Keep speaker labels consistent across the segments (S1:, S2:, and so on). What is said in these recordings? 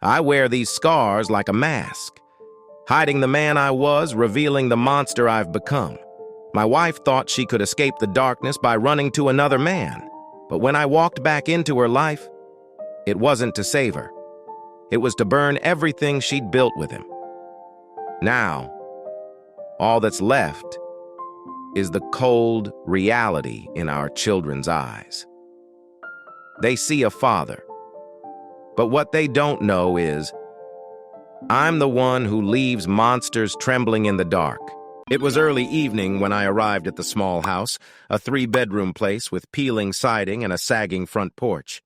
S1: I wear these scars like a mask, hiding the man I was, revealing the monster I've become. My wife thought she could escape the darkness by running to another man, but when I walked back into her life, it wasn't to save her. It was to burn everything she'd built with him. Now, all that's left is the cold reality in our children's eyes. They see a father, but what they don't know is, I'm the one who leaves monsters trembling in the dark. It was early evening when I arrived at the small house, a 3-bedroom place with peeling siding and a sagging front porch.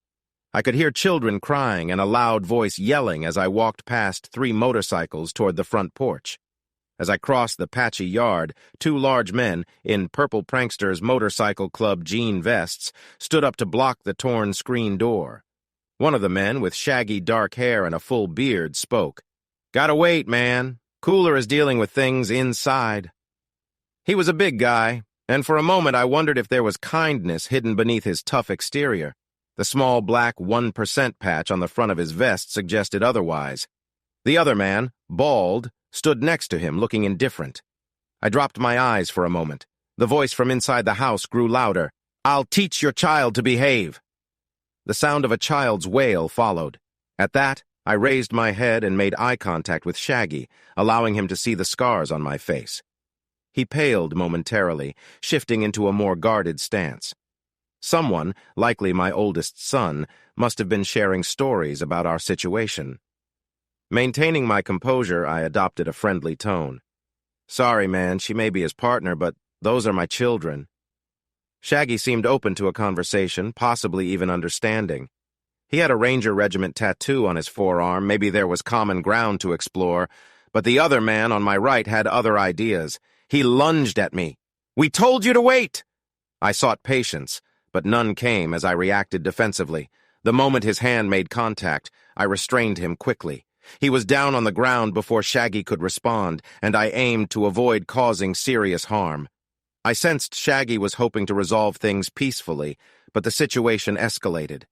S1: I could hear children crying and a loud voice yelling as I walked past 3 motorcycles toward the front porch. As I crossed the patchy yard, 2 large men in Purple Pranksters Motorcycle Club jean vests stood up to block the torn screen door. One of the men, with shaggy dark hair and a full beard, spoke. "Gotta wait, man. Cooler is dealing with things inside." He was a big guy, and for a moment I wondered if there was kindness hidden beneath his tough exterior. The small black 1% patch on the front of his vest suggested otherwise. The other man, bald, stood next to him, looking indifferent. I dropped my eyes for a moment. The voice from inside the house grew louder. "I'll teach your child to behave." The sound of a child's wail followed. At that, I raised my head and made eye contact with Shaggy, allowing him to see the scars on my face. He paled momentarily, shifting into a more guarded stance. Someone, likely my oldest son, must have been sharing stories about our situation. Maintaining my composure, I adopted a friendly tone. "Sorry, man, she may be his partner, but those are my children." Shaggy seemed open to a conversation, possibly even understanding. He had a Ranger Regiment tattoo on his forearm. Maybe there was common ground to explore, but the other man on my right had other ideas. He lunged at me. "We told you to wait!" I sought patience, but none came as I reacted defensively. The moment his hand made contact, I restrained him quickly. He was down on the ground before Shaggy could respond, and I aimed to avoid causing serious harm. I sensed Shaggy was hoping to resolve things peacefully, but the situation escalated.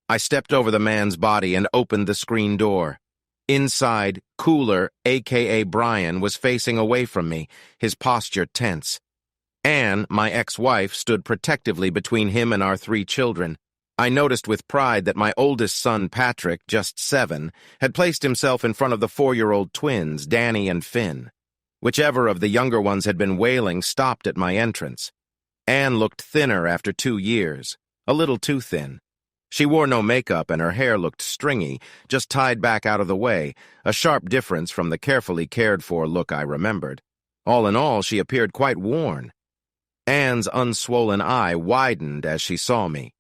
S1: I stepped over the man's body and opened the screen door. Inside, Cooler, a.k.a. Brian, was facing away from me, his posture tense. Anne, my ex-wife, stood protectively between him and our 3 children. I noticed with pride that my oldest son, Patrick, just 7, had placed himself in front of the 4-year-old twins, Danny and Finn. Whichever of the younger ones had been wailing stopped at my entrance. Anne looked thinner after 2 years, a little too thin. She wore no makeup and her hair looked stringy, just tied back out of the way, a sharp difference from the carefully cared-for look I remembered. All in all, she appeared quite worn. Anne's unswollen eye widened as she saw me.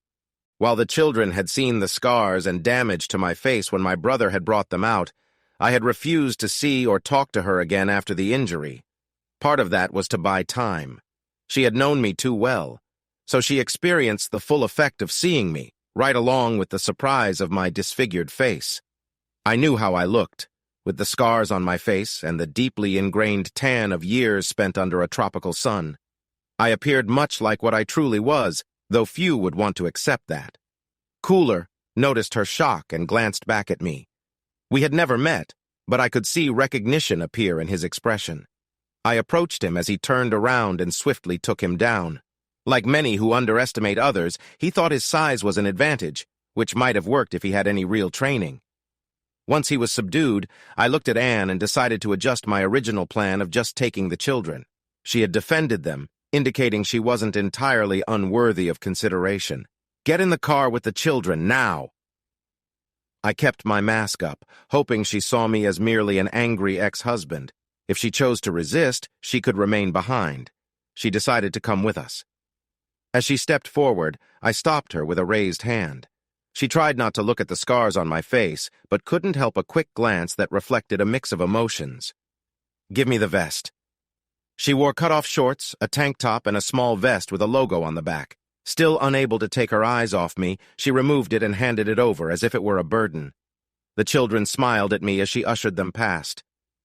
S1: While the children had seen the scars and damage to my face when my brother had brought them out, I had refused to see or talk to her again after the injury. Part of that was to buy time. She had known me too well, so she experienced the full effect of seeing me, right along with the surprise of my disfigured face. I knew how I looked, with the scars on my face and the deeply ingrained tan of years spent under a tropical sun. I appeared much like what I truly was, though few would want to accept that. Cooler noticed her shock and glanced back at me. We had never met, but I could see recognition appear in his expression. I approached him as he turned around and swiftly took him down. Like many who underestimate others, he thought his size was an advantage, which might have worked if he had any real training. Once he was subdued, I looked at Anne and decided to adjust my original plan of just taking the children. She had defended them, indicating she wasn't entirely unworthy of consideration. "Get in the car with the children, now!" I kept my mask up, hoping she saw me as merely an angry ex-husband. If she chose to resist, she could remain behind. She decided to come with us. As she stepped forward, I stopped her with a raised hand. She tried not to look at the scars on my face, but couldn't help a quick glance that reflected a mix of emotions. "Give me the vest." She wore cut-off shorts, a tank top, and a small vest with a logo on the back. Still unable to take her eyes off me, she removed it and handed it over as if it were a burden. The children smiled at me as she ushered them past.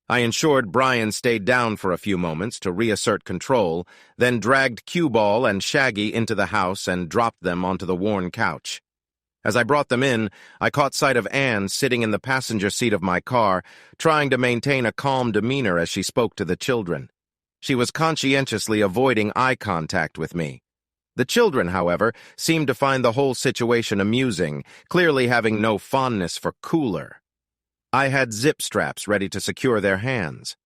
S1: I ensured Brian stayed down for a few moments to reassert control, then dragged Cue Ball and Shaggy into the house and dropped them onto the worn couch. As I brought them in, I caught sight of Anne sitting in the passenger seat of my car, trying to maintain a calm demeanor as she spoke to the children. She was conscientiously avoiding eye contact with me. The children, however, seemed to find the whole situation amusing, clearly having no fondness for Cooler. I had zip straps ready to secure their hands.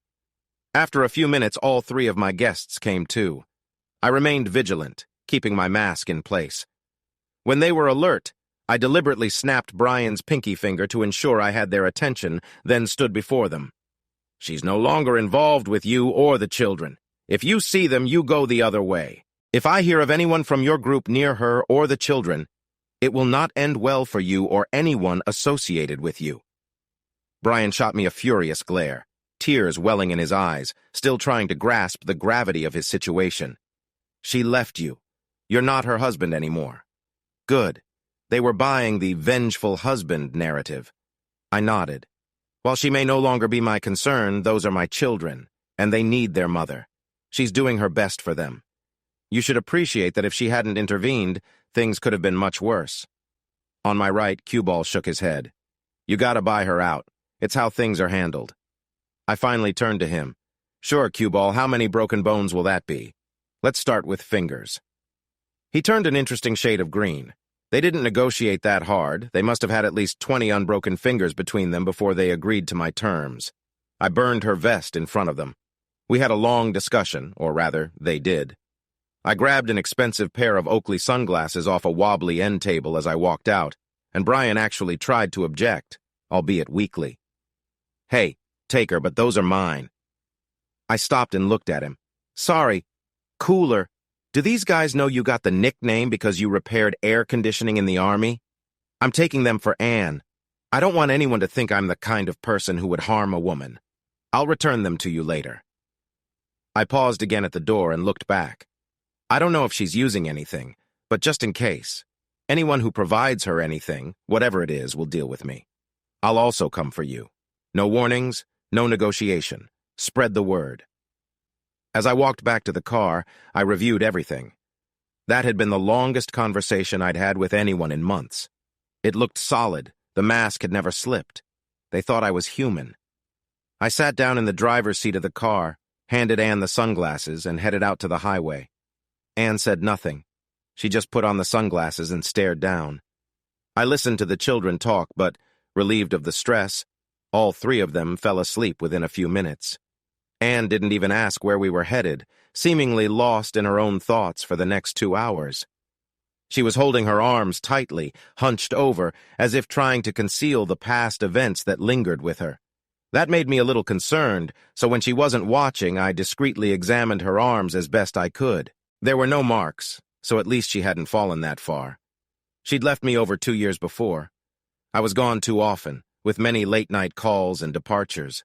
S1: After a few minutes, all three of my guests came too. I remained vigilant, keeping my mask in place. When they were alert, I deliberately snapped Brian's pinky finger to ensure I had their attention, then stood before them. "She's no longer involved with you or the children. If you see them, you go the other way. If I hear of anyone from your group near her or the children, it will not end well for you or anyone associated with you." Brian shot me a furious glare, tears welling in his eyes, still trying to grasp the gravity of his situation. "She left you. You're not her husband anymore." "Good." They were buying the vengeful husband narrative. I nodded. "While she may no longer be my concern, those are my children, and they need their mother. She's doing her best for them. You should appreciate that if she hadn't intervened, things could have been much worse." On my right, Cue-Ball shook his head. "You gotta buy her out. It's how things are handled." I finally turned to him. "Sure, Cue-Ball, how many broken bones will that be? Let's start with fingers." He turned an interesting shade of green. They didn't negotiate that hard. They must have had at least 20 unbroken fingers between them before they agreed to my terms. I burned her vest in front of them. We had a long discussion, or rather, they did. I grabbed an expensive pair of Oakley sunglasses off a wobbly end table as I walked out, and Brian actually tried to object, albeit weakly. "Hey, take her, but those are mine." I stopped and looked at him. "Sorry. Cooler. Do these guys know you got the nickname because you repaired air conditioning in the Army? I'm taking them for Anne. I don't want anyone to think I'm the kind of person who would harm a woman. I'll return them to you later." I paused again at the door and looked back. I don't know if she's using anything, but just in case. Anyone who provides her anything, whatever it is, will deal with me. I'll also come for you. No warnings, no negotiation. Spread the word. As I walked back to the car, I reviewed everything. That had been the longest conversation I'd had with anyone in months. It looked solid. The mask had never slipped. They thought I was human. I sat down in the driver's seat of the car, handed Anne the sunglasses, and headed out to the highway. Anne said nothing. She just put on the sunglasses and stared down. I listened to the children talk, but, relieved of the stress, all three of them fell asleep within a few minutes. Anne didn't even ask where we were headed, seemingly lost in her own thoughts for the next 2 hours. She was holding her arms tightly, hunched over, as if trying to conceal the past events that lingered with her. That made me a little concerned, so when she wasn't watching, I discreetly examined her arms as best I could. There were no marks, so at least she hadn't fallen that far. She'd left me over 2 years before. I was gone too often, with many late-night calls and departures.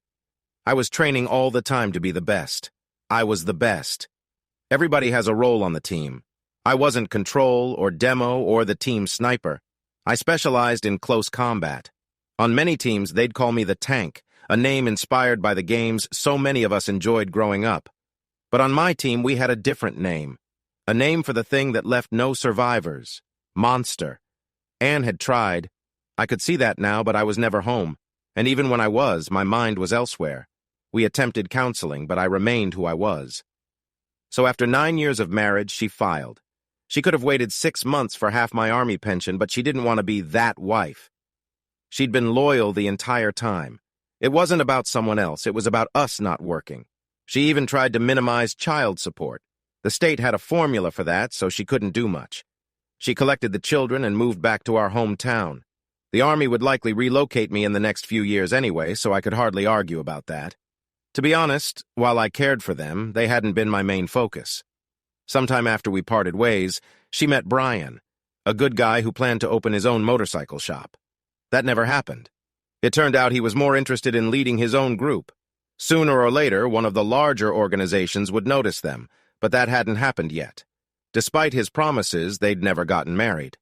S1: I was training all the time to be the best. I was the best. Everybody has a role on the team. I wasn't control or demo or the team sniper. I specialized in close combat. On many teams, they'd call me the tank, a name inspired by the games so many of us enjoyed growing up. But on my team, we had a different name. A name for the thing that left no survivors. Monster. Anne had tried. I could see that now, but I was never home. And even when I was, my mind was elsewhere. We attempted counseling, but I remained who I was. So after 9 years of marriage, she filed. She could have waited 6 months for half my Army pension, but she didn't want to be that wife. She'd been loyal the entire time. It wasn't about someone else, it was about us not working. She even tried to minimize child support. The state had a formula for that, so she couldn't do much. She collected the children and moved back to our hometown. The Army would likely relocate me in the next few years anyway, so I could hardly argue about that. To be honest, while I cared for them, they hadn't been my main focus. Sometime after we parted ways, she met Brian, a good guy who planned to open his own motorcycle shop. That never happened. It turned out he was more interested in leading his own group. Sooner or later, one of the larger organizations would notice them, but that hadn't happened yet. Despite his promises, they'd never gotten married.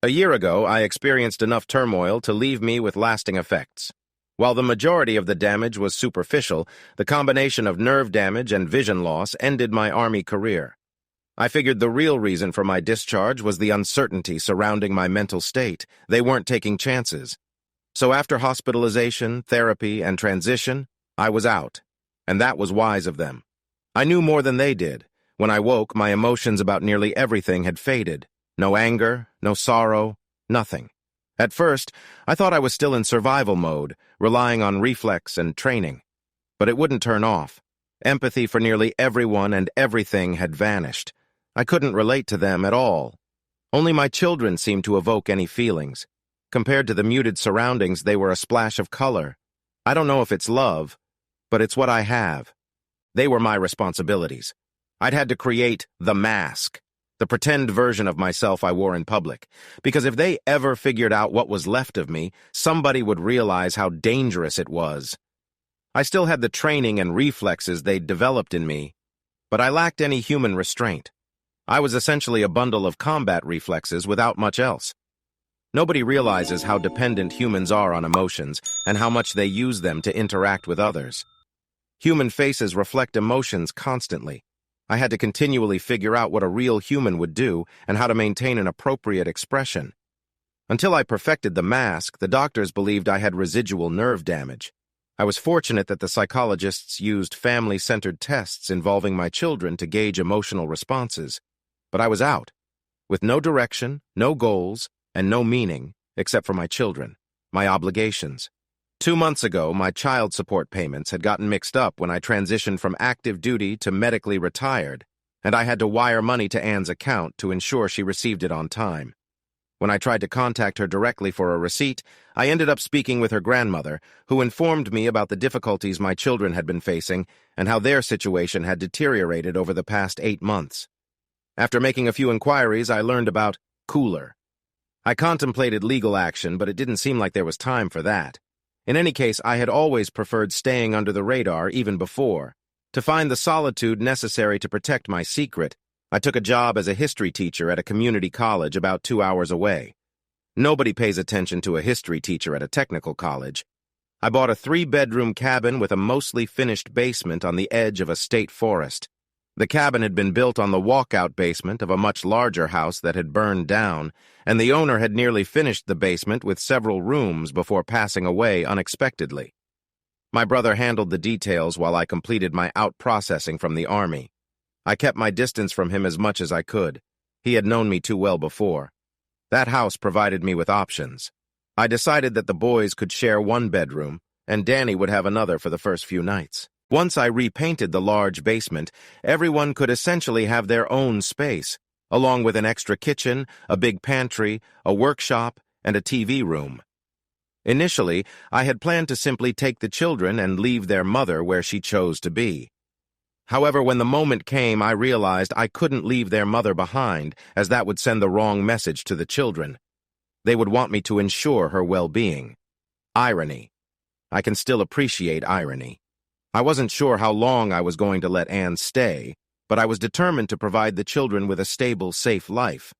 S1: A year ago, I experienced enough turmoil to leave me with lasting effects. While the majority of the damage was superficial, the combination of nerve damage and vision loss ended my Army career. I figured the real reason for my discharge was the uncertainty surrounding my mental state. They weren't taking chances. So after hospitalization, therapy, and transition, I was out. And that was wise of them. I knew more than they did. When I woke, my emotions about nearly everything had faded. No anger, no sorrow, nothing. At first, I thought I was still in survival mode, relying on reflex and training. But it wouldn't turn off. Empathy for nearly everyone and everything had vanished. I couldn't relate to them at all. Only my children seemed to evoke any feelings. Compared to the muted surroundings, they were a splash of color. I don't know if it's love, but it's what I have. They were my responsibilities. I'd had to create the mask, the pretend version of myself I wore in public, because if they ever figured out what was left of me, somebody would realize how dangerous it was. I still had the training and reflexes they'd developed in me, but I lacked any human restraint. I was essentially a bundle of combat reflexes without much else. Nobody realizes how dependent humans are on emotions and how much they use them to interact with others. Human faces reflect emotions constantly. I had to continually figure out what a real human would do and how to maintain an appropriate expression. Until I perfected the mask, the doctors believed I had residual nerve damage. I was fortunate that the psychologists used family-centered tests involving my children to gauge emotional responses. But I was out, with no direction, no goals, and no meaning, except for my children, my obligations. 2 months ago, my child support payments had gotten mixed up when I transitioned from active duty to medically retired, and I had to wire money to Anne's account to ensure she received it on time. When I tried to contact her directly for a receipt, I ended up speaking with her grandmother, who informed me about the difficulties my children had been facing and how their situation had deteriorated over the past 8 months. After making a few inquiries, I learned about cooler. I contemplated legal action, but it didn't seem like there was time for that. In any case, I had always preferred staying under the radar even before. To find the solitude necessary to protect my secret, I took a job as a history teacher at a community college about 2 hours away. Nobody pays attention to a history teacher at a technical college. I bought a 3-bedroom cabin with a mostly finished basement on the edge of a state forest. The cabin had been built on the walkout basement of a much larger house that had burned down, and the owner had nearly finished the basement with several rooms before passing away unexpectedly. My brother handled the details while I completed my out-processing from the Army. I kept my distance from him as much as I could. He had known me too well before. That house provided me with options. I decided that the boys could share 1 bedroom, and Danny would have another for the first few nights. Once I repainted the large basement, everyone could essentially have their own space, along with an extra kitchen, a big pantry, a workshop, and a TV room. Initially, I had planned to simply take the children and leave their mother where she chose to be. However, when the moment came, I realized I couldn't leave their mother behind, as that would send the wrong message to the children. They would want me to ensure her well-being. Irony. I can still appreciate irony. I wasn't sure how long I was going to let Anne stay, but I was determined to provide the children with a stable, safe life.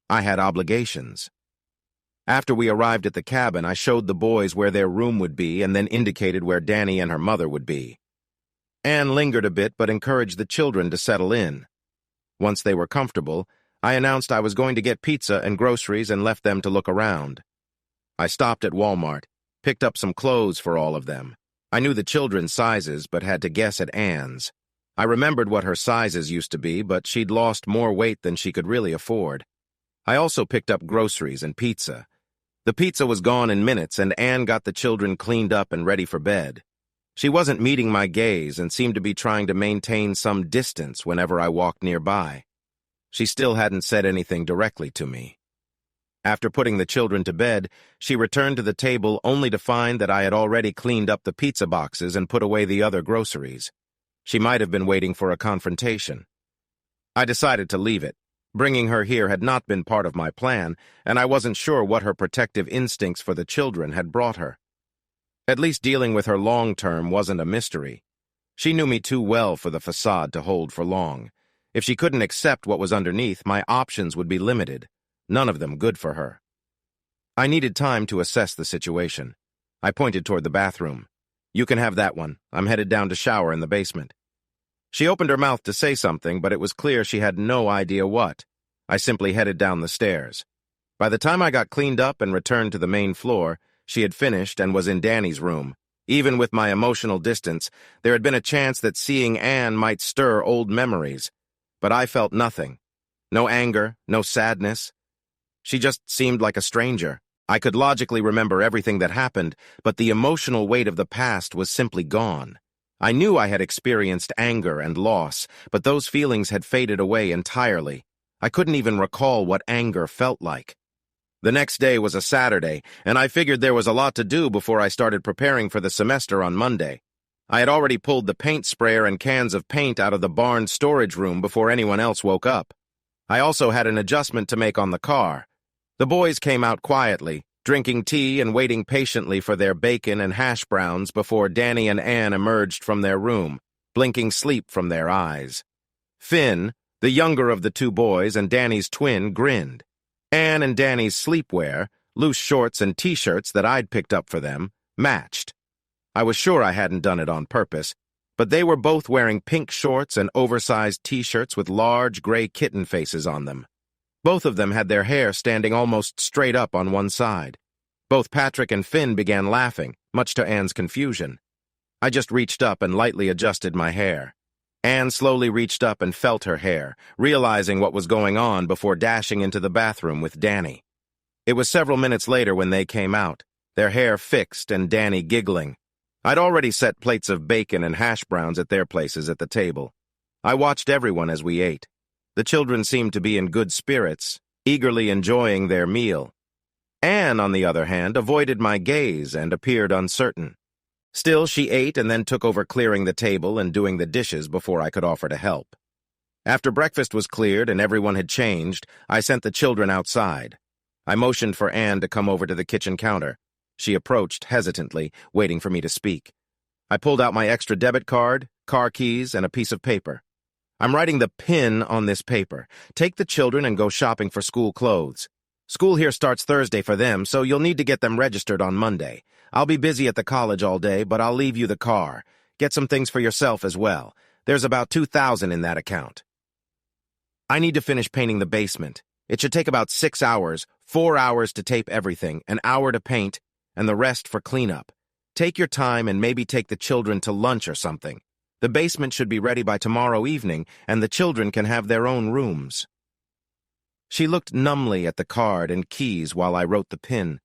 S1: I had obligations. After we arrived at the cabin, I showed the boys where their room would be and then indicated where Danny and her mother would be. Anne lingered a bit but encouraged the children to settle in. Once they were comfortable, I announced I was going to get pizza and groceries and left them to look around. I stopped at Walmart, picked up some clothes for all of them. I knew the children's sizes, but had to guess at Anne's. I remembered what her sizes used to be, but she'd lost more weight than she could really afford. I also picked up groceries and pizza. The pizza was gone in minutes, and Anne got the children cleaned up and ready for bed. She wasn't meeting my gaze and seemed to be trying to maintain some distance whenever I walked nearby. She still hadn't said anything directly to me. After putting the children to bed, she returned to the table only to find that I had already cleaned up the pizza boxes and put away the other groceries. She might have been waiting for a confrontation. I decided to leave it. Bringing her here had not been part of my plan, and I wasn't sure what her protective instincts for the children had brought her. At least dealing with her long-term wasn't a mystery. She knew me too well for the facade to hold for long. If she couldn't accept what was underneath, my options would be limited. None of them good for her. I needed time to assess the situation. I pointed toward the bathroom. "You can have that one. I'm headed down to shower in the basement." She opened her mouth to say something, but it was clear she had no idea what. I simply headed down the stairs. By the time I got cleaned up and returned to the main floor, she had finished and was in Danny's room. Even with my emotional distance, there had been a chance that seeing Anne might stir old memories. But I felt nothing. No anger, no sadness. She just seemed like a stranger. I could logically remember everything that happened, but the emotional weight of the past was simply gone. I knew I had experienced anger and loss, but those feelings had faded away entirely. I couldn't even recall what anger felt like. The next day was a Saturday, and I figured there was a lot to do before I started preparing for the semester on Monday. I had already pulled the paint sprayer and cans of paint out of the barn storage room before anyone else woke up. I also had an adjustment to make on the car. The boys came out quietly, drinking tea and waiting patiently for their bacon and hash browns before Danny and Anne emerged from their room, blinking sleep from their eyes. Finn, the younger of the two boys and Danny's twin, grinned. Anne and Danny's sleepwear, loose shorts and t-shirts that I'd picked up for them, matched. I was sure I hadn't done it on purpose, but they were both wearing pink shorts and oversized t-shirts with large gray kitten faces on them. Both of them had their hair standing almost straight up on one side. Both Patrick and Finn began laughing, much to Anne's confusion. I just reached up and lightly adjusted my hair. Anne slowly reached up and felt her hair, realizing what was going on before dashing into the bathroom with Danny. It was several minutes later when they came out, their hair fixed and Danny giggling. I'd already set plates of bacon and hash browns at their places at the table. I watched everyone as we ate. The children seemed to be in good spirits, eagerly enjoying their meal. Anne, on the other hand, avoided my gaze and appeared uncertain. Still, she ate and then took over clearing the table and doing the dishes before I could offer to help. After breakfast was cleared and everyone had changed, I sent the children outside. I motioned for Anne to come over to the kitchen counter. She approached hesitantly, waiting for me to speak. I pulled out my extra debit card, car keys, and a piece of paper. I'm writing the PIN on this paper. Take the children and go shopping for school clothes. School here starts Thursday for them, so you'll need to get them registered on Monday. I'll be busy at the college all day, but I'll leave you the car. Get some things for yourself as well. There's about $2,000 in that account. I need to finish painting the basement. It should take about 6 hours, 4 hours to tape everything, an hour to paint, and the rest for cleanup. Take your time and maybe take the children to lunch or something. The basement should be ready by tomorrow evening, and the children can have their own rooms. She looked numbly at the card and keys while I wrote the PIN.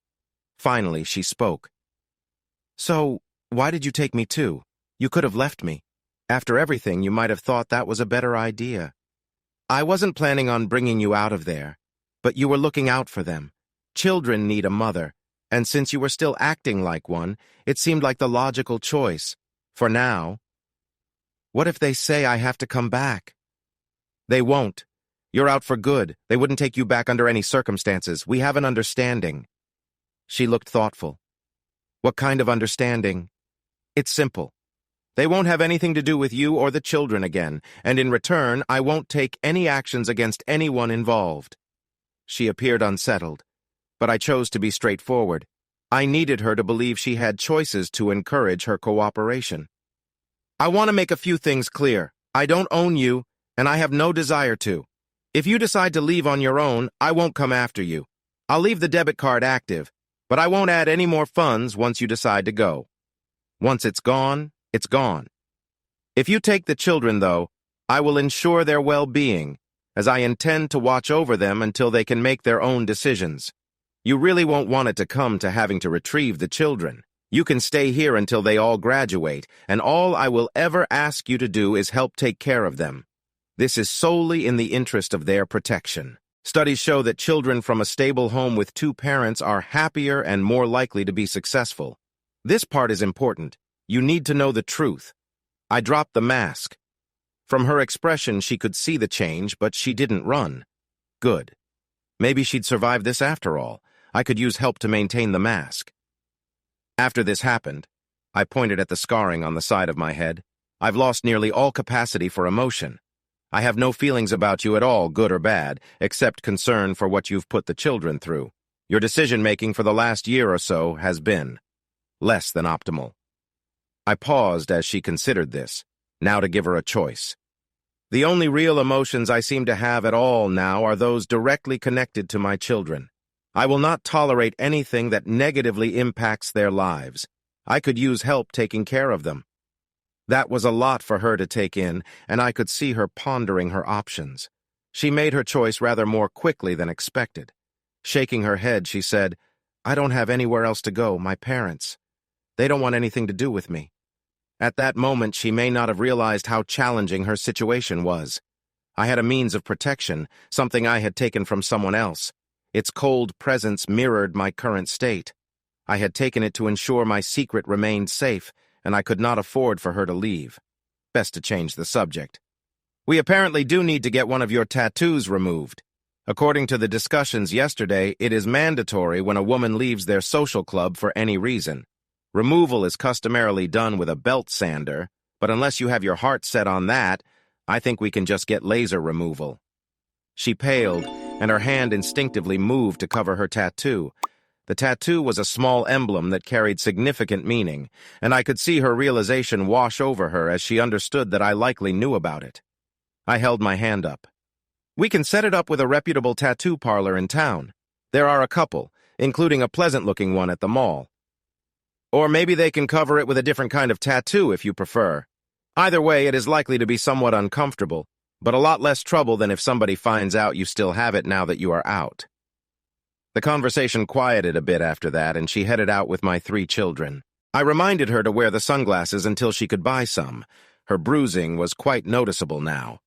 S1: Finally, she spoke. So, why did you take me too? You could have left me. After everything, you might have thought that was a better idea. I wasn't planning on bringing you out of there, but you were looking out for them. Children need a mother, and since you were still acting like one, it seemed like the logical choice. For now. What if they say I have to come back? They won't. You're out for good. They wouldn't take you back under any circumstances. We have an understanding. She looked thoughtful. What kind of understanding? It's simple. They won't have anything to do with you or the children again, and in return, I won't take any actions against anyone involved. She appeared unsettled, but I chose to be straightforward. I needed her to believe she had choices to encourage her cooperation. I want to make a few things clear. I don't own you, and I have no desire to. If you decide to leave on your own, I won't come after you. I'll leave the debit card active, but I won't add any more funds once you decide to go. Once it's gone, it's gone. If you take the children, though, I will ensure their well-being, as I intend to watch over them until they can make their own decisions. You really won't want it to come to having to retrieve the children. You can stay here until they all graduate, and all I will ever ask you to do is help take care of them. This is solely in the interest of their protection. Studies show that children from a stable home with two parents are happier and more likely to be successful. This part is important. You need to know the truth. I dropped the mask. From her expression, she could see the change, but she didn't run. Good. Maybe she'd survive this after all. I could use help to maintain the mask. After this happened, I pointed at the scarring on the side of my head. I've lost nearly all capacity for emotion. I have no feelings about you at all, good or bad, except concern for what you've put the children through. Your decision-making for the last year or so has been less than optimal. I paused as she considered this, now to give her a choice. The only real emotions I seem to have at all now are those directly connected to my children. I will not tolerate anything that negatively impacts their lives. I could use help taking care of them. That was a lot for her to take in, and I could see her pondering her options. She made her choice rather more quickly than expected. Shaking her head, she said, "I don't have anywhere else to go, my parents. They don't want anything to do with me." At that moment, she may not have realized how challenging her situation was. I had a means of protection, something I had taken from someone else. Its cold presence mirrored my current state. I had taken it to ensure my secret remained safe, and I could not afford for her to leave. Best to change the subject. "We apparently do need to get one of your tattoos removed. According to the discussions yesterday, it is mandatory when a woman leaves their social club for any reason. Removal is customarily done with a belt sander, but unless you have your heart set on that, I think we can just get laser removal." She paled, and her hand instinctively moved to cover her tattoo. The tattoo was a small emblem that carried significant meaning, and I could see her realization wash over her as she understood that I likely knew about it. I held my hand up. "We can set it up with a reputable tattoo parlor in town. There are a couple, including a pleasant-looking one at the mall. Or maybe they can cover it with a different kind of tattoo if you prefer. Either way, it is likely to be somewhat uncomfortable, but a lot less trouble than if somebody finds out you still have it now that you are out." The conversation quieted a bit after that, and she headed out with my 3 children. I reminded her to wear the sunglasses until she could buy some. Her bruising was quite noticeable now.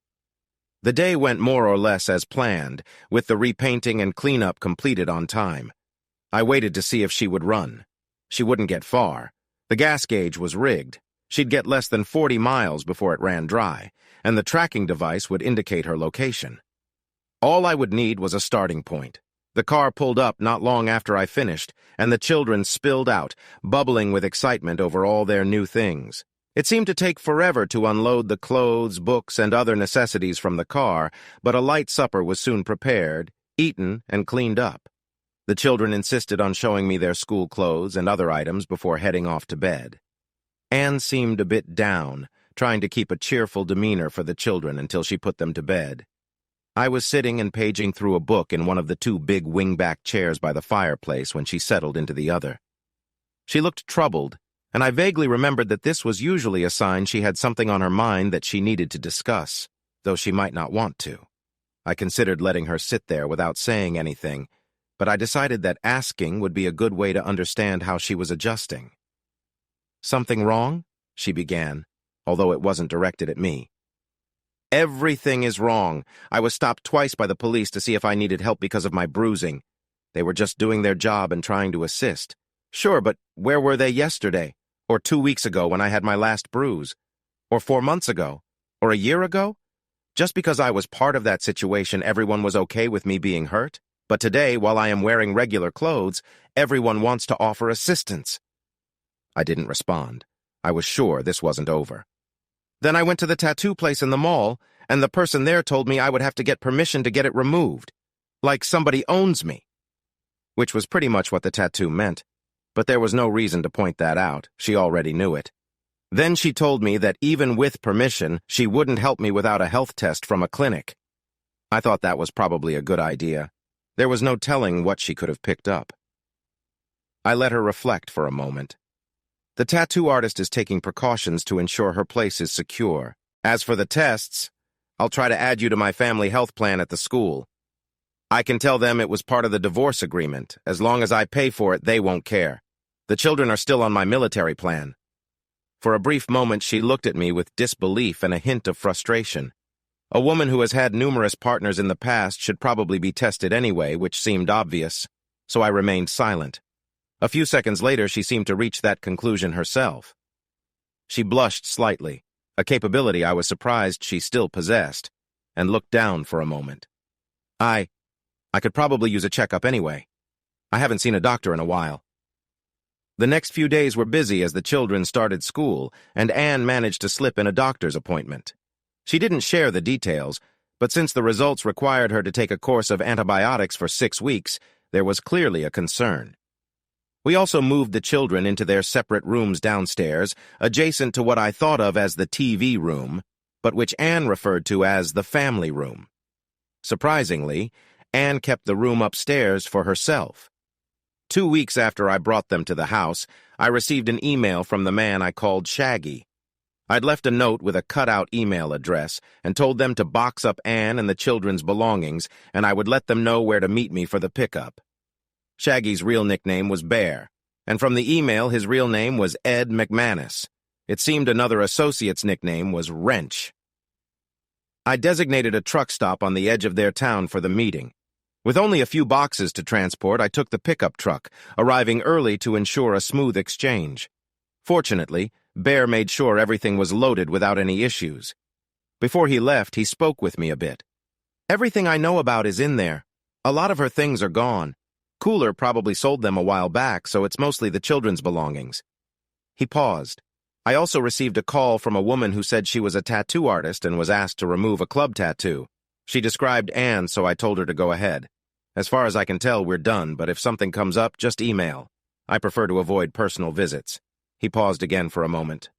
S1: The day went more or less as planned, with the repainting and cleanup completed on time. I waited to see if she would run. She wouldn't get far. The gas gauge was rigged. She'd get less than 40 miles before it ran dry, and the tracking device would indicate her location. All I would need was a starting point. The car pulled up not long after I finished, and the children spilled out, bubbling with excitement over all their new things. It seemed to take forever to unload the clothes, books, and other necessities from the car, but a light supper was soon prepared, eaten, and cleaned up. The children insisted on showing me their school clothes and other items before heading off to bed. Anne seemed a bit down, trying to keep a cheerful demeanor for the children until she put them to bed. I was sitting and paging through a book in one of the 2 big wingback chairs by the fireplace when she settled into the other. She looked troubled, and I vaguely remembered that this was usually a sign she had something on her mind that she needed to discuss, though she might not want to. I considered letting her sit there without saying anything, but I decided that asking would be a good way to understand how she was adjusting. "Something wrong?" she began, although it wasn't directed at me. "Everything is wrong. I was stopped twice by the police to see if I needed help because of my bruising. They were just doing their job and trying to assist. Sure, but where were they yesterday? Or 2 weeks ago when I had my last bruise? Or 4 months ago? Or a year ago? Just because I was part of that situation, everyone was okay with me being hurt? But today, while I am wearing regular clothes, everyone wants to offer assistance." I didn't respond. I was sure this wasn't over. "Then I went to the tattoo place in the mall, and the person there told me I would have to get permission to get it removed. Like somebody owns me." Which was pretty much what the tattoo meant. But there was no reason to point that out. She already knew it. Then she told me that even with permission, she wouldn't help me without a health test from a clinic. I thought that was probably a good idea. There was no telling what she could have picked up. I let her reflect for a moment. The tattoo artist is taking precautions to ensure her place is secure. As for the tests, I'll try to add you to my family health plan at the school. I can tell them it was part of the divorce agreement. As long as I pay for it, they won't care. The children are still on my military plan." For a brief moment, she looked at me with disbelief and a hint of frustration. A woman who has had numerous partners in the past should probably be tested anyway, which seemed obvious, so I remained silent. A few seconds later, she seemed to reach that conclusion herself. She blushed slightly, a capability I was surprised she still possessed, and looked down for a moment. I could probably use a checkup anyway. I haven't seen a doctor in a while." The next few days were busy as the children started school, and Anne managed to slip in a doctor's appointment. She didn't share the details, but since the results required her to take a course of antibiotics for 6 weeks, there was clearly a concern. We also moved the children into their separate rooms downstairs, adjacent to what I thought of as the TV room, but which Anne referred to as the family room. Surprisingly, Anne kept the room upstairs for herself. 2 weeks after I brought them to the house, I received an email from the man I called Shaggy. I'd left a note with a cutout email address and told them to box up Anne and the children's belongings, and I would let them know where to meet me for the pickup. Shaggy's real nickname was Bear, and from the email his real name was Ed McManus. It seemed another associate's nickname was Wrench. I designated a truck stop on the edge of their town for the meeting. With only a few boxes to transport, I took the pickup truck, arriving early to ensure a smooth exchange. Fortunately, Bear made sure everything was loaded without any issues. Before he left, he spoke with me a bit. "Everything I know about is in there. A lot of her things are gone. Cooler probably sold them a while back, so it's mostly the children's belongings." He paused. I also received a call from a woman who said she was a tattoo artist and was asked to remove a club tattoo. She described Anne, so I told her to go ahead. "As far as I can tell, we're done, but if something comes up, just email. I prefer to avoid personal visits." He paused again for a moment.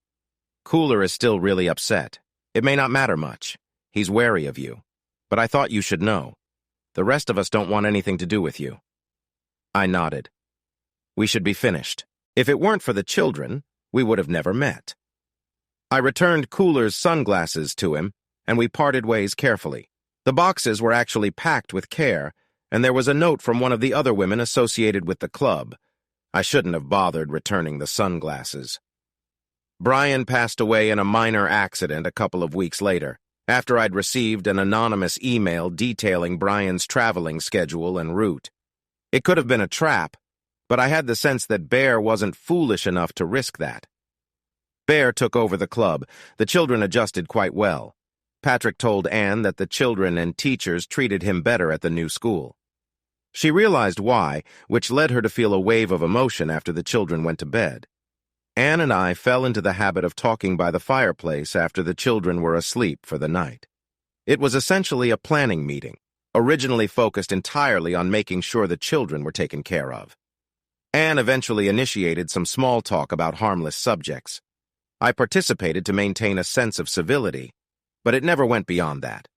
S1: "Cooler is still really upset. It may not matter much. He's wary of you. But I thought you should know. The rest of us don't want anything to do with you." I nodded. We should be finished. If it weren't for the children, we would have never met. I returned Cooler's sunglasses to him, and we parted ways carefully. The boxes were actually packed with care, and there was a note from one of the other women associated with the club. I shouldn't have bothered returning the sunglasses. Brian passed away in a minor accident a couple of weeks later, after I'd received an anonymous email detailing Brian's traveling schedule and route. It could have been a trap, but I had the sense that Bear wasn't foolish enough to risk that. Bear took over the club. The children adjusted quite well. Patrick told Anne that the children and teachers treated him better at the new school. She realized why, which led her to feel a wave of emotion after the children went to bed. Anne and I fell into the habit of talking by the fireplace after the children were asleep for the night. It was essentially a planning meeting, originally focused entirely on making sure the children were taken care of. Anne eventually initiated some small talk about harmless subjects. I participated to maintain a sense of civility, but it never went beyond that.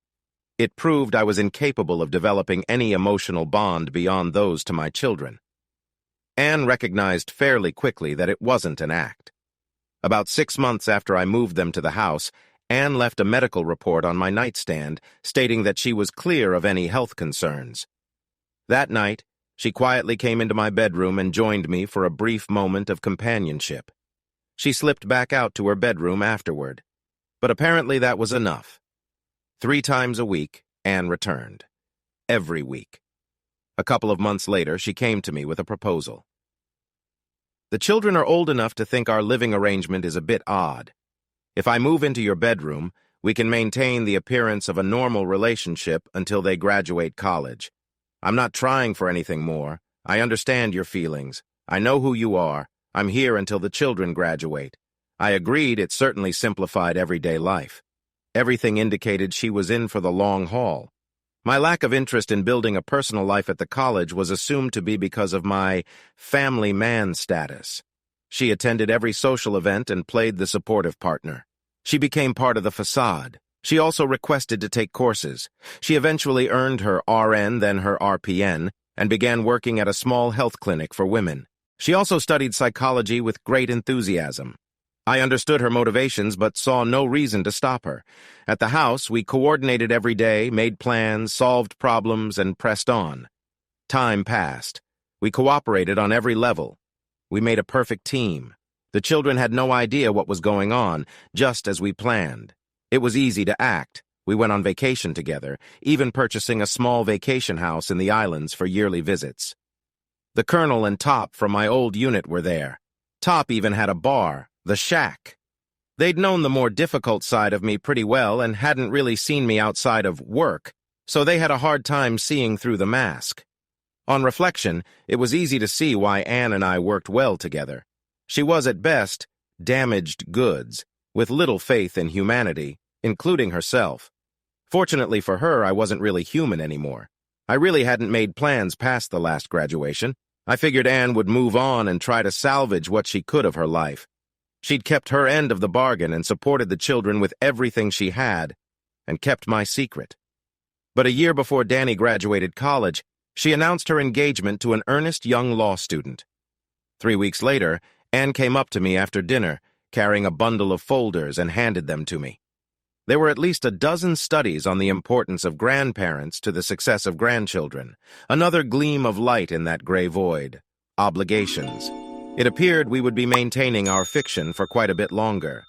S1: It proved I was incapable of developing any emotional bond beyond those to my children. Anne recognized fairly quickly that it wasn't an act. About 6 months after I moved them to the house, Anne left a medical report on my nightstand stating that she was clear of any health concerns. That night, she quietly came into my bedroom and joined me for a brief moment of companionship. She slipped back out to her bedroom afterward, but apparently that was enough. 3 times a week, Anne returned. Every week. A couple of months later, she came to me with a proposal. "The children are old enough to think our living arrangement is a bit odd. If I move into your bedroom, we can maintain the appearance of a normal relationship until they graduate college. I'm not trying for anything more. I understand your feelings. I know who you are. I'm here until the children graduate." I agreed. It certainly simplified everyday life. Everything indicated she was in for the long haul. My lack of interest in building a personal life at the college was assumed to be because of my family man status. She attended every social event and played the supportive partner. She became part of the facade. She also requested to take courses. She eventually earned her RN, then her RPN, and began working at a small health clinic for women. She also studied psychology with great enthusiasm. I understood her motivations but saw no reason to stop her. At the house, we coordinated every day, made plans, solved problems, and pressed on. Time passed. We cooperated on every level. We made a perfect team. The children had no idea what was going on, just as we planned. It was easy to act. We went on vacation together, even purchasing a small vacation house in the islands for yearly visits. The Colonel and Top from my old unit were there. Top even had a bar, the Shack. They'd known the more difficult side of me pretty well and hadn't really seen me outside of work, so they had a hard time seeing through the mask. On reflection, it was easy to see why Anne and I worked well together. She was, at best, damaged goods, with little faith in humanity, including herself. Fortunately for her, I wasn't really human anymore. I really hadn't made plans past the last graduation. I figured Anne would move on and try to salvage what she could of her life. She'd kept her end of the bargain and supported the children with everything she had, and kept my secret. But a year before Danny graduated college, she announced her engagement to an earnest young law student. 3 weeks later, Anne came up to me after dinner, carrying a bundle of folders, and handed them to me. There were at least a dozen studies on the importance of grandparents to the success of grandchildren, another gleam of light in that gray void. Obligations. It appeared we would be maintaining our fiction for quite a bit longer.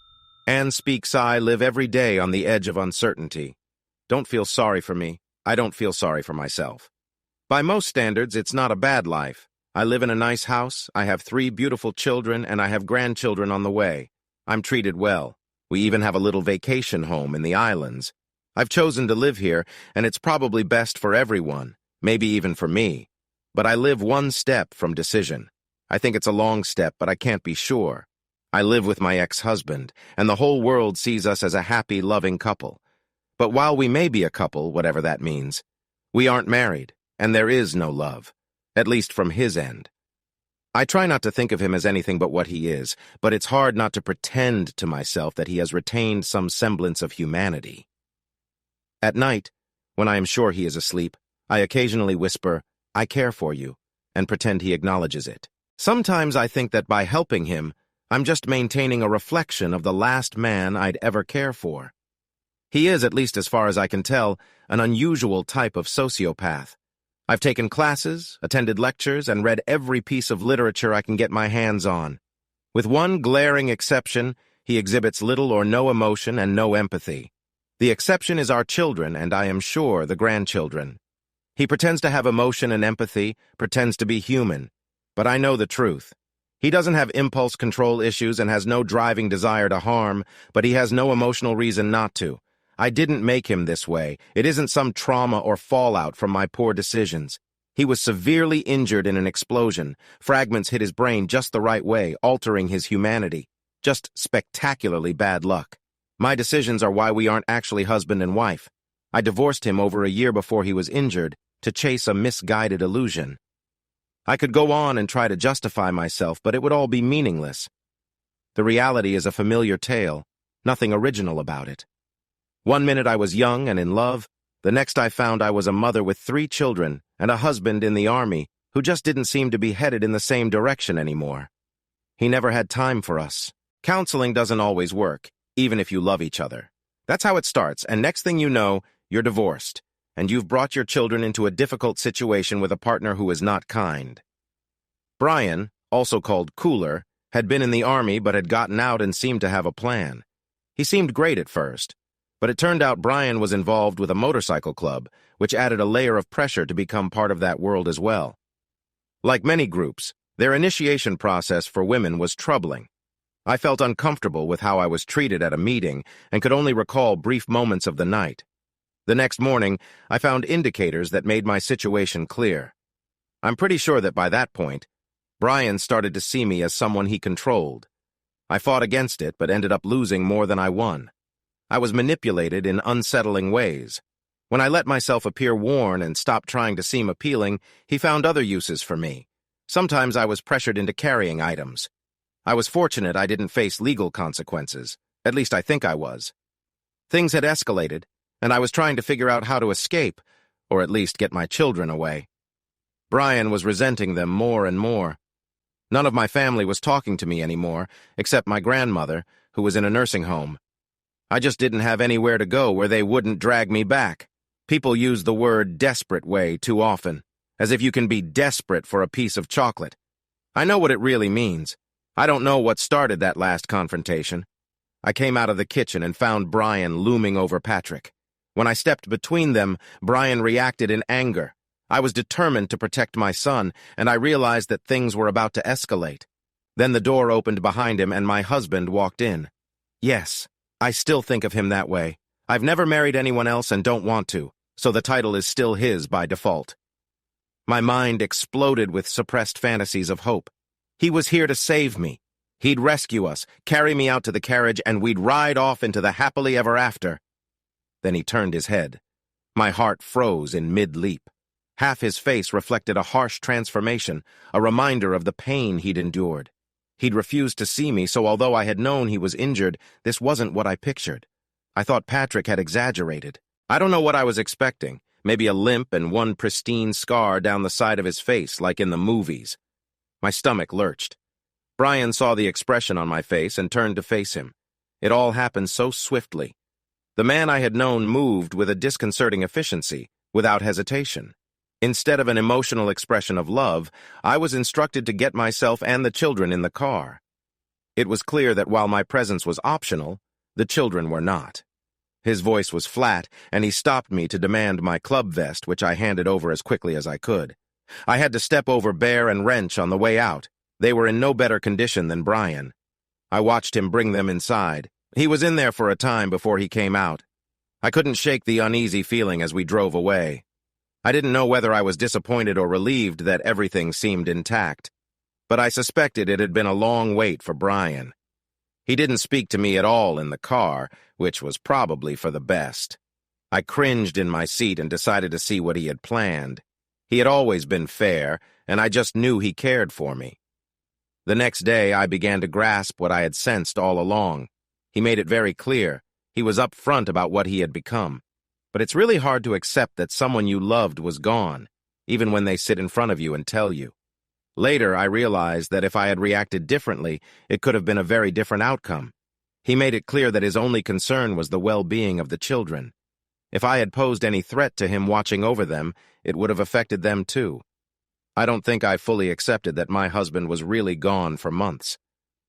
S1: Anne speaks I live every day on the edge of uncertainty. Don't feel sorry for me. I don't feel sorry for myself. By most standards, it's not a bad life. I live in a nice house, I have 3 beautiful children, and I have grandchildren on the way. I'm treated well. We even have a little vacation home in the islands. I've chosen to live here, and it's probably best for everyone, maybe even for me. But I live one step from decision. I think it's a long step, but I can't be sure. I live with my ex-husband, and the whole world sees us as a happy, loving couple. But while we may be a couple, whatever that means, we aren't married, and there is no love, at least from his end. I try not to think of him as anything but what he is, but it's hard not to pretend to myself that he has retained some semblance of humanity. At night, when I am sure he is asleep, I occasionally whisper, "I care for you," and pretend he acknowledges it. Sometimes I think that by helping him, I'm just maintaining a reflection of the last man I'd ever care for. He is, at least as far as I can tell, an unusual type of sociopath. I've taken classes, attended lectures, and read every piece of literature I can get my hands on. With one glaring exception, he exhibits little or no emotion and no empathy. The exception is our children, and I am sure the grandchildren. He pretends to have emotion and empathy, pretends to be human. But I know the truth. He doesn't have impulse control issues and has no driving desire to harm, but he has no emotional reason not to. I didn't make him this way. It isn't some trauma or fallout from my poor decisions. He was severely injured in an explosion. Fragments hit his brain just the right way, altering his humanity. Just spectacularly bad luck. My decisions are why we aren't actually husband and wife. I divorced him over a year before he was injured to chase a misguided illusion. I could go on and try to justify myself, but it would all be meaningless. The reality is a familiar tale, nothing original about it. One minute I was young and in love, the next I found I was a mother with 3 children and a husband in the army who just didn't seem to be headed in the same direction anymore. He never had time for us. Counseling doesn't always work, even if you love each other. That's how it starts, and next thing you know, you're divorced, and you've brought your children into a difficult situation with a partner who is not kind. Brian, also called Cooler, had been in the army but had gotten out and seemed to have a plan. He seemed great at first, but it turned out Brian was involved with a motorcycle club, which added a layer of pressure to become part of that world as well. Like many groups, their initiation process for women was troubling. I felt uncomfortable with how I was treated at a meeting and could only recall brief moments of the night. The next morning, I found indicators that made my situation clear. I'm pretty sure that by that point, Brian started to see me as someone he controlled. I fought against it, but ended up losing more than I won. I was manipulated in unsettling ways. When I let myself appear worn and stopped trying to seem appealing, he found other uses for me. Sometimes I was pressured into carrying items. I was fortunate I didn't face legal consequences. At least I think I was. Things had escalated, and I was trying to figure out how to escape, or at least get my children away. Brian was resenting them more and more. None of my family was talking to me anymore, except my grandmother, who was in a nursing home. I just didn't have anywhere to go where they wouldn't drag me back. People use the word desperate way too often, as if you can be desperate for a piece of chocolate. I know what it really means. I don't know what started that last confrontation. I came out of the kitchen and found Brian looming over Patrick. When I stepped between them, Brian reacted in anger. I was determined to protect my son, and I realized that things were about to escalate. Then the door opened behind him and my husband walked in. Yes, I still think of him that way. I've never married anyone else and don't want to, so the title is still his by default. My mind exploded with suppressed fantasies of hope. He was here to save me. He'd rescue us, carry me out to the carriage, and we'd ride off into the happily ever after. Then he turned his head. My heart froze in mid-leap. Half his face reflected a harsh transformation, a reminder of the pain he'd endured. He'd refused to see me, so although I had known he was injured, this wasn't what I pictured. I thought Patrick had exaggerated. I don't know what I was expecting. Maybe a limp and one pristine scar down the side of his face, like in the movies. My stomach lurched. Brian saw the expression on my face and turned to face him. It all happened so swiftly. The man I had known moved with a disconcerting efficiency, without hesitation. Instead of an emotional expression of love, I was instructed to get myself and the children in the car. It was clear that while my presence was optional, the children were not. His voice was flat, and he stopped me to demand my club vest, which I handed over as quickly as I could. I had to step over Bear and Wrench on the way out. They were in no better condition than Brian. I watched him bring them inside. He was in there for a time before he came out. I couldn't shake the uneasy feeling as we drove away. I didn't know whether I was disappointed or relieved that everything seemed intact, but I suspected it had been a long wait for Brian. He didn't speak to me at all in the car, which was probably for the best. I cringed in my seat and decided to see what he had planned. He had always been fair, and I just knew he cared for me. The next day, I began to grasp what I had sensed all along. He made it very clear. He was upfront about what he had become. But it's really hard to accept that someone you loved was gone, even when they sit in front of you and tell you. Later, I realized that if I had reacted differently, it could have been a very different outcome. He made it clear that his only concern was the well-being of the children. If I had posed any threat to him watching over them, it would have affected them too. I don't think I fully accepted that my husband was really gone for months.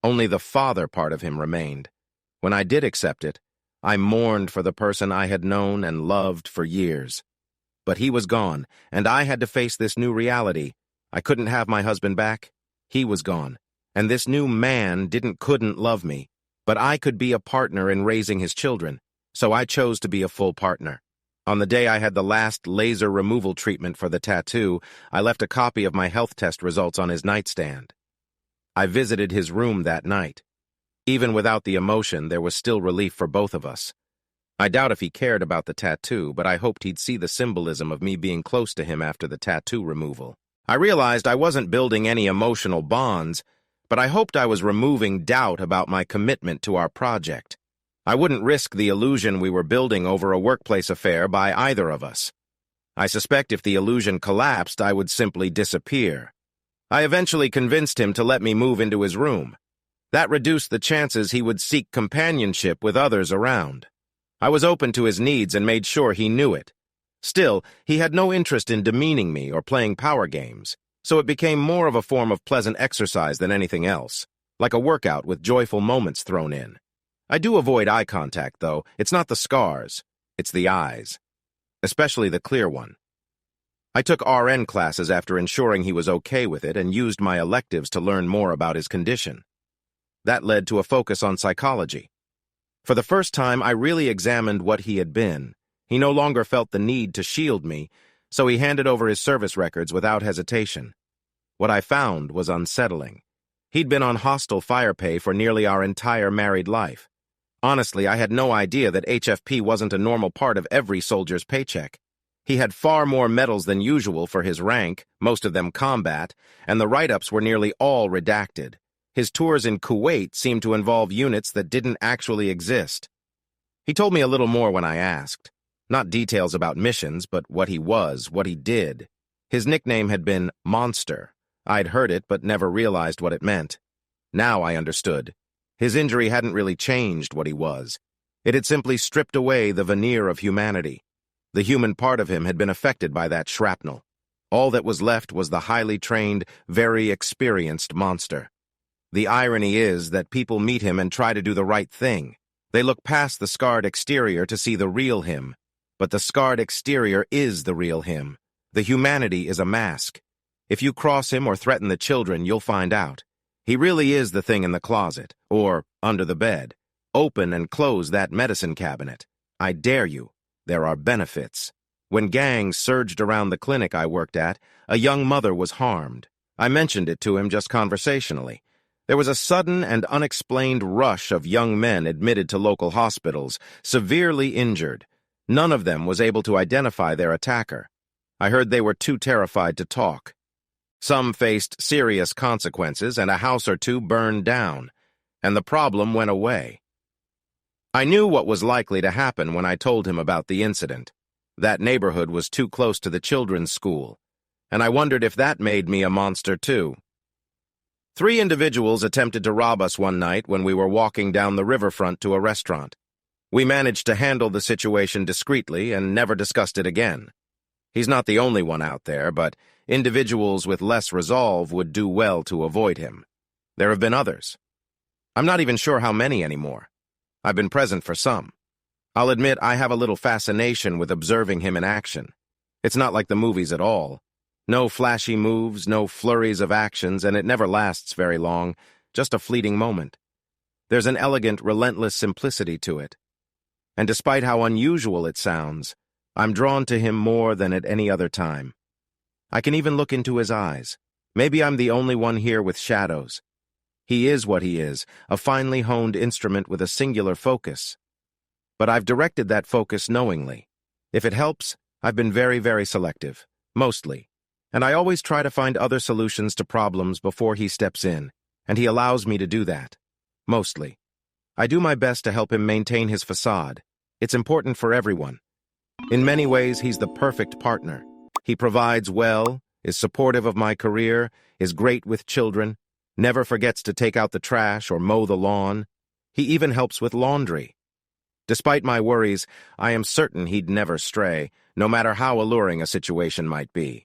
S1: Only the father part of him remained. When I did accept it, I mourned for the person I had known and loved for years. But he was gone, and I had to face this new reality. I couldn't have my husband back. He was gone, and this new man couldn't love me. But I could be a partner in raising his children, so I chose to be a full partner. On the day I had the last laser removal treatment for the tattoo, I left a copy of my health test results on his nightstand. I visited his room that night. Even without the emotion, there was still relief for both of us. I doubt if he cared about the tattoo, but I hoped he'd see the symbolism of me being close to him after the tattoo removal. I realized I wasn't building any emotional bonds, but I hoped I was removing doubt about my commitment to our project. I wouldn't risk the illusion we were building over a workplace affair by either of us. I suspect if the illusion collapsed, I would simply disappear. I eventually convinced him to let me move into his room. That reduced the chances he would seek companionship with others around. I was open to his needs and made sure he knew it. Still, he had no interest in demeaning me or playing power games, so it became more of a form of pleasant exercise than anything else, like a workout with joyful moments thrown in. I do avoid eye contact, though. It's not the scars, it's the eyes, especially the clear one. I took RN classes after ensuring he was okay with it and used my electives to learn more about his condition. That led to a focus on psychology. For the first time, I really examined what he had been. He no longer felt the need to shield me, so he handed over his service records without hesitation. What I found was unsettling. He'd been on hostile fire pay for nearly our entire married life. Honestly, I had no idea that HFP wasn't a normal part of every soldier's paycheck. He had far more medals than usual for his rank, most of them combat, and the write-ups were nearly all redacted. His tours in Kuwait seemed to involve units that didn't actually exist. He told me a little more when I asked. Not details about missions, but what he was, what he did. His nickname had been Monster. I'd heard it, but never realized what it meant. Now I understood. His injury hadn't really changed what he was. It had simply stripped away the veneer of humanity. The human part of him had been affected by that shrapnel. All that was left was the highly trained, very experienced monster. The irony is that people meet him and try to do the right thing. They look past the scarred exterior to see the real him. But the scarred exterior is the real him. The humanity is a mask. If you cross him or threaten the children, you'll find out. He really is the thing in the closet, or under the bed. Open and close that medicine cabinet. I dare you. There are benefits. When gangs surged around the clinic I worked at, a young mother was harmed. I mentioned it to him just conversationally. There was a sudden and unexplained rush of young men admitted to local hospitals, severely injured. None of them was able to identify their attacker. I heard they were too terrified to talk. Some faced serious consequences, and a house or two burned down, and the problem went away. I knew what was likely to happen when I told him about the incident. That neighborhood was too close to the children's school, and I wondered if that made me a monster too. 3 individuals attempted to rob us one night when we were walking down the riverfront to a restaurant. We managed to handle the situation discreetly and never discussed it again. He's not the only one out there, but individuals with less resolve would do well to avoid him. There have been others. I'm not even sure how many anymore. I've been present for some. I'll admit I have a little fascination with observing him in action. It's not like the movies at all. No flashy moves, no flurries of actions, and it never lasts very long, just a fleeting moment. There's an elegant, relentless simplicity to it. And despite how unusual it sounds, I'm drawn to him more than at any other time. I can even look into his eyes. Maybe I'm the only one here with shadows. He is what he is, a finely honed instrument with a singular focus. But I've directed that focus knowingly. If it helps, I've been very, very selective, mostly. And I always try to find other solutions to problems before he steps in, and he allows me to do that. Mostly. I do my best to help him maintain his facade. It's important for everyone. In many ways, he's the perfect partner. He provides well, is supportive of my career, is great with children, never forgets to take out the trash or mow the lawn. He even helps with laundry. Despite my worries, I am certain he'd never stray, no matter how alluring a situation might be.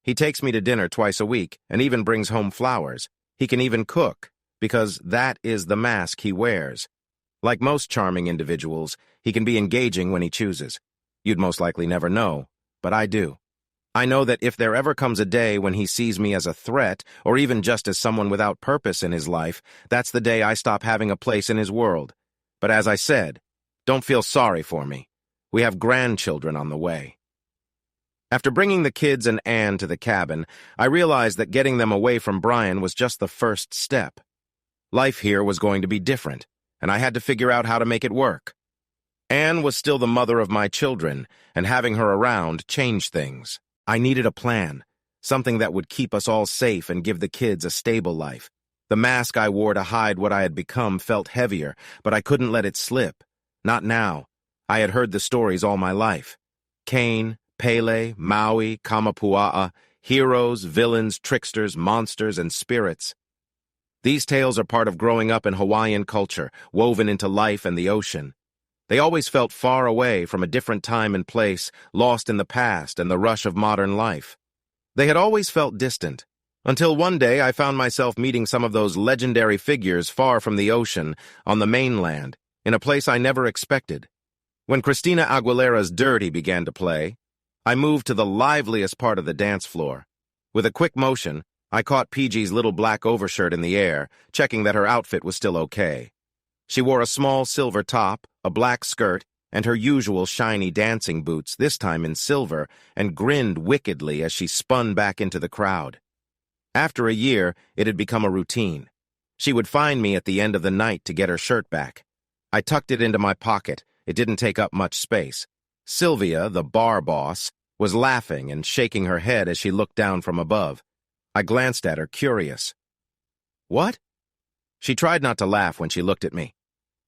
S1: He takes me to dinner twice a week and even brings home flowers. He can even cook, because that is the mask he wears. Like most charming individuals, he can be engaging when he chooses. You'd most likely never know, but I do. I know that if there ever comes a day when he sees me as a threat, or even just as someone without purpose in his life, that's the day I stop having a place in his world. But as I said, don't feel sorry for me. We have grandchildren on the way. After bringing the kids and Anne to the cabin, I realized that getting them away from Brian was just the first step. Life here was going to be different, and I had to figure out how to make it work. Anne was still the mother of my children, and having her around changed things. I needed a plan, something that would keep us all safe and give the kids a stable life. The mask I wore to hide what I had become felt heavier, but I couldn't let it slip. Not now. I had heard the stories all my life. Cain, Pele, Maui, Kamapua'a, heroes, villains, tricksters, monsters, and spirits. These tales are part of growing up in Hawaiian culture, woven into life and the ocean. They always felt far away from a different time and place, lost in the past and the rush of modern life. They had always felt distant, until one day I found myself meeting some of those legendary figures far from the ocean, on the mainland, in a place I never expected. When Christina Aguilera's Dirty began to play, I moved to the liveliest part of the dance floor. With a quick motion, I caught PG's little black overshirt in the air, checking that her outfit was still okay. She wore a small silver top, a black skirt, and her usual shiny dancing boots, this time in silver, and grinned wickedly as she spun back into the crowd. After a year, it had become a routine. She would find me at the end of the night to get her shirt back. I tucked it into my pocket. It didn't take up much space. Sylvia, the bar boss, was laughing and shaking her head as she looked down from above. I glanced at her, curious. "What?" She tried not to laugh when she looked at me.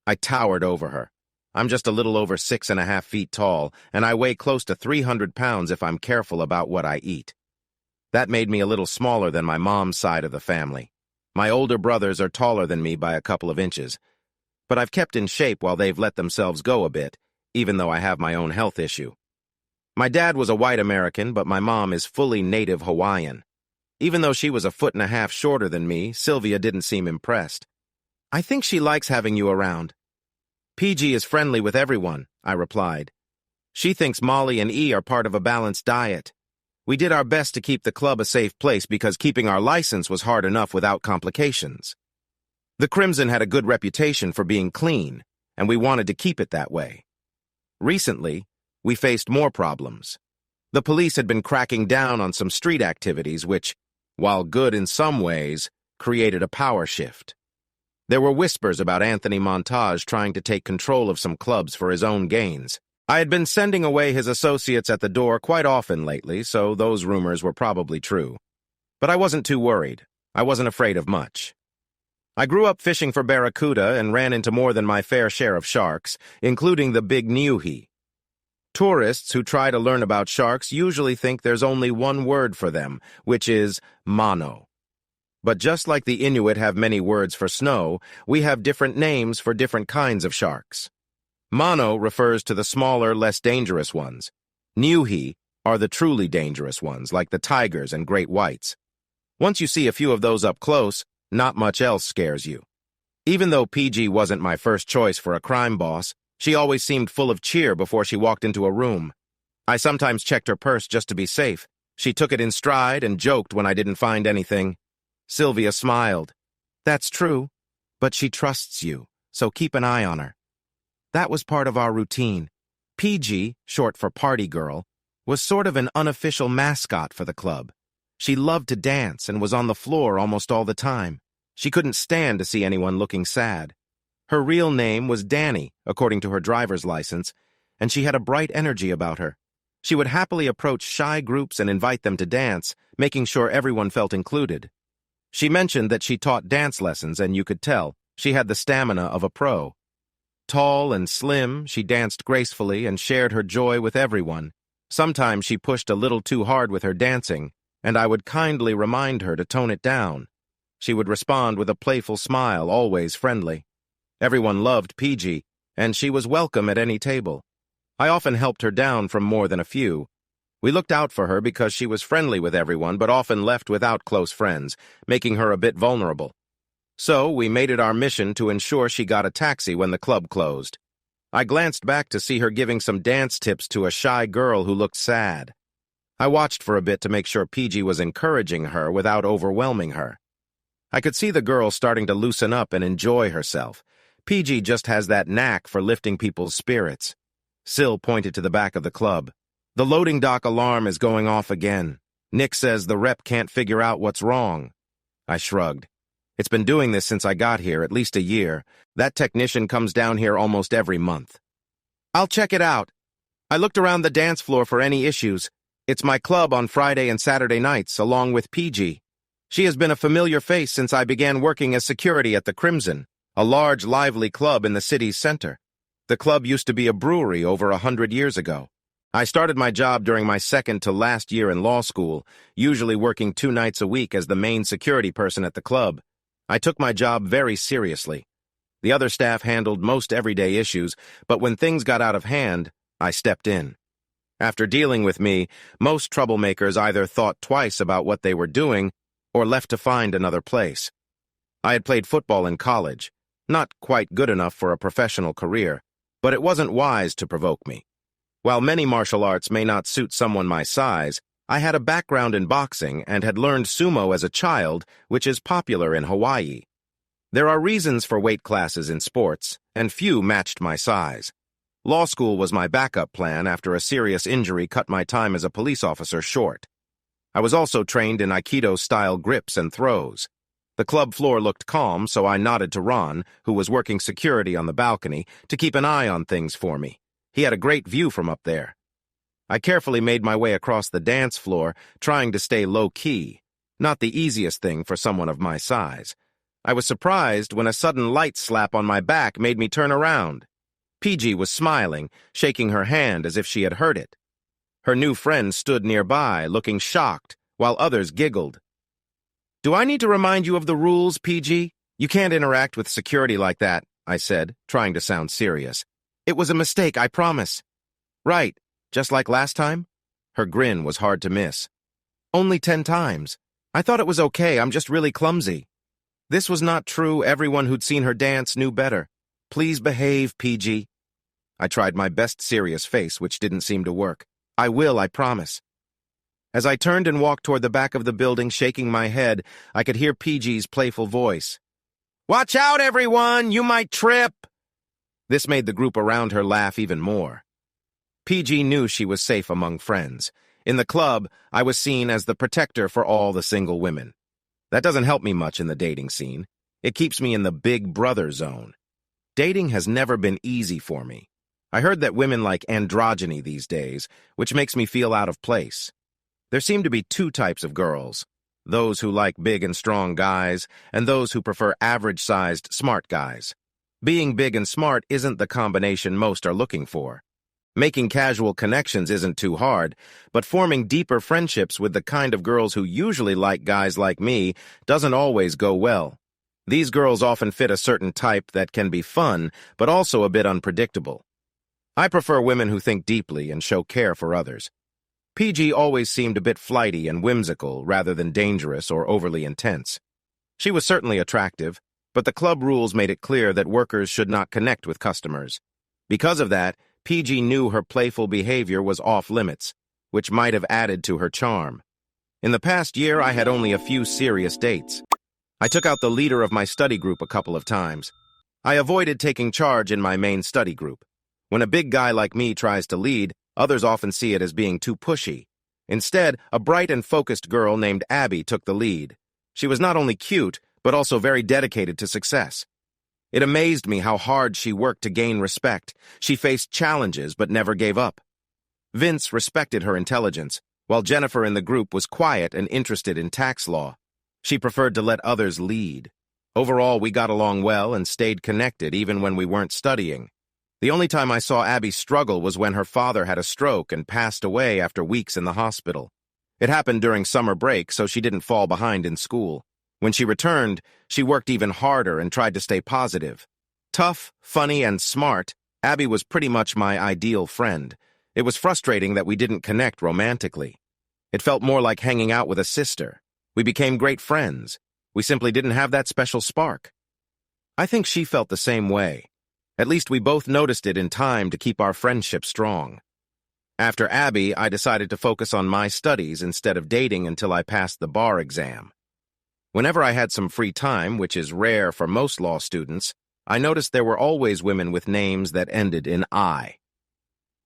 S1: I towered over her. I'm just a little over 6.5 feet tall, and I weigh close to 300 pounds if I'm careful about what I eat. That made me a little smaller than my mom's side of the family. My older brothers are taller than me by a couple of inches. But I've kept in shape while they've let themselves go a bit, even though I have my own health issue. My dad was a white American, but my mom is fully native Hawaiian. Even though she was 1.5 feet shorter than me, Sylvia didn't seem impressed. "I think she likes having you around." "PG is friendly with everyone," I replied. "She thinks Molly and E are part of a balanced diet. We did our best to keep the club a safe place because keeping our license was hard enough without complications. The Crimson had a good reputation for being clean, and we wanted to keep it that way. Recently, we faced more problems. The police had been cracking down on some street activities which, while good in some ways, created a power shift. There were whispers about Anthony Montage trying to take control of some clubs for his own gains. I had been sending away his associates at the door quite often lately, so those rumors were probably true. But I wasn't too worried. I wasn't afraid of much. I grew up fishing for barracuda and ran into more than my fair share of sharks, including the big niuhi. Tourists who try to learn about sharks usually think there's only one word for them, which is mano. But just like the Inuit have many words for snow, we have different names for different kinds of sharks. Mano refers to the smaller, less dangerous ones. Niuhi are the truly dangerous ones, like the tigers and great whites. Once you see a few of those up close, not much else scares you. Even though PG wasn't my first choice for a crime boss, she always seemed full of cheer before she walked into a room. I sometimes checked her purse just to be safe. She took it in stride and joked when I didn't find anything. Sylvia smiled. That's true, but she trusts you, so keep an eye on her. That was part of our routine. PG, short for party girl, was sort of an unofficial mascot for the club. She loved to dance and was on the floor almost all the time. She couldn't stand to see anyone looking sad. Her real name was Danny, according to her driver's license, and she had a bright energy about her. She would happily approach shy groups and invite them to dance, making sure everyone felt included. She mentioned that she taught dance lessons, and you could tell she had the stamina of a pro. Tall and slim, she danced gracefully and shared her joy with everyone. Sometimes she pushed a little too hard with her dancing, and I would kindly remind her to tone it down. She would respond with a playful smile, always friendly. Everyone loved PG, and she was welcome at any table. I often helped her down from more than a few. We looked out for her because she was friendly with everyone, but often left without close friends, making her a bit vulnerable. So we made it our mission to ensure she got a taxi when the club closed. I glanced back to see her giving some dance tips to a shy girl who looked sad. I watched for a bit to make sure PG was encouraging her without overwhelming her. I could see the girl starting to loosen up and enjoy herself. PG just has that knack for lifting people's spirits. Syl pointed to the back of the club. The loading dock alarm is going off again. Nick says the rep can't figure out what's wrong. I shrugged. It's been doing this since I got here, at least a year. That technician comes down here almost every month. I'll check it out. I looked around the dance floor for any issues. It's my club on Friday and Saturday nights, along with PG. She has been a familiar face since I began working as security at the Crimson, a large, lively club in the city's center. The club used to be a brewery over 100 years ago. I started my job during my second to last year in law school, usually working 2 nights a week as the main security person at the club. I took my job very seriously. The other staff handled most everyday issues, but when things got out of hand, I stepped in. After dealing with me, most troublemakers either thought twice about what they were doing or left to find another place. I had played football in college, not quite good enough for a professional career, but it wasn't wise to provoke me. While many martial arts may not suit someone my size, I had a background in boxing and had learned sumo as a child, which is popular in Hawaii. There are reasons for weight classes in sports, and few matched my size. Law school was my backup plan after a serious injury cut my time as a police officer short. I was also trained in Aikido-style grips and throws. The club floor looked calm, so I nodded to Ron, who was working security on the balcony, to keep an eye on things for me. He had a great view from up there. I carefully made my way across the dance floor, trying to stay low-key. Not the easiest thing for someone of my size. I was surprised when a sudden light slap on my back made me turn around. PG was smiling, shaking her hand as if she had heard it. Her new friend stood nearby, looking shocked, while others giggled. Do I need to remind you of the rules, PG? You can't interact with security like that, I said, trying to sound serious. It was a mistake, I promise. Right, just like last time? Her grin was hard to miss. Only 10 times. I thought it was okay, I'm just really clumsy. This was not true. Everyone who'd seen her dance knew better. Please behave, PG. I tried my best serious face, which didn't seem to work. I will, I promise. As I turned and walked toward the back of the building, shaking my head, I could hear PG's playful voice. Watch out, everyone! You might trip! This made the group around her laugh even more. PG knew she was safe among friends. In the club, I was seen as the protector for all the single women. That doesn't help me much in the dating scene. It keeps me in the big brother zone. Dating has never been easy for me. I heard that women like androgyny these days, which makes me feel out of place. There seem to be 2 types of girls. those who like big and strong guys, and those who prefer average-sized, smart guys. Being big and smart isn't the combination most are looking for. Making casual connections isn't too hard, but forming deeper friendships with the kind of girls who usually like guys like me doesn't always go well. These girls often fit a certain type that can be fun, but also a bit unpredictable. I prefer women who think deeply and show care for others. PG always seemed a bit flighty and whimsical rather than dangerous or overly intense. She was certainly attractive, but the club rules made it clear that workers should not connect with customers. Because of that, PG knew her playful behavior was off-limits, which might have added to her charm. In the past year, I had only a few serious dates. I took out the leader of my study group a couple of times. I avoided taking charge in my main study group. When a big guy like me tries to lead, others often see it as being too pushy. Instead, a bright and focused girl named Abby took the lead. She was not only cute, but also very dedicated to success. It amazed me how hard she worked to gain respect. She faced challenges but never gave up. Vince respected her intelligence, while Jennifer in the group was quiet and interested in tax law. She preferred to let others lead. Overall, we got along well and stayed connected even when we weren't studying. The only time I saw Abby struggle was when her father had a stroke and passed away after weeks in the hospital. It happened during summer break, so she didn't fall behind in school. When she returned, she worked even harder and tried to stay positive. Tough, funny, and smart, Abby was pretty much my ideal friend. It was frustrating that we didn't connect romantically. It felt more like hanging out with a sister. We became great friends. We simply didn't have that special spark. I think she felt the same way. At least we both noticed it in time to keep our friendship strong. After Abby, I decided to focus on my studies instead of dating until I passed the bar exam. Whenever I had some free time, which is rare for most law students, I noticed there were always women with names that ended in I.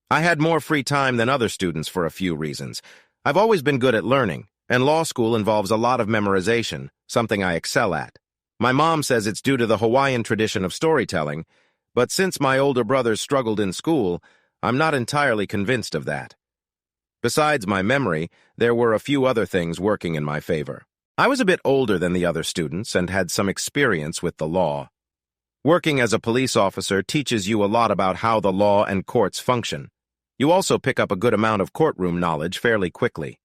S1: I had more free time than other students for a few reasons. I've always been good at learning, and law school involves a lot of memorization, something I excel at. My mom says it's due to the Hawaiian tradition of storytelling, but since my older brothers struggled in school, I'm not entirely convinced of that. Besides my memory, there were a few other things working in my favor. I was a bit older than the other students and had some experience with the law. Working as a police officer teaches you a lot about how the law and courts function. You also pick up a good amount of courtroom knowledge fairly quickly.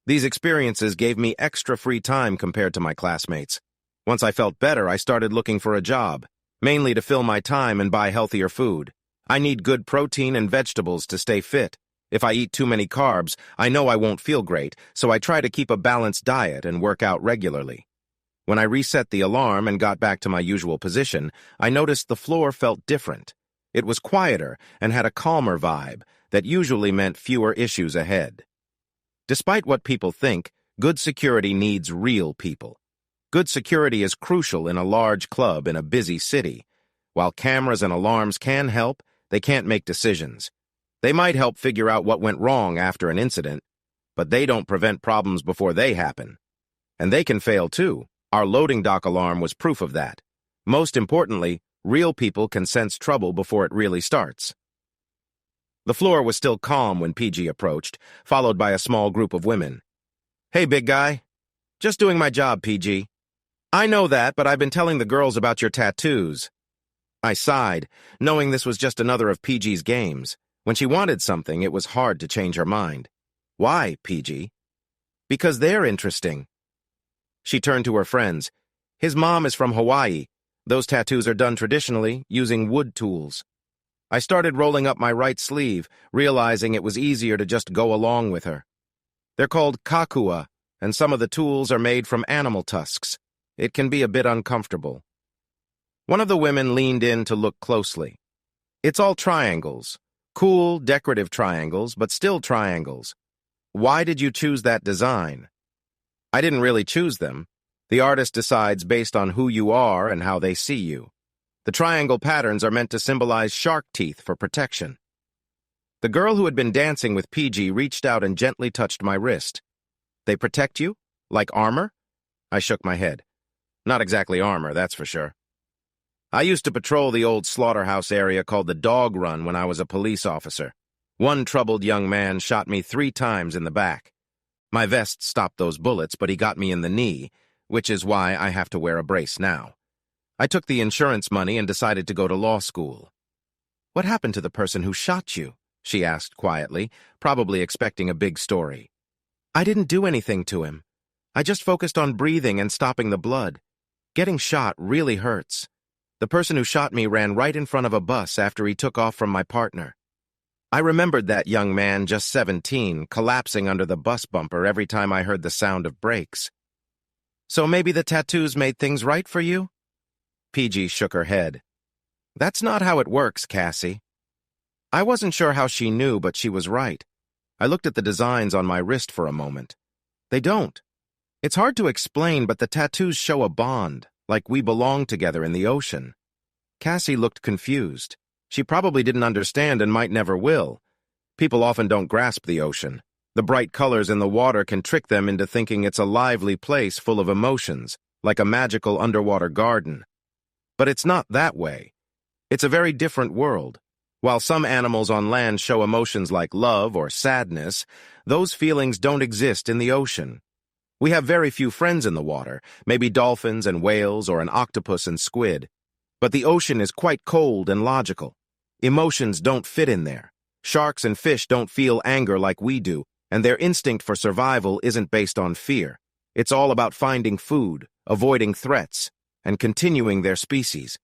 S1: These experiences gave me extra free time compared to my classmates. Once I felt better, I started looking for a job, mainly to fill my time and buy healthier food. I need good protein and vegetables to stay fit. If I eat too many carbs, I know I won't feel great, so I try to keep a balanced diet and work out regularly. When I reset the alarm and got back to my usual position, I noticed the floor felt different. It was quieter and had a calmer vibe that usually meant fewer issues ahead. Despite what people think, good security needs real people. Good security is crucial in a large club in a busy city. While cameras and alarms can help, they can't make decisions. They might help figure out what went wrong after an incident, but they don't prevent problems before they happen. And they can fail too. Our loading dock alarm was proof of that. Most importantly, real people can sense trouble before it really starts. The floor was still calm when PG approached, followed by a small group of women. "Hey, big guy. Just doing my job, PG. I know that, but I've been telling the girls about your tattoos." I sighed, knowing this was just another of PG's games. When she wanted something, it was hard to change her mind. "Why, PG?" "Because they're interesting." She turned to her friends. "His mom is from Hawaii. Those tattoos are done traditionally, using wood tools." I started rolling up my right sleeve, realizing it was easier to just go along with her. "They're called kakua, and some of the tools are made from animal tusks. It can be a bit uncomfortable." One of the women leaned in to look closely. "It's all triangles. Cool, decorative triangles, but still triangles. Why did you choose that design?" "I didn't really choose them. The artist decides based on who you are and how they see you. The triangle patterns are meant to symbolize shark teeth for protection." The girl who had been dancing with PG reached out and gently touched my wrist. "They protect you? Like armor?" I shook my head. "Not exactly armor, that's for sure. I used to patrol the old slaughterhouse area called the Dog Run when I was a police officer. One troubled young man shot me 3 times in the back. My vest stopped those bullets, but he got me in the knee, which is why I have to wear a brace now. I took the insurance money and decided to go to law school. "What happened to the person who shot you?" she asked quietly, probably expecting a big story. "I didn't do anything to him. I just focused on breathing and stopping the blood. Getting shot really hurts. The person who shot me ran right in front of a bus after he took off from my partner. I remembered that young man, just 17, collapsing under the bus bumper every time I heard the sound of brakes." "So maybe the tattoos made things right for you?" PG shook her head. "That's not how it works, Cassie." I wasn't sure how she knew, but she was right. I looked at the designs on my wrist for a moment. They don't. It's hard to explain, but the tattoos show a bond, like we belong together in the ocean. Cassie looked confused. She probably didn't understand and might never will. People often don't grasp the ocean. The bright colors in the water can trick them into thinking it's a lively place full of emotions, like a magical underwater garden. But it's not that way. It's a very different world. While some animals on land show emotions like love or sadness, those feelings don't exist in the ocean. We have very few friends in the water, maybe dolphins and whales or an octopus and squid. But the ocean is quite cold and logical. Emotions don't fit in there. Sharks and fish don't feel anger like we do, and their instinct for survival isn't based on fear. It's all about finding food, avoiding threats, and continuing their species.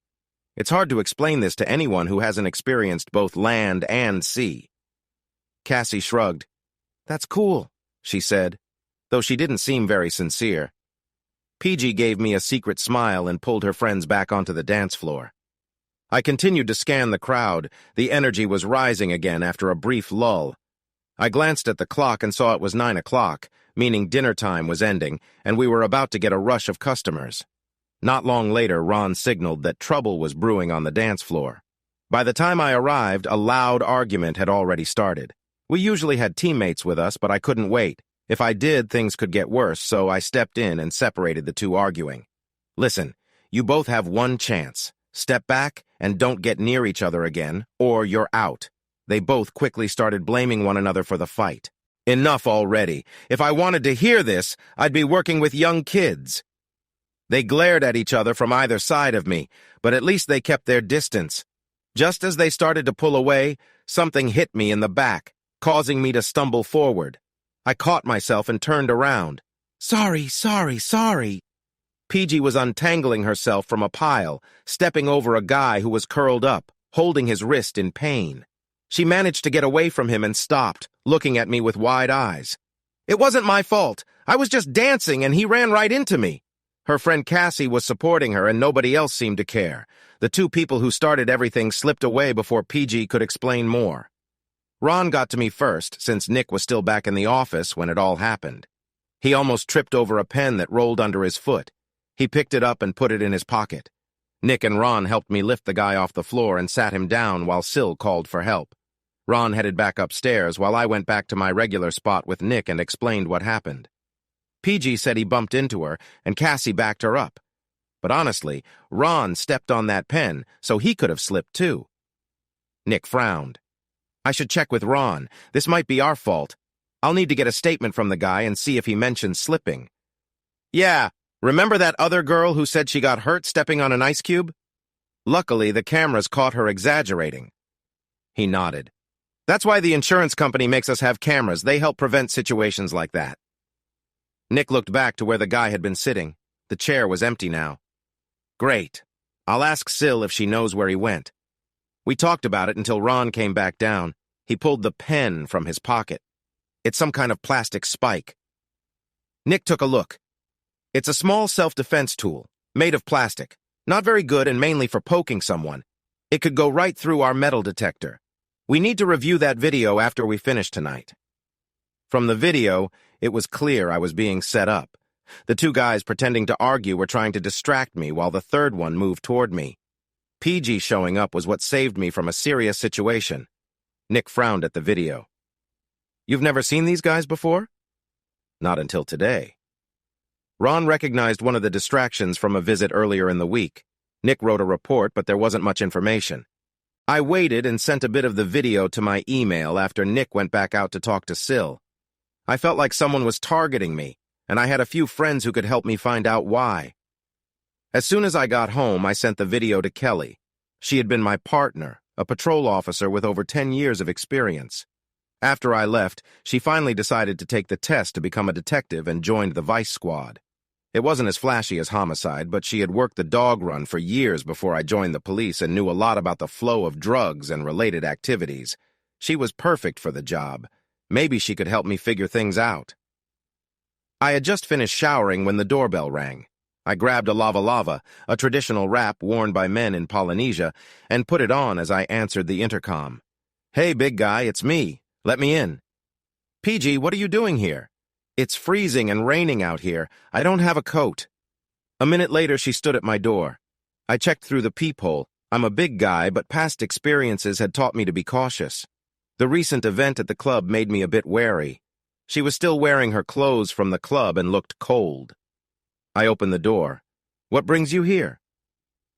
S1: It's hard to explain this to anyone who hasn't experienced both land and sea. Cassie shrugged. "That's cool," she said, though she didn't seem very sincere. PG gave me a secret smile and pulled her friends back onto the dance floor. I continued to scan the crowd. The energy was rising again after a brief lull. I glanced at the clock and saw it was 9 o'clock, meaning dinner time was ending, and we were about to get a rush of customers. Not long later, Ron signaled that trouble was brewing on the dance floor. By the time I arrived, a loud argument had already started. We usually had teammates with us, but I couldn't wait. If I did, things could get worse, so I stepped in and separated the two arguing. "Listen, you both have one chance. Step back and don't get near each other again, or you're out." They both quickly started blaming one another for the fight. Enough already. If I wanted to hear this, I'd be working with young kids. They glared at each other from either side of me, but at least they kept their distance. Just as they started to pull away, something hit me in the back, causing me to stumble forward. I caught myself and turned around. Sorry. PG was untangling herself from a pile, stepping over a guy who was curled up, holding his wrist in pain. She managed to get away from him and stopped, looking at me with wide eyes. "It wasn't my fault. I was just dancing and he ran right into me." Her friend Cassie was supporting her and nobody else seemed to care. The two people who started everything slipped away before PG could explain more. Ron got to me first, since Nick was still back in the office when it all happened. He almost tripped over a pen that rolled under his foot. He picked it up and put it in his pocket. Nick and Ron helped me lift the guy off the floor and sat him down while Sil called for help. Ron headed back upstairs while I went back to my regular spot with Nick and explained what happened. PG said he bumped into her, and Cassie backed her up. But honestly, Ron stepped on that pen, so he could have slipped too. Nick frowned. "I should check with Ron. This might be our fault. I'll need to get a statement from the guy and see if he mentioned slipping." "Yeah, remember that other girl who said she got hurt stepping on an ice cube? Luckily, the cameras caught her exaggerating." He nodded. "That's why the insurance company makes us have cameras. They help prevent situations like that." Nick looked back to where the guy had been sitting. The chair was empty now. "Great. I'll ask Sil if she knows where he went." We talked about it until Ron came back down. He pulled the pen from his pocket. It's some kind of plastic spike. Nick took a look. It's a small self-defense tool, made of plastic. Not very good and mainly for poking someone. It could go right through our metal detector. We need to review that video after we finish tonight. From the video, it was clear I was being set up. The two guys pretending to argue were trying to distract me while the third one moved toward me. PG showing up was what saved me from a serious situation. Nick frowned at the video. "You've never seen these guys before?" "Not until today." Ron recognized one of the distractions from a visit earlier in the week. Nick wrote a report, but there wasn't much information. I waited and sent a bit of the video to my email after Nick went back out to talk to Sil. I felt like someone was targeting me, and I had a few friends who could help me find out why. As soon as I got home, I sent the video to Kelly. She had been my partner, a patrol officer with over 10 years of experience. After I left, she finally decided to take the test to become a detective and joined the Vice Squad. It wasn't as flashy as homicide, but she had worked the dog run for years before I joined the police and knew a lot about the flow of drugs and related activities. She was perfect for the job. Maybe she could help me figure things out. I had just finished showering when the doorbell rang. I grabbed a lava lava, a traditional wrap worn by men in Polynesia, and put it on as I answered the intercom. "Hey, big guy, it's me. Let me in." "PG, what are you doing here?" "It's freezing and raining out here. I don't have a coat." A minute later, she stood at my door. I checked through the peephole. I'm a big guy, but past experiences had taught me to be cautious. The recent event at the club made me a bit wary. She was still wearing her clothes from the club and looked cold. I opened the door. "What brings you here?"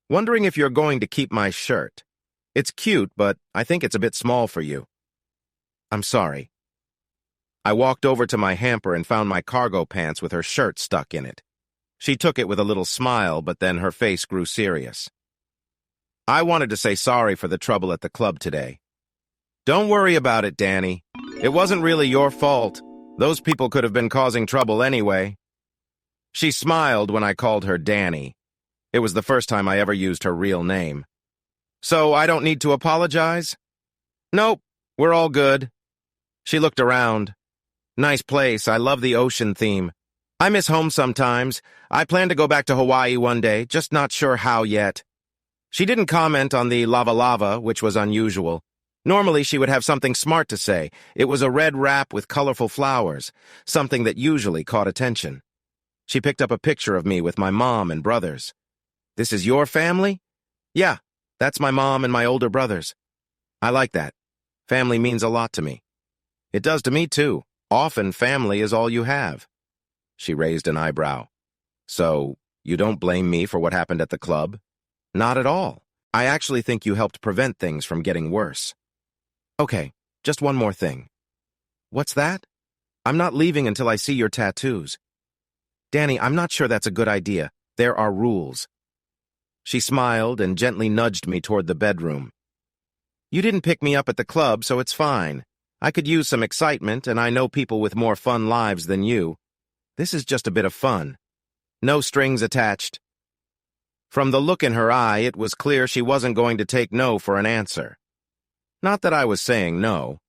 S1: "Wondering if you're going to keep my shirt. It's cute, but I think it's a bit small for you." "I'm sorry." I walked over to my hamper and found my cargo pants with her shirt stuck in it. She took it with a little smile, but then her face grew serious. "I wanted to say sorry for the trouble at the club today." "Don't worry about it, Danny. It wasn't really your fault. Those people could have been causing trouble anyway." She smiled when I called her Danny. It was the first time I ever used her real name. "So I don't need to apologize?" "Nope, we're all good." She looked around. "Nice place. I love the ocean theme. I miss home sometimes. I plan to go back to Hawaii one day, just not sure how yet." She didn't comment on the lava lava, which was unusual. Normally, she would have something smart to say. It was a red wrap with colorful flowers, something that usually caught attention. She picked up a picture of me with my mom and brothers. "This is your family?" "Yeah, that's my mom and my older brothers." "I like that. Family means a lot to me." "It does to me, too. Often family is all you have." She raised an eyebrow. "So, you don't blame me for what happened at the club?" "Not at all. I actually think you helped prevent things from getting worse." "Okay, just one more thing." "What's that?" "I'm not leaving until I see your tattoos." "Danny, I'm not sure that's a good idea. There are rules." She smiled and gently nudged me toward the bedroom. "You didn't pick me up at the club, so it's fine. I could use some excitement, and I know people with more fun lives than you. This is just a bit of fun. No strings attached." From the look in her eye, it was clear she wasn't going to take no for an answer. Not that I was saying no.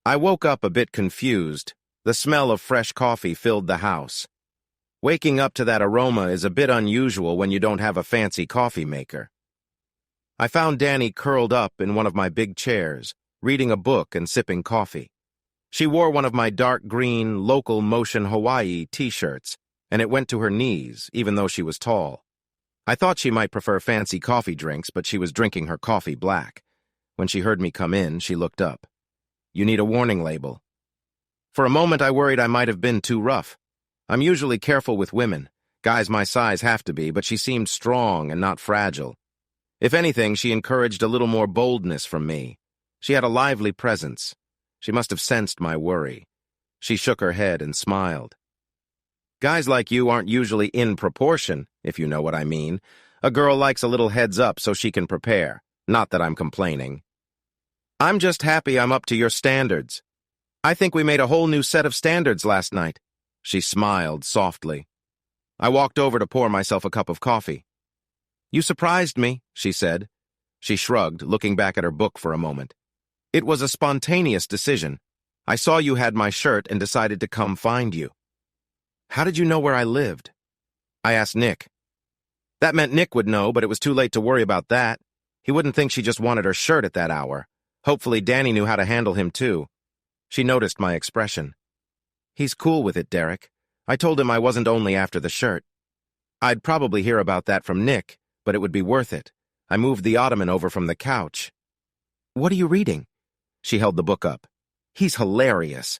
S1: I woke up a bit confused. The smell of fresh coffee filled the house. Waking up to that aroma is a bit unusual when you don't have a fancy coffee maker. I found Danny curled up in one of my big chairs, reading a book and sipping coffee. She wore one of my dark green Local Motion Hawaii t-shirts, and it went to her knees, even though she was tall. I thought she might prefer fancy coffee drinks, but she was drinking her coffee black. When she heard me come in, she looked up. "You need a warning label." For a moment, I worried I might have been too rough. I'm usually careful with women. Guys my size have to be, but she seemed strong and not fragile. If anything, she encouraged a little more boldness from me. She had a lively presence. She must have sensed my worry. She shook her head and smiled. "Guys like you aren't usually in proportion, if you know what I mean. A girl likes a little heads up so she can prepare. Not that I'm complaining." "I'm just happy I'm up to your standards. I think we made a whole new set of standards last night." She smiled softly. I walked over to pour myself a cup of coffee. "You surprised me," she said. She shrugged, looking back at her book for a moment. "It was a spontaneous decision. I saw you had my shirt and decided to come find you." "How did you know where I lived?" "I asked Nick." That meant Nick would know, but it was too late to worry about that. He wouldn't think she just wanted her shirt at that hour. Hopefully Danny knew how to handle him too. She noticed my expression. "He's cool with it, Derek. I told him I wasn't only after the shirt. I'd probably hear about that from Nick, but it would be worth it. I moved the ottoman over from the couch." "What are you reading?" She held the book up. "He's hilarious.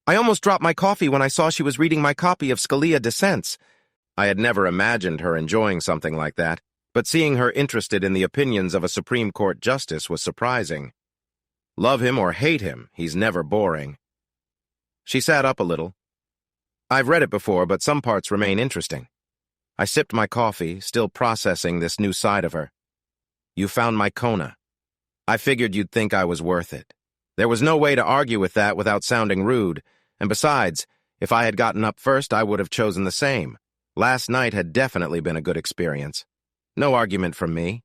S1: I almost dropped my coffee when I saw she was reading my copy of Scalia Dissents." I had never imagined her enjoying something like that, but seeing her interested in the opinions of a Supreme Court justice was surprising. Love him or hate him, he's never boring. She sat up a little. I've read it before, but some parts remain interesting. I sipped my coffee, still processing this new side of her. You found my Kona. I figured you'd think I was worth it. There was no way to argue with that without sounding rude, and besides, if I had gotten up first, I would have chosen the same. Last night had definitely been a good experience. No argument from me.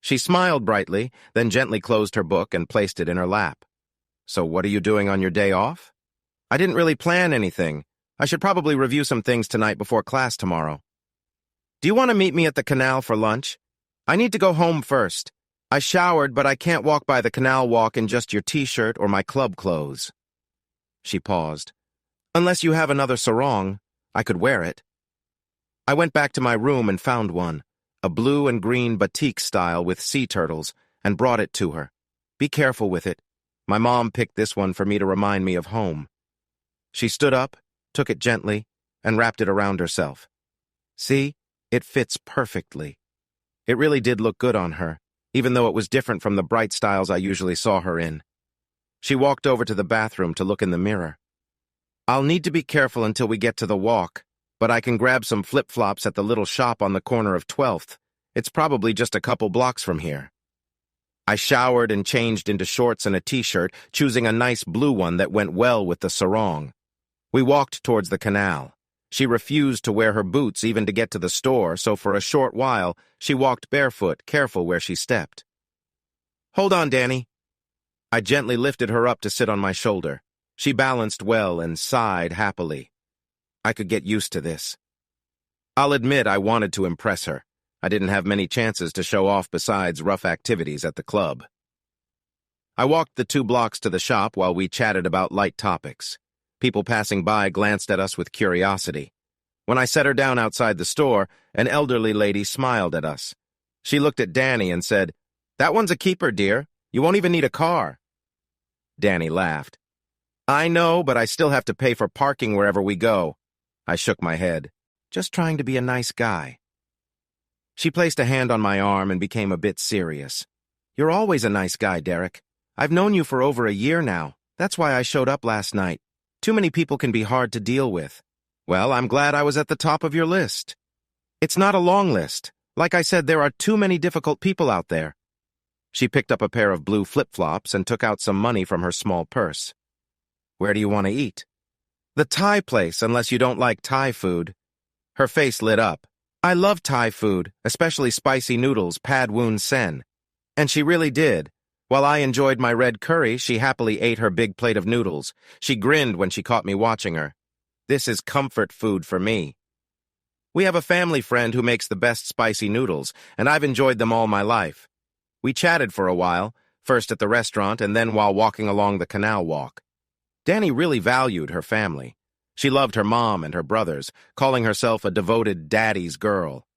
S1: She smiled brightly, then gently closed her book and placed it in her lap. So what are you doing on your day off? I didn't really plan anything. I should probably review some things tonight before class tomorrow. Do you want to meet me at the canal for lunch? I need to go home first. I showered, but I can't walk by the canal walk in just your t-shirt or my club clothes. She paused. Unless you have another sarong, I could wear it. I went back to my room and found one, a blue and green batik style with sea turtles, and brought it to her. Be careful with it. My mom picked this one for me to remind me of home. She stood up, took it gently, and wrapped it around herself. See, it fits perfectly. It really did look good on her, even though it was different from the bright styles I usually saw her in. She walked over to the bathroom to look in the mirror. I'll need to be careful until we get to the walk, but I can grab some flip-flops at the little shop on the corner of 12th. It's probably just a couple blocks from here. I showered and changed into shorts and a t-shirt, choosing a nice blue one that went well with the sarong. We walked towards the canal. She refused to wear her boots even to get to the store, so for a short while, she walked barefoot, careful where she stepped. Hold on, Danny. I gently lifted her up to sit on my shoulder. She balanced well and sighed happily. I could get used to this. I'll admit I wanted to impress her. I didn't have many chances to show off besides rough activities at the club. I walked the 2 blocks to the shop while we chatted about light topics. People passing by glanced at us with curiosity. When I set her down outside the store, an elderly lady smiled at us. She looked at Danny and said, "That one's a keeper, dear. You won't even need a car." Danny laughed. I know, but I still have to pay for parking wherever we go. I shook my head. Just trying to be a nice guy. She placed a hand on my arm and became a bit serious. You're always a nice guy, Derek. I've known you for over a year now. That's why I showed up last night. Too many people can be hard to deal with. Well, I'm glad I was at the top of your list. It's not a long list. Like I said, there are too many difficult people out there. She picked up a pair of blue flip-flops and took out some money from her small purse. Where do you want to eat? The Thai place, unless you don't like Thai food. Her face lit up. I love Thai food, especially spicy noodles, pad woon sen. And she really did. While I enjoyed my red curry, she happily ate her big plate of noodles. She grinned when she caught me watching her. This is comfort food for me. We have a family friend who makes the best spicy noodles, and I've enjoyed them all my life. We chatted for a while, first at the restaurant and then while walking along the canal walk. Danny really valued her family. She loved her mom and her brothers, calling herself a devoted daddy's girl.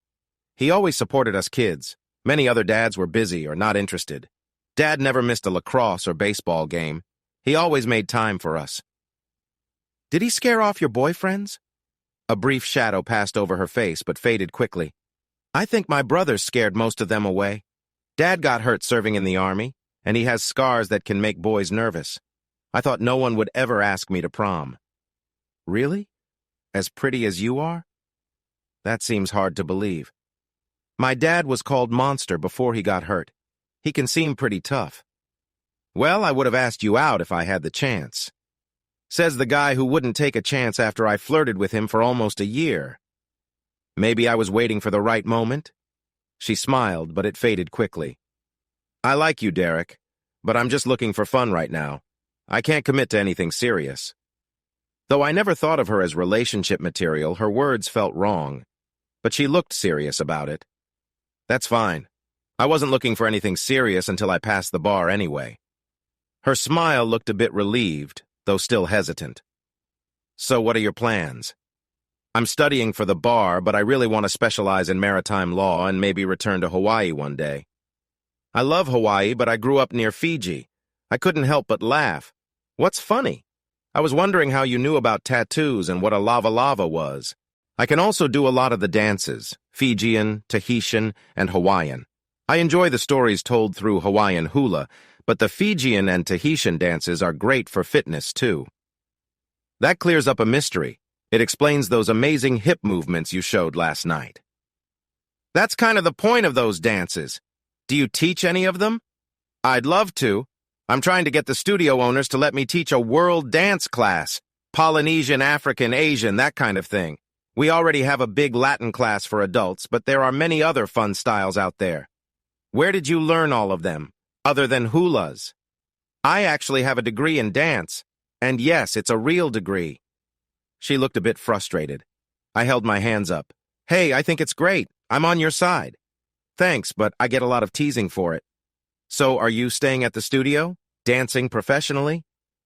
S1: He always supported us kids. Many other dads were busy or not interested. Dad never missed a lacrosse or baseball game. He always made time for us. Did he scare off your boyfriends? A brief shadow passed over her face but faded quickly. I think my brothers scared most of them away. Dad got hurt serving in the army, and he has scars that can make boys nervous. I thought no one would ever ask me to prom. Really? As pretty as you are? That seems hard to believe. My dad was called Monster before he got hurt. He can seem pretty tough. Well, I would have asked you out if I had the chance. Says the guy who wouldn't take a chance after I flirted with him for almost a year. Maybe I was waiting for the right moment? She smiled, but it faded quickly. I like you, Derek, but I'm just looking for fun right now. I can't commit to anything serious. Though I never thought of her as relationship material, her words felt wrong. But she looked serious about it. That's fine. I wasn't looking for anything serious until I passed the bar anyway. Her smile looked a bit relieved, though still hesitant. So what are your plans? I'm studying for the bar, but I really want to specialize in maritime law and maybe return to Hawaii one day. I love Hawaii, but I grew up near Fiji. I couldn't help but laugh. What's funny? I was wondering how you knew about tattoos and what a lava lava was. I can also do a lot of the dances, Fijian, Tahitian, and Hawaiian. I enjoy the stories told through Hawaiian hula, but the Fijian and Tahitian dances are great for fitness, too. That clears up a mystery. It explains those amazing hip movements you showed last night. That's kind of the point of those dances. Do you teach any of them? I'd love to. I'm trying to get the studio owners to let me teach a world dance class. Polynesian, African, Asian, that kind of thing. We already have a big Latin class for adults, but there are many other fun styles out there. Where did you learn all of them, other than hulas? I actually have a degree in dance, and yes, it's a real degree. She looked a bit frustrated. I held my hands up. Hey, I think it's great. I'm on your side. Thanks, but I get a lot of teasing for it. So, are you staying at the studio? Dancing professionally?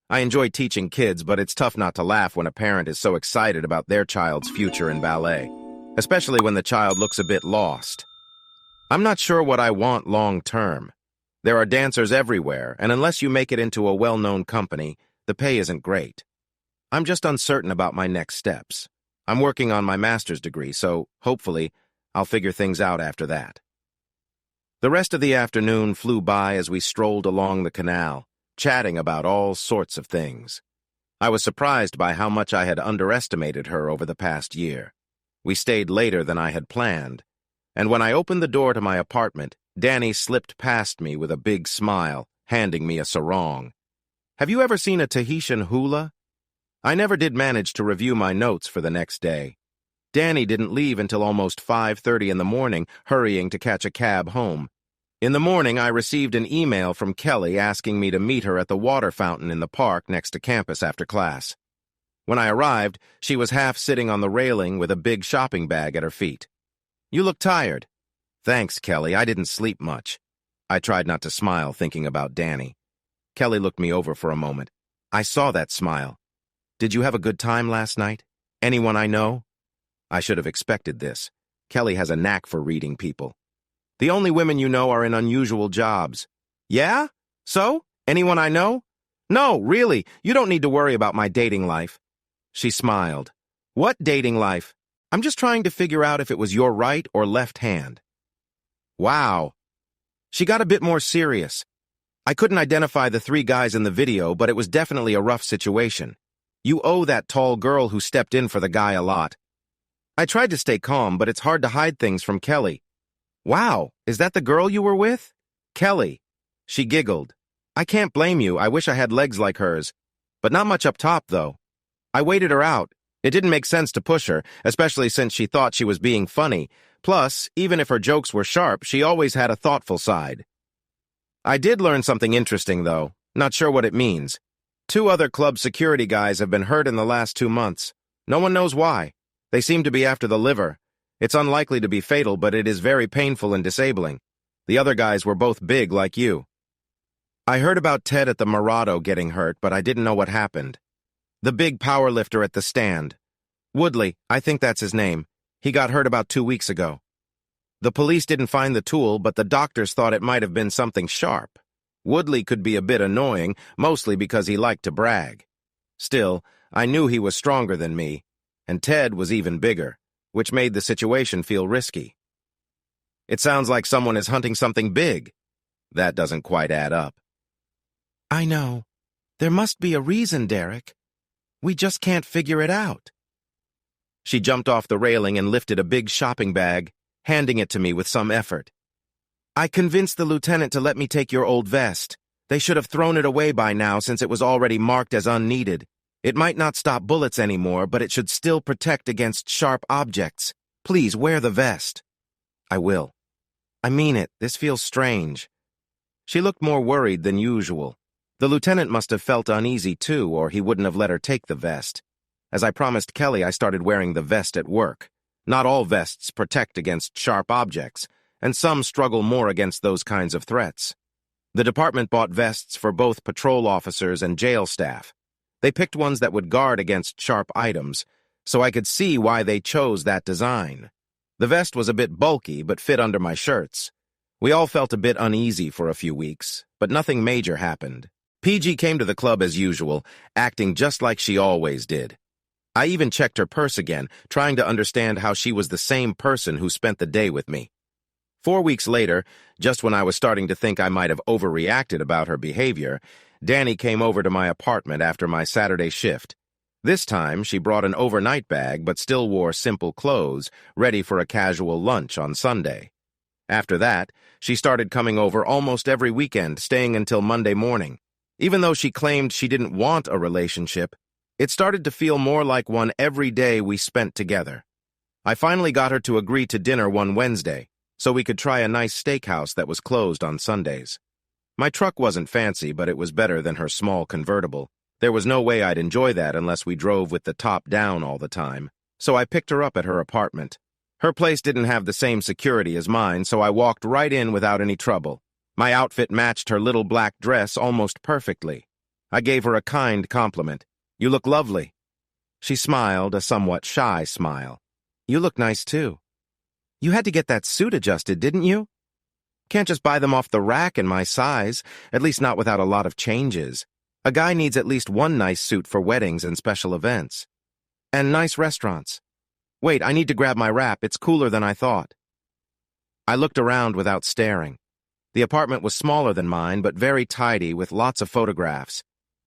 S1: I enjoy teaching kids, but it's tough not to laugh when a parent is so excited about their child's future in ballet, especially when the child looks a bit lost. I'm not sure what I want long term. There are dancers everywhere, and unless you make it into a well-known company, the pay isn't great. I'm just uncertain about my next steps. I'm working on my master's degree, so hopefully I'll figure things out after that. The rest of the afternoon flew by as we strolled along the canal, chatting about all sorts of things. I was surprised by how much I had underestimated her over the past year. We stayed later than I had planned, and when I opened the door to my apartment, Danny slipped past me with a big smile, handing me a sarong. Have you ever seen a Tahitian hula? I never did manage to review my notes for the next day. Danny didn't leave until almost 5:30 in the morning, hurrying to catch a cab home. In the morning, I received an email from Kelly asking me to meet her at the water fountain in the park next to campus after class. When I arrived, she was half sitting on the railing with a big shopping bag at her feet. You look tired. Thanks, Kelly. I didn't sleep much. I tried not to smile, thinking about Danny. Kelly looked me over for a moment. I saw that smile. Did you have a good time last night? Anyone I know? I should have expected this. Kelly has a knack for reading people. The only women you know are in unusual jobs. Yeah? So? Anyone I know? No, really, you don't need to worry about my dating life. She smiled. What dating life? I'm just trying to figure out if it was your right or left hand. Wow. She got a bit more serious. I couldn't identify the 3 guys in the video, but it was definitely a rough situation. You owe that tall girl who stepped in for the guy a lot. I tried to stay calm, but it's hard to hide things from Kelly. Wow, is that the girl you were with? Kelly. She giggled. I can't blame you. I wish I had legs like hers. But not much up top, though. I waited her out. It didn't make sense to push her, especially since she thought she was being funny. Plus, even if her jokes were sharp, she always had a thoughtful side. I did learn something interesting, though. Not sure what it means. 2 other club security guys have been hurt in the last 2 months. No one knows why. They seem to be after the liver. It's unlikely to be fatal, but it is very painful and disabling. The other guys were both big like you. I heard about Ted at the Murado getting hurt, but I didn't know what happened. The big powerlifter at the stand. Woodley, I think that's his name. He got hurt about 2 weeks ago. The police didn't find the tool, but the doctors thought it might have been something sharp. Woodley could be a bit annoying, mostly because he liked to brag. Still, I knew he was stronger than me, and Ted was even bigger, which made the situation feel risky. It sounds like someone is hunting something big. That doesn't quite add up. I know. There must be a reason, Derek. We just can't figure it out. She jumped off the railing and lifted a big shopping bag, handing it to me with some effort. I convinced the lieutenant to let me take your old vest. They should have thrown it away by now since it was already marked as unneeded. It might not stop bullets anymore, but it should still protect against sharp objects. Please wear the vest. I will. I mean it. This feels strange. She looked more worried than usual. The lieutenant must have felt uneasy too, or he wouldn't have let her take the vest. As I promised Kelly, I started wearing the vest at work. Not all vests protect against sharp objects, and some struggle more against those kinds of threats. The department bought vests for both patrol officers and jail staff. They picked ones that would guard against sharp items, so I could see why they chose that design. The vest was a bit bulky, but fit under my shirts. We all felt a bit uneasy for a few weeks, but nothing major happened. PG came to the club as usual, acting just like she always did. I even checked her purse again, trying to understand how she was the same person who spent the day with me. 4 weeks later, just when I was starting to think I might have overreacted about her behavior, Danny came over to my apartment after my Saturday shift. This time, she brought an overnight bag but still wore simple clothes, ready for a casual lunch on Sunday. After that, she started coming over almost every weekend, staying until Monday morning. Even though she claimed she didn't want a relationship, it started to feel more like one every day we spent together. I finally got her to agree to dinner one Wednesday, so we could try a nice steakhouse that was closed on Sundays. My truck wasn't fancy, but it was better than her small convertible. There was no way I'd enjoy that unless we drove with the top down all the time, so I picked her up at her apartment. Her place didn't have the same security as mine, so I walked right in without any trouble. My outfit matched her little black dress almost perfectly. I gave her a kind compliment. "You look lovely." She smiled, a somewhat shy smile. "You look nice, too." "You had to get that suit adjusted, didn't you?" "Can't just buy them off the rack in my size, at least not without a lot of changes. A guy needs at least one nice suit for weddings and special events. And nice restaurants. Wait, I need to grab my wrap. It's cooler than I thought." I looked around without staring. The apartment was smaller than mine, but very tidy with lots of photographs.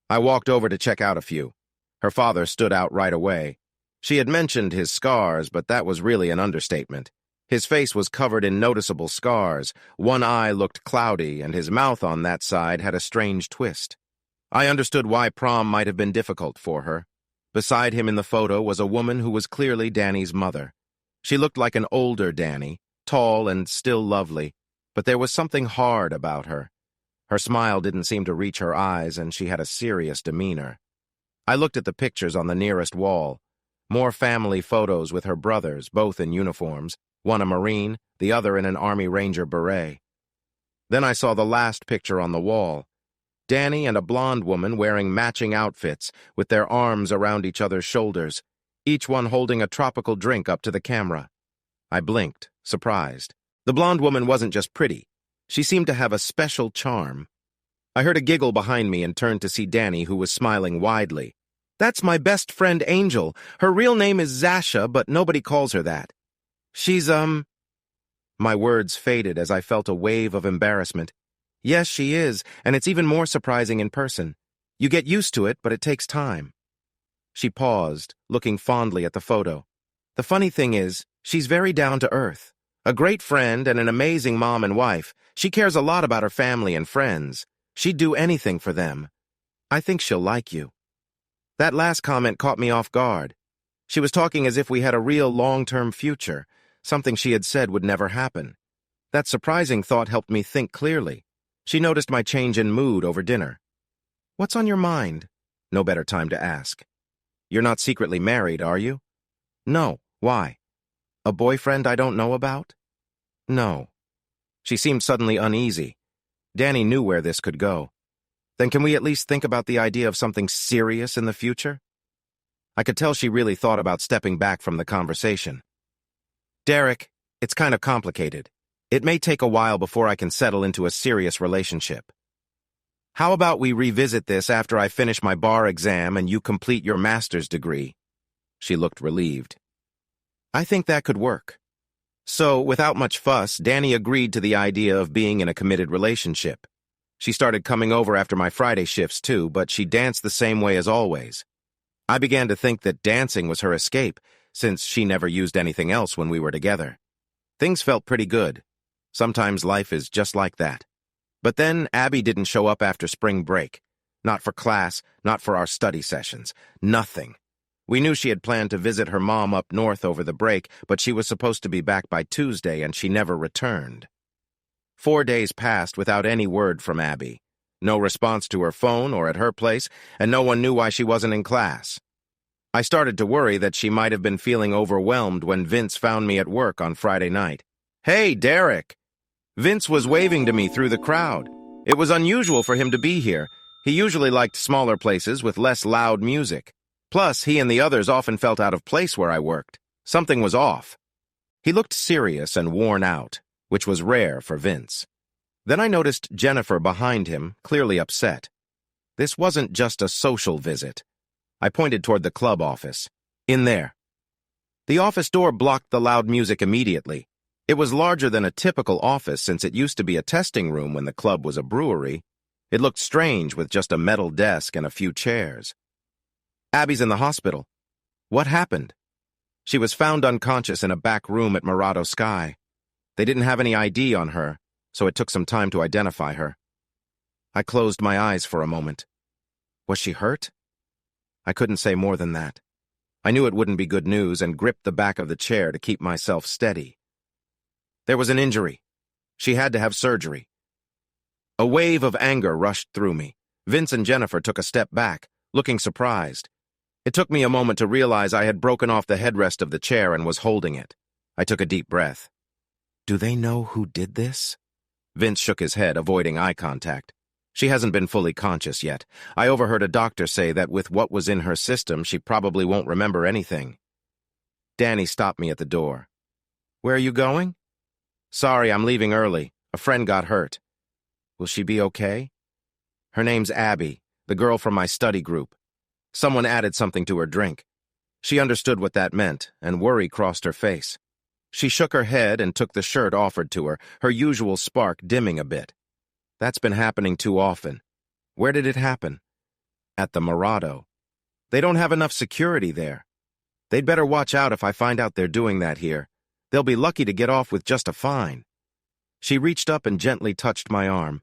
S1: I walked over to check out a few. Her father stood out right away. She had mentioned his scars, but that was really an understatement. His face was covered in noticeable scars, one eye looked cloudy, and his mouth on that side had a strange twist. I understood why prom might have been difficult for her. Beside him in the photo was a woman who was clearly Danny's mother. She looked like an older Danny, tall and still lovely, but there was something hard about her. Her smile didn't seem to reach her eyes, and she had a serious demeanor. I looked at the pictures on the nearest wall. More family photos with her brothers, both in uniforms, one a Marine, the other in an Army Ranger beret. Then I saw the last picture on the wall. Danny and a blonde woman wearing matching outfits, with their arms around each other's shoulders, each one holding a tropical drink up to the camera. I blinked, surprised. The blonde woman wasn't just pretty. She seemed to have a special charm. I heard a giggle behind me and turned to see Danny, who was smiling widely. "That's my best friend, Angel. Her real name is Zasha, but nobody calls her that. She's, My words faded as I felt a wave of embarrassment. "Yes, she is, and it's even more surprising in person. You get used to it, but it takes time." She paused, looking fondly at the photo. "The funny thing is, she's very down to earth. A great friend and an amazing mom and wife. She cares a lot about her family and friends. She'd do anything for them. I think she'll like you." That last comment caught me off guard. She was talking as if we had a real long-term future, something she had said would never happen. That surprising thought helped me think clearly. She noticed my change in mood over dinner. "What's on your mind?" No better time to ask. "You're not secretly married, are you?" "No. Why? A boyfriend I don't know about?" "No." She seemed suddenly uneasy. Danny knew where this could go. "Then can we at least think about the idea of something serious in the future?" I could tell she really thought about stepping back from the conversation. "Derek, it's kind of complicated. It may take a while before I can settle into a serious relationship. How about we revisit this after I finish my bar exam and you complete your master's degree?" She looked relieved. "I think that could work." So, without much fuss, Danny agreed to the idea of being in a committed relationship. She started coming over after my Friday shifts too, but she danced the same way as always. I began to think that dancing was her escape, since she never used anything else when we were together. Things felt pretty good. Sometimes life is just like that. But then Abby didn't show up after spring break. Not for class, not for our study sessions. Nothing. We knew she had planned to visit her mom up north over the break, but she was supposed to be back by Tuesday, and she never returned. 4 days passed without any word from Abby. No response to her phone or at her place, and no one knew why she wasn't in class. I started to worry that she might have been feeling overwhelmed when Vince found me at work on Friday night. "Hey, Derek!" Vince was waving to me through the crowd. It was unusual for him to be here. He usually liked smaller places with less loud music. Plus, he and the others often felt out of place where I worked. Something was off. He looked serious and worn out, which was rare for Vince. Then I noticed Jennifer behind him, clearly upset. This wasn't just a social visit. I pointed toward the club office. "In there." The office door blocked the loud music immediately. It was larger than a typical office since it used to be a testing room when the club was a brewery. It looked strange with just a metal desk and a few chairs. Abby's in the hospital. What happened? She was found unconscious in a back room at Murado Sky. They didn't have any ID on her, so it took some time to identify her. I closed my eyes for a moment. Was she hurt? I couldn't say more than that. I knew it wouldn't be good news and gripped the back of the chair to keep myself steady. There was an injury. She had to have surgery. A wave of anger rushed through me. Vince and Jennifer took a step back, looking surprised. It took me a moment to realize I had broken off the headrest of the chair and was holding it. I took a deep breath. Do they know who did this? Vince shook his head, avoiding eye contact. She hasn't been fully conscious yet. I overheard a doctor say that with what was in her system, she probably won't remember anything. Danny stopped me at the door. Where are you going? Sorry, I'm leaving early. A friend got hurt. Will she be okay? Her name's Abby, the girl from my study group. Someone added something to her drink. She understood what that meant, and worry crossed her face. She shook her head and took the shirt offered to her, her usual spark dimming a bit. That's been happening too often. Where did it happen? At the Murado. They don't have enough security there. They'd better watch out if I find out they're doing that here. They'll be lucky to get off with just a fine. She reached up and gently touched my arm.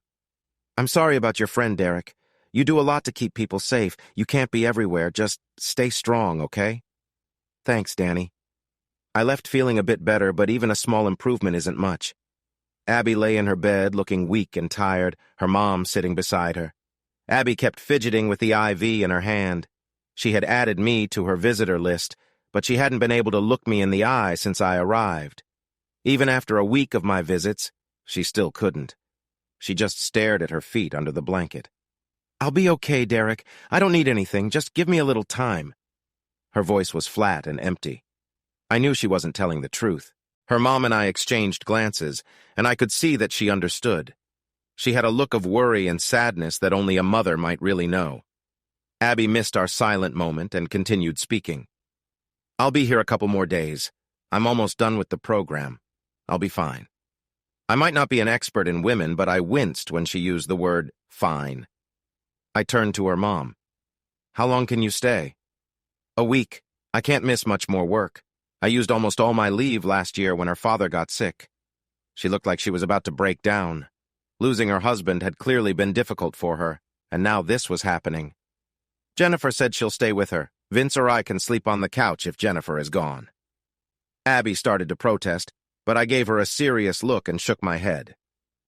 S1: I'm sorry about your friend, Derek. You do a lot to keep people safe. You can't be everywhere. Just stay strong, okay? Thanks, Danny. I left feeling a bit better, but even a small improvement isn't much. Abby lay in her bed, looking weak and tired, her mom sitting beside her. Abby kept fidgeting with the IV in her hand. She had added me to her visitor list, but she hadn't been able to look me in the eye since I arrived. Even after a week of my visits, she still couldn't. She just stared at her feet under the blanket. I'll be okay, Derek. I don't need anything. Just give me a little time. Her voice was flat and empty. I knew she wasn't telling the truth. Her mom and I exchanged glances, and I could see that she understood. She had a look of worry and sadness that only a mother might really know. Abby missed our silent moment and continued speaking. I'll be here a couple more days. I'm almost done with the program. I'll be fine. I might not be an expert in women, but I winced when she used the word fine. I turned to her mom. How long can you stay? A week. I can't miss much more work. I used almost all my leave last year when her father got sick. She looked like she was about to break down. Losing her husband had clearly been difficult for her, and now this was happening. Jennifer said she'll stay with her. Vince or I can sleep on the couch if Jennifer is gone. Abby started to protest, but I gave her a serious look and shook my head.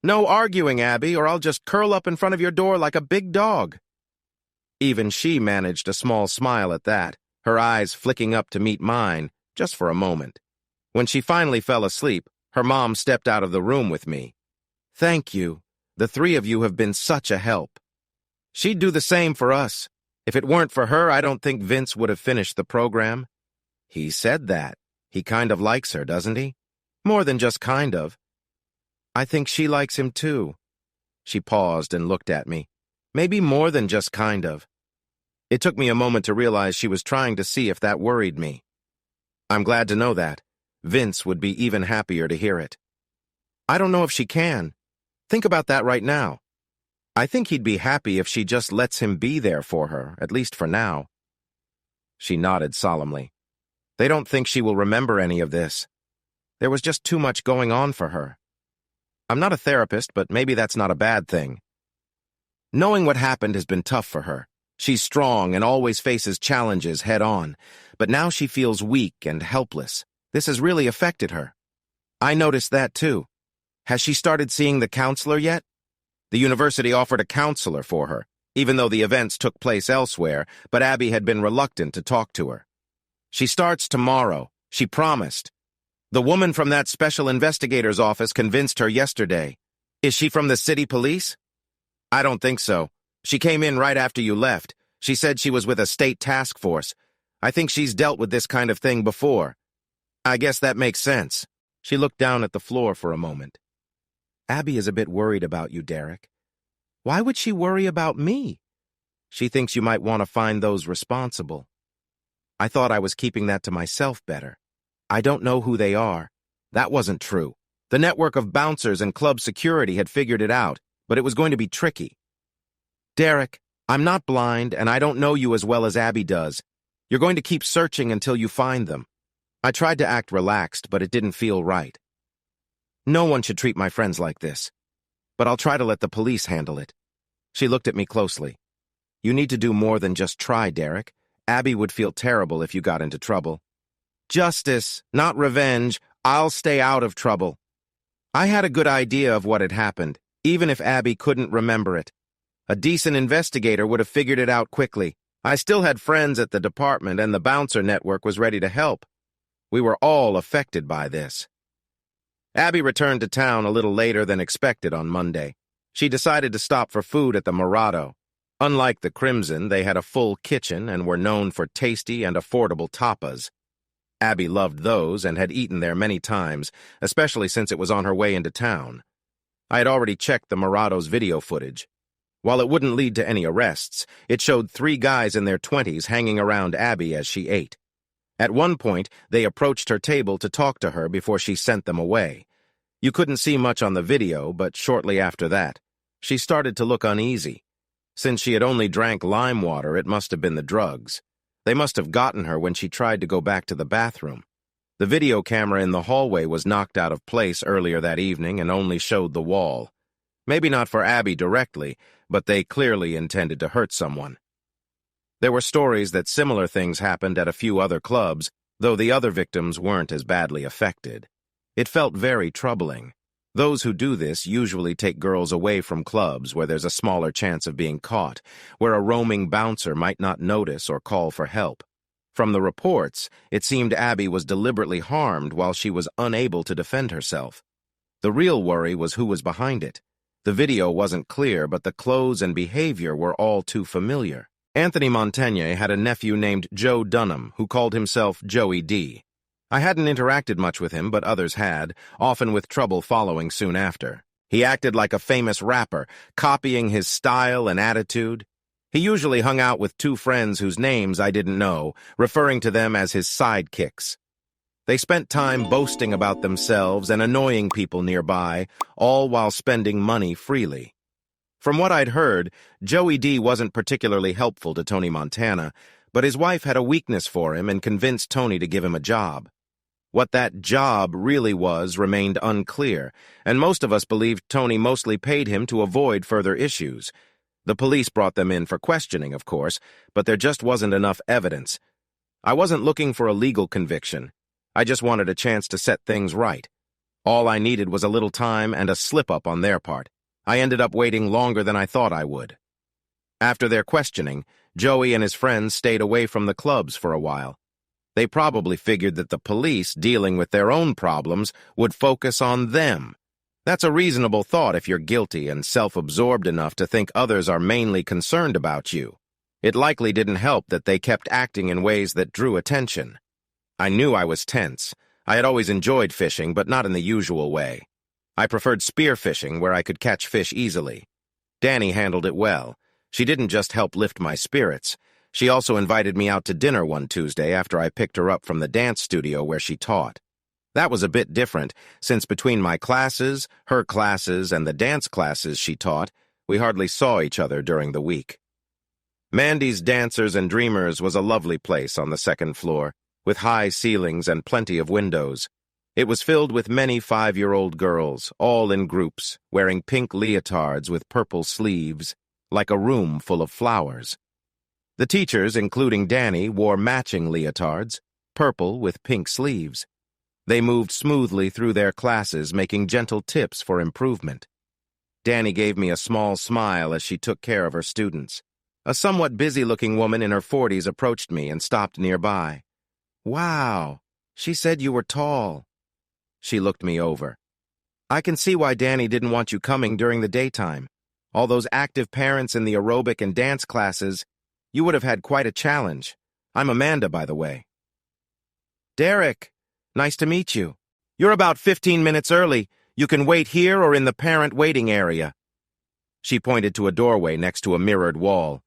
S1: No arguing, Abby, or I'll just curl up in front of your door like a big dog. Even she managed a small smile at that, her eyes flicking up to meet mine, just for a moment. When she finally fell asleep, her mom stepped out of the room with me. Thank you. The three of you have been such a help. She'd do the same for us. If it weren't for her, I don't think Vince would have finished the program. He said that. He kind of likes her, doesn't he? More than just kind of. I think she likes him too. She paused and looked at me. Maybe more than just kind of. It took me a moment to realize she was trying to see if that worried me. I'm glad to know that. Vince would be even happier to hear it. I don't know if she can. Think about that right now. I think he'd be happy if she just lets him be there for her, at least for now. She nodded solemnly. They don't think she will remember any of this. There was just too much going on for her. I'm not a therapist, but maybe that's not a bad thing. Knowing what happened has been tough for her. She's strong and always faces challenges head-on, but now she feels weak and helpless. This has really affected her. I noticed that too. Has she started seeing the counselor yet? The university offered a counselor for her, even though the events took place elsewhere, but Abby had been reluctant to talk to her. She starts tomorrow. She promised. The woman from that special investigator's office convinced her yesterday. Is she from the city police? I don't think so. She came in right after you left. She said she was with a state task force. I think she's dealt with this kind of thing before. I guess that makes sense. She looked down at the floor for a moment. Abby is a bit worried about you, Derek. Why would she worry about me? She thinks you might want to find those responsible. I thought I was keeping that to myself better. I don't know who they are. That wasn't true. The network of bouncers and club security had figured it out, but it was going to be tricky. Derek, I'm not blind, and I don't know you as well as Abby does. You're going to keep searching until you find them. I tried to act relaxed, but it didn't feel right. No one should treat my friends like this, but I'll try to let the police handle it. She looked at me closely. You need to do more than just try, Derek. Abby would feel terrible if you got into trouble. Justice, not revenge. I'll stay out of trouble. I had a good idea of what had happened, even if Abby couldn't remember it. A decent investigator would have figured it out quickly. I still had friends at the department, and the bouncer network was ready to help. We were all affected by this. Abby returned to town a little later than expected on Monday. She decided to stop for food at the Morado. Unlike the Crimson, they had a full kitchen and were known for tasty and affordable tapas. Abby loved those and had eaten there many times, especially since it was on her way into town. I had already checked the Morado's video footage. While it wouldn't lead to any arrests, it showed 3 guys in their 20s hanging around Abby as she ate. At one point, they approached her table to talk to her before she sent them away. You couldn't see much on the video, but shortly after that, she started to look uneasy. Since she had only drank lime water, it must have been the drugs. They must have gotten her when she tried to go back to the bathroom. The video camera in the hallway was knocked out of place earlier that evening and only showed the wall. Maybe not for Abby directly, but they clearly intended to hurt someone. There were stories that similar things happened at a few other clubs, though the other victims weren't as badly affected. It felt very troubling. Those who do this usually take girls away from clubs where there's a smaller chance of being caught, where a roaming bouncer might not notice or call for help. From the reports, it seemed Abby was deliberately harmed while she was unable to defend herself. The real worry was who was behind it. The video wasn't clear, but the clothes and behavior were all too familiar. Anthony Montaigne had a nephew named Joe Dunham, who called himself Joey D. I hadn't interacted much with him, but others had, often with trouble following soon after. He acted like a famous rapper, copying his style and attitude. He usually hung out with 2 friends whose names I didn't know, referring to them as his sidekicks. They spent time boasting about themselves and annoying people nearby, all while spending money freely. From what I'd heard, Joey D wasn't particularly helpful to Tony Montana, but his wife had a weakness for him and convinced Tony to give him a job. What that job really was remained unclear, and most of us believed Tony mostly paid him to avoid further issues. The police brought them in for questioning, of course, but there just wasn't enough evidence. I wasn't looking for a legal conviction. I just wanted a chance to set things right. All I needed was a little time and a slip-up on their part. I ended up waiting longer than I thought I would. After their questioning, Joey and his friends stayed away from the clubs for a while. They probably figured that the police, dealing with their own problems, would focus on them. That's a reasonable thought if you're guilty and self-absorbed enough to think others are mainly concerned about you. It likely didn't help that they kept acting in ways that drew attention. I knew I was tense. I had always enjoyed fishing, but not in the usual way. I preferred spearfishing, where I could catch fish easily. Danny handled it well. She didn't just help lift my spirits. She also invited me out to dinner one Tuesday after I picked her up from the dance studio where she taught. That was a bit different, since between my classes, her classes, and the dance classes she taught, we hardly saw each other during the week. Mandy's Dancers and Dreamers was a lovely place on the 2nd floor, with high ceilings and plenty of windows. It was filled with many 5-year-old girls, all in groups, wearing pink leotards with purple sleeves, like a room full of flowers. The teachers, including Danny, wore matching leotards, purple with pink sleeves. They moved smoothly through their classes, making gentle tips for improvement. Danny gave me a small smile as she took care of her students. A somewhat busy-looking woman in her 40s approached me and stopped nearby. "Wow, she said you were tall." She looked me over. "I can see why Danny didn't want you coming during the daytime. All those active parents in the aerobic and dance classes, you would have had quite a challenge. I'm Amanda, by the way." "Derek, nice to meet you. You're about 15 minutes early. You can wait here or in the parent waiting area." She pointed to a doorway next to a mirrored wall.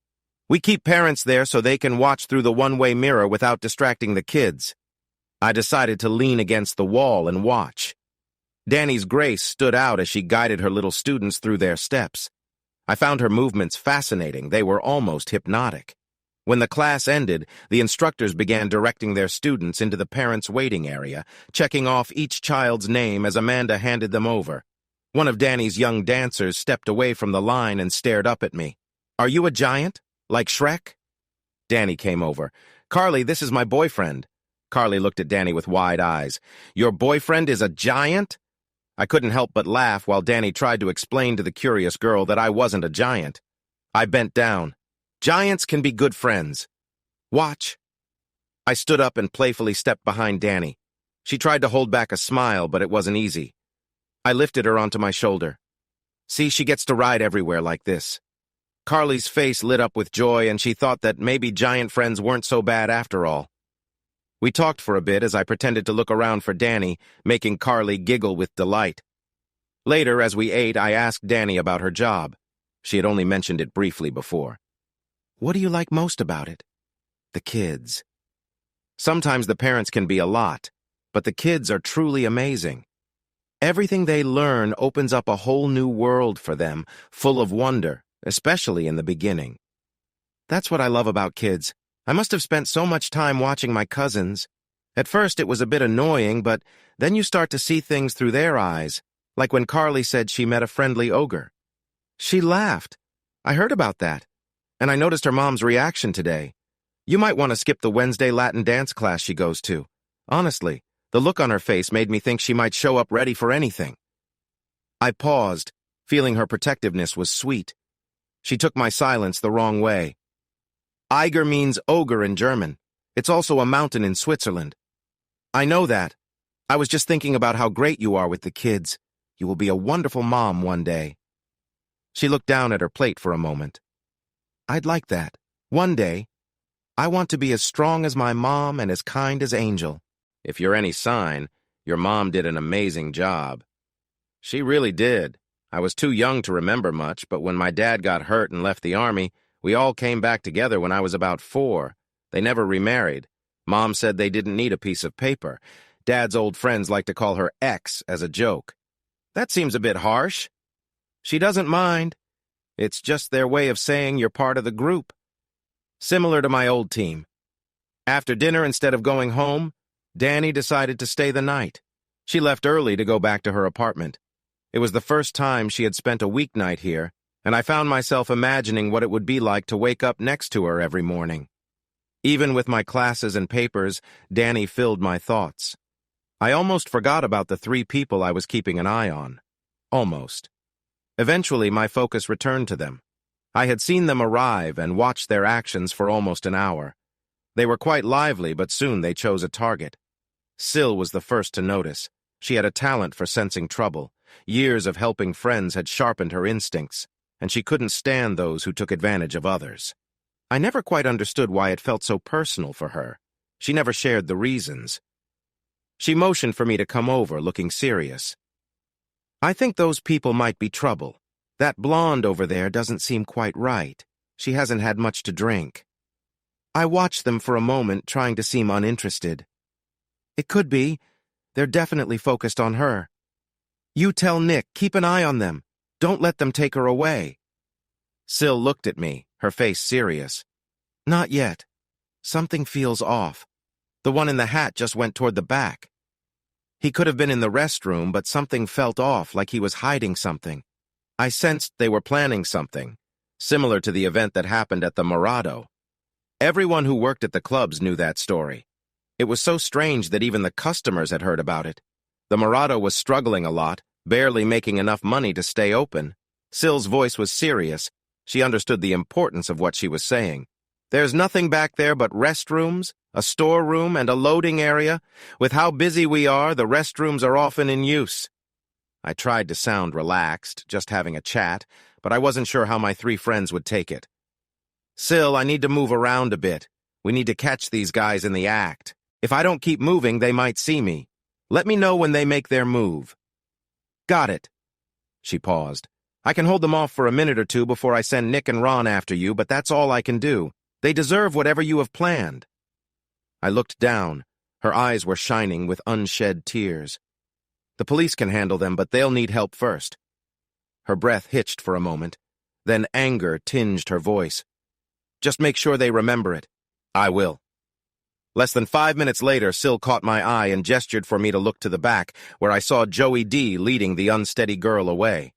S1: "We keep parents there so they can watch through the one-way mirror without distracting the kids." I decided to lean against the wall and watch. Danny's grace stood out as she guided her little students through their steps. I found her movements fascinating. They were almost hypnotic. When the class ended, the instructors began directing their students into the parents' waiting area, checking off each child's name as Amanda handed them over. One of Danny's young dancers stepped away from the line and stared up at me. "Are you a giant? Like Shrek?" Danny came over. "Carly, this is my boyfriend." Carly looked at Danny with wide eyes. "Your boyfriend is a giant?" I couldn't help but laugh while Danny tried to explain to the curious girl that I wasn't a giant. I bent down. "Giants can be good friends. Watch." I stood up and playfully stepped behind Danny. She tried to hold back a smile, but it wasn't easy. I lifted her onto my shoulder. "See, she gets to ride everywhere like this." Carly's face lit up with joy, and she thought that maybe giant friends weren't so bad after all. We talked for a bit as I pretended to look around for Danny, making Carly giggle with delight. Later, as we ate, I asked Danny about her job. She had only mentioned it briefly before. "What do you like most about it?" "The kids." Sometimes the parents can be a lot, but the kids are truly amazing. Everything they learn opens up a whole new world for them, full of wonder, especially in the beginning. That's what I love about kids. I must have spent so much time watching my cousins. At first it was a bit annoying, but then you start to see things through their eyes, like when Carly said she met a friendly ogre. She laughed. I heard about that, and I noticed her mom's reaction today. You might want to skip the Wednesday Latin dance class she goes to. Honestly, the look on her face made me think she might show up ready for anything. I paused, feeling her protectiveness was sweet. She took my silence the wrong way. Eiger means ogre in German. It's also a mountain in Switzerland. I know that. I was just thinking about how great you are with the kids. You will be a wonderful mom one day. She looked down at her plate for a moment. I'd like that. One day. I want to be as strong as my mom and as kind as Angel. If you're any sign, your mom did an amazing job. She really did. I was too young to remember much, but when my dad got hurt and left the army, we all came back together when I was about 4. They never remarried. Mom said they didn't need a piece of paper. Dad's old friends like to call her X as a joke. That seems a bit harsh. She doesn't mind. It's just their way of saying you're part of the group. Similar to my old team. After dinner, instead of going home, Danny decided to stay the night. She left early to go back to her apartment. It was the first time she had spent a weeknight here, and I found myself imagining what it would be like to wake up next to her every morning. Even with my classes and papers, Danny filled my thoughts. I almost forgot about the 3 people I was keeping an eye on. Almost. Eventually, my focus returned to them. I had seen them arrive and watched their actions for almost an hour. They were quite lively, but soon they chose a target. Syl was the first to notice. She had a talent for sensing trouble. Years of helping friends had sharpened her instincts, and she couldn't stand those who took advantage of others. I never quite understood why it felt so personal for her. She never shared the reasons. She motioned for me to come over, looking serious. "I think those people might be trouble. That blonde over there doesn't seem quite right. She hasn't had much to drink." I watched them for a moment, trying to seem uninterested. "It could be. They're definitely focused on her. You tell Nick, keep an eye on them. Don't let them take her away." Syl looked at me, her face serious. "Not yet. Something feels off. The one in the hat just went toward the back. He could have been in the restroom, but something felt off, like he was hiding something. I sensed they were planning something, similar to the event that happened at the Morado. Everyone who worked at the clubs knew that story. It was so strange that even the customers had heard about it. The Morado was struggling a lot, barely making enough money to stay open. Syl's voice was serious. She understood the importance of what she was saying. "There's nothing back there but restrooms, a storeroom, and a loading area. With how busy we are, the restrooms are often in use." I tried to sound relaxed, just having a chat, but I wasn't sure how my 3 friends would take it. "Syl, I need to move around a bit. We need to catch these guys in the act. If I don't keep moving, they might see me. Let me know when they make their move." "Got it." She paused. "I can hold them off for a minute or 2 before I send Nick and Ron after you, but that's all I can do. They deserve whatever you have planned." I looked down. Her eyes were shining with unshed tears. "The police can handle them, but they'll need help first." Her breath hitched for a moment. Then anger tinged her voice. Just make sure they remember it. I will. Less than 5 minutes later, Sil caught my eye and gestured for me to look to the back, where I saw Joey D leading the unsteady girl away.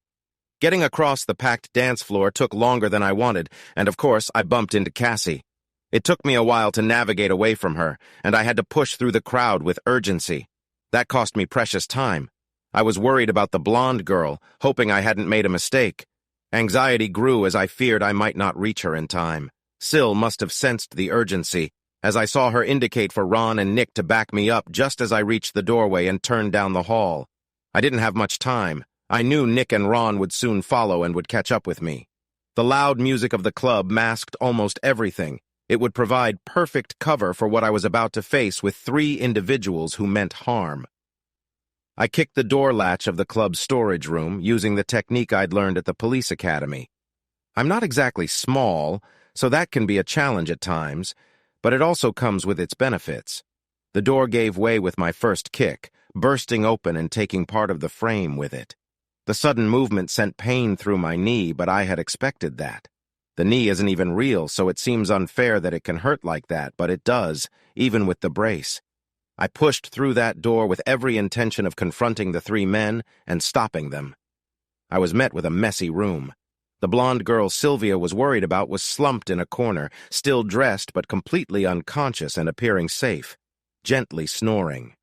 S1: Getting across the packed dance floor took longer than I wanted, and of course, I bumped into Cassie. It took me a while to navigate away from her, and I had to push through the crowd with urgency. That cost me precious time. I was worried about the blonde girl, hoping I hadn't made a mistake. Anxiety grew as I feared I might not reach her in time. Sil must have sensed the urgency, as I saw her indicate for Ron and Nick to back me up just as I reached the doorway and turned down the hall. I didn't have much time. I knew Nick and Ron would soon follow and would catch up with me. The loud music of the club masked almost everything. It would provide perfect cover for what I was about to face with 3 individuals who meant harm. I kicked the door latch of the club's storage room, using the technique I'd learned at the police academy. I'm not exactly small, so that can be a challenge at times, but it also comes with its benefits. The door gave way with my first kick, bursting open and taking part of the frame with it. The sudden movement sent pain through my knee, but I had expected that. The knee isn't even real, so it seems unfair that it can hurt like that, but it does, even with the brace. I pushed through that door with every intention of confronting the 3 men and stopping them. I was met with a messy room. The blonde girl Sylvia was worried about was slumped in a corner, still dressed but completely unconscious and appearing safe, gently snoring.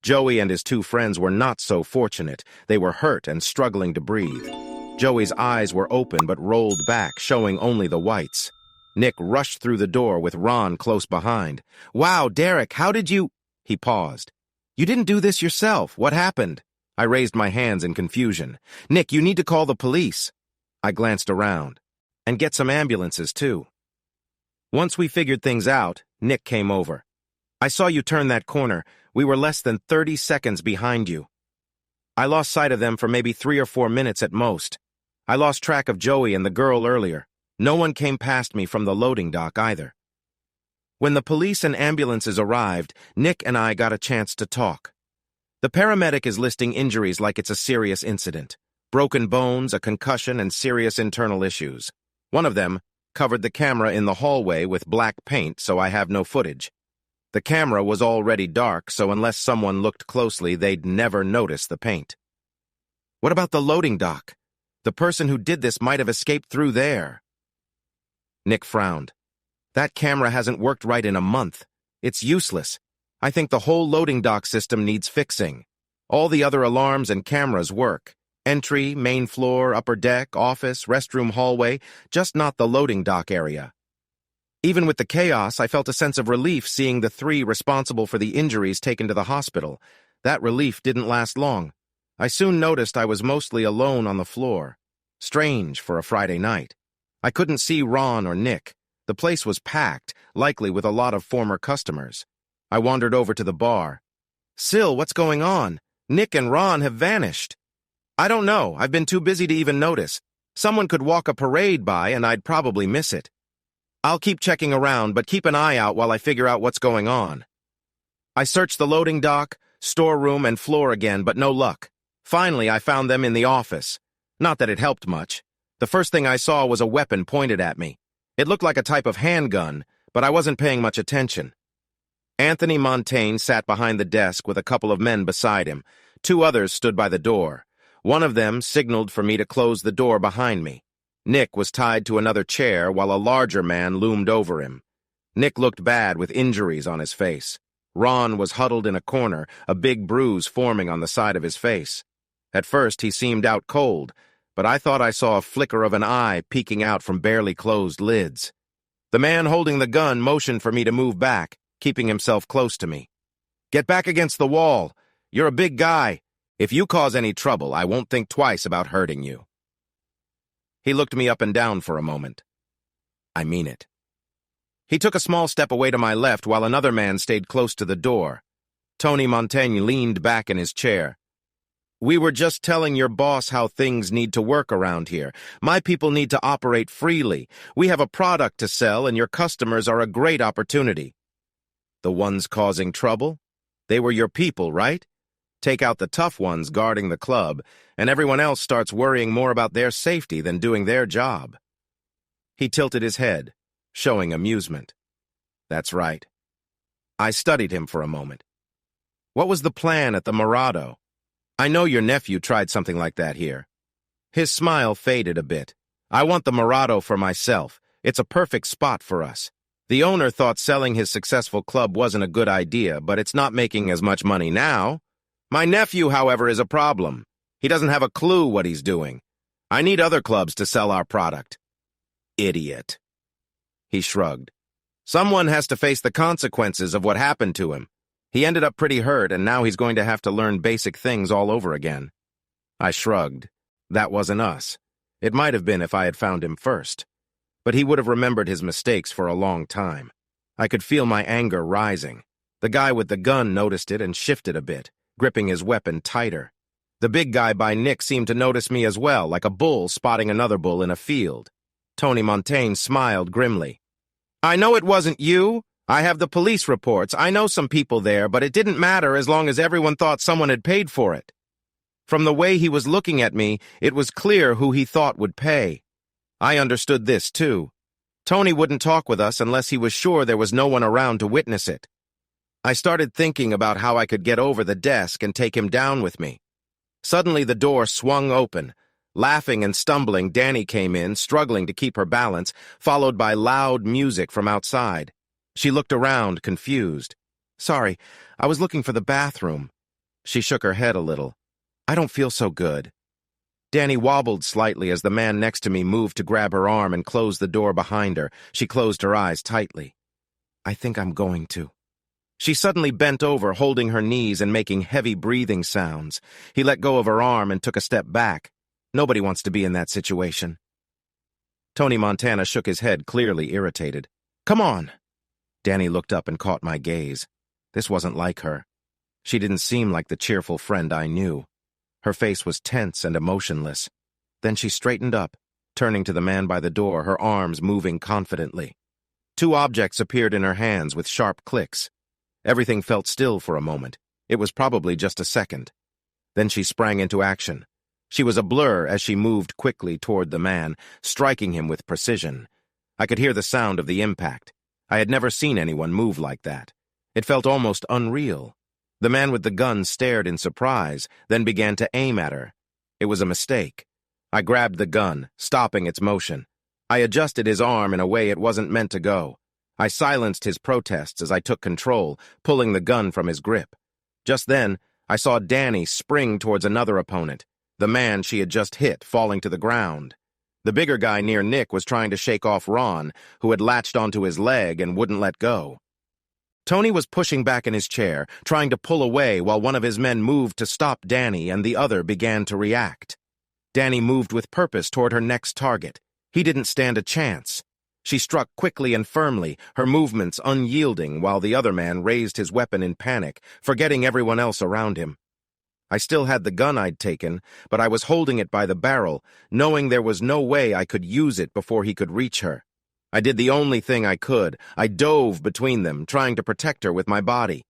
S1: Joey and his 2 friends were not so fortunate. They were hurt and struggling to breathe. Joey's eyes were open but rolled back, showing only the whites. Nick rushed through the door with Ron close behind. "Wow, Derek, how did you—" He paused. "You didn't do this yourself. What happened?" I raised my hands in confusion. "Nick, you need to call the police." I glanced around. "And get some ambulances, too." Once we figured things out, Nick came over. "I saw you turn that corner. We were less than 30 seconds behind you." I lost sight of them for maybe 3 or 4 minutes at most. I lost track of Joey and the girl earlier. No one came past me from the loading dock either. When the police and ambulances arrived, Nick and I got a chance to talk. The paramedic is listing injuries like it's a serious incident. Broken bones, a concussion, and serious internal issues. One of them covered the camera in the hallway with black paint, so I have no footage. The camera was already dark, so unless someone looked closely, they'd never notice the paint. What about the loading dock? The person who did this might have escaped through there. Nick frowned. That camera hasn't worked right in a month. It's useless. I think the whole loading dock system needs fixing. All the other alarms and cameras work. Entry, main floor, upper deck, office, restroom, hallway, just not the loading dock area. Even with the chaos, I felt a sense of relief seeing the 3 responsible for the injuries taken to the hospital. That relief didn't last long. I soon noticed I was mostly alone on the floor. Strange for a Friday night. I couldn't see Ron or Nick. The place was packed, likely with a lot of former customers. I wandered over to the bar. "Sil, what's going on? Nick and Ron have vanished." "I don't know. I've been too busy to even notice. Someone could walk a parade by and I'd probably miss it. I'll keep checking around, but keep an eye out while I figure out what's going on." I searched the loading dock, storeroom, and floor again, but no luck. Finally, I found them in the office. Not that it helped much. The first thing I saw was a weapon pointed at me. It looked like a type of handgun, but I wasn't paying much attention. Anthony Montaigne sat behind the desk with a couple of men beside him. 2 others stood by the door. One of them signaled for me to close the door behind me. Nick was tied to another chair while a larger man loomed over him. Nick looked bad with injuries on his face. Ron was huddled in a corner, a big bruise forming on the side of his face. At first, he seemed out cold, but I thought I saw a flicker of an eye peeking out from barely closed lids. The man holding the gun motioned for me to move back, keeping himself close to me. "Get back against the wall. You're a big guy. If you cause any trouble, I won't think twice about hurting you." He looked me up and down for a moment. "I mean it." He took a small step away to my left while another man stayed close to the door. Tony Montaigne leaned back in his chair. "We were just telling your boss how things need to work around here. My people need to operate freely. We have a product to sell, and your customers are a great opportunity." "The ones causing trouble? They were your people, right? Take out the tough ones guarding the club, and everyone else starts worrying more about their safety than doing their job." He tilted his head. showing amusement. That's right. I studied him for a moment. What was the plan at the Morado? I know your nephew tried something like that here. His smile faded a bit. I want the Morado for myself. It's a perfect spot for us. The owner thought selling his successful club wasn't a good idea, but it's not making as much money now. My nephew, however, is a problem. He doesn't have a clue what he's doing. I need other clubs to sell our product. Idiot. He shrugged. Someone has to face the consequences of what happened to him. He ended up pretty hurt, and now he's going to have to learn basic things all over again. I shrugged. That wasn't us. It might have been if I had found him first. But he would have remembered his mistakes for a long time. I could feel my anger rising. The guy with the gun noticed it and shifted a bit, gripping his weapon tighter. The big guy by Nick seemed to notice me as well, like a bull spotting another bull in a field. Tony Montaigne smiled grimly. I know it wasn't you. I have the police reports. I know some people there, but it didn't matter as long as everyone thought someone had paid for it. From the way he was looking at me, it was clear who he thought would pay. I understood this, too. Tony wouldn't talk with us unless he was sure there was no one around to witness it. I started thinking about how I could get over the desk and take him down with me. Suddenly the door swung open. Laughing and stumbling, Danny came in, struggling to keep her balance, followed by loud music from outside. She looked around, confused. Sorry, I was looking for the bathroom. She shook her head a little. I don't feel so good. Danny wobbled slightly as the man next to me moved to grab her arm and close the door behind her. She closed her eyes tightly. I think I'm going to. She suddenly bent over, holding her knees and making heavy breathing sounds. He let go of her arm and took a step back. Nobody wants to be in that situation. Tony Montana shook his head, clearly irritated. Come on. Danny looked up and caught my gaze. This wasn't like her. She didn't seem like the cheerful friend I knew. Her face was tense and emotionless. Then she straightened up, turning to the man by the door, her arms moving confidently. Two objects appeared in her hands with sharp clicks. Everything felt still for a moment. It was probably just a second. Then she sprang into action. She was a blur as she moved quickly toward the man, striking him with precision. I could hear the sound of the impact. I had never seen anyone move like that. It felt almost unreal. The man with the gun stared in surprise, then began to aim at her. It was a mistake. I grabbed the gun, stopping its motion. I adjusted his arm in a way it wasn't meant to go. I silenced his protests as I took control, pulling the gun from his grip. Just then, I saw Danny spring towards another opponent, the man she had just hit, falling to the ground. The bigger guy near Nick was trying to shake off Ron, who had latched onto his leg and wouldn't let go. Tony was pushing back in his chair, trying to pull away while one of his men moved to stop Danny and the other began to react. Danny moved with purpose toward her next target. He didn't stand a chance. She struck quickly and firmly, her movements unyielding, while the other man raised his weapon in panic, forgetting everyone else around him. I still had the gun I'd taken, but I was holding it by the barrel, knowing there was no way I could use it before he could reach her. I did the only thing I could. I dove between them, trying to protect her with my body.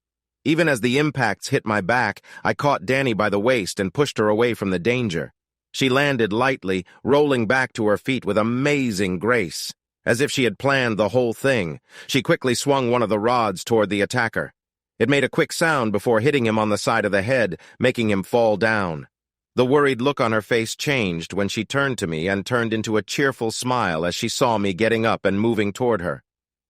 S1: Even as the impacts hit my back, I caught Danny by the waist and pushed her away from the danger. She landed lightly, rolling back to her feet with amazing grace. As if she had planned the whole thing, she quickly swung one of the rods toward the attacker. It made a quick sound before hitting him on the side of the head, making him fall down. The worried look on her face changed when she turned to me and turned into a cheerful smile as she saw me getting up and moving toward her.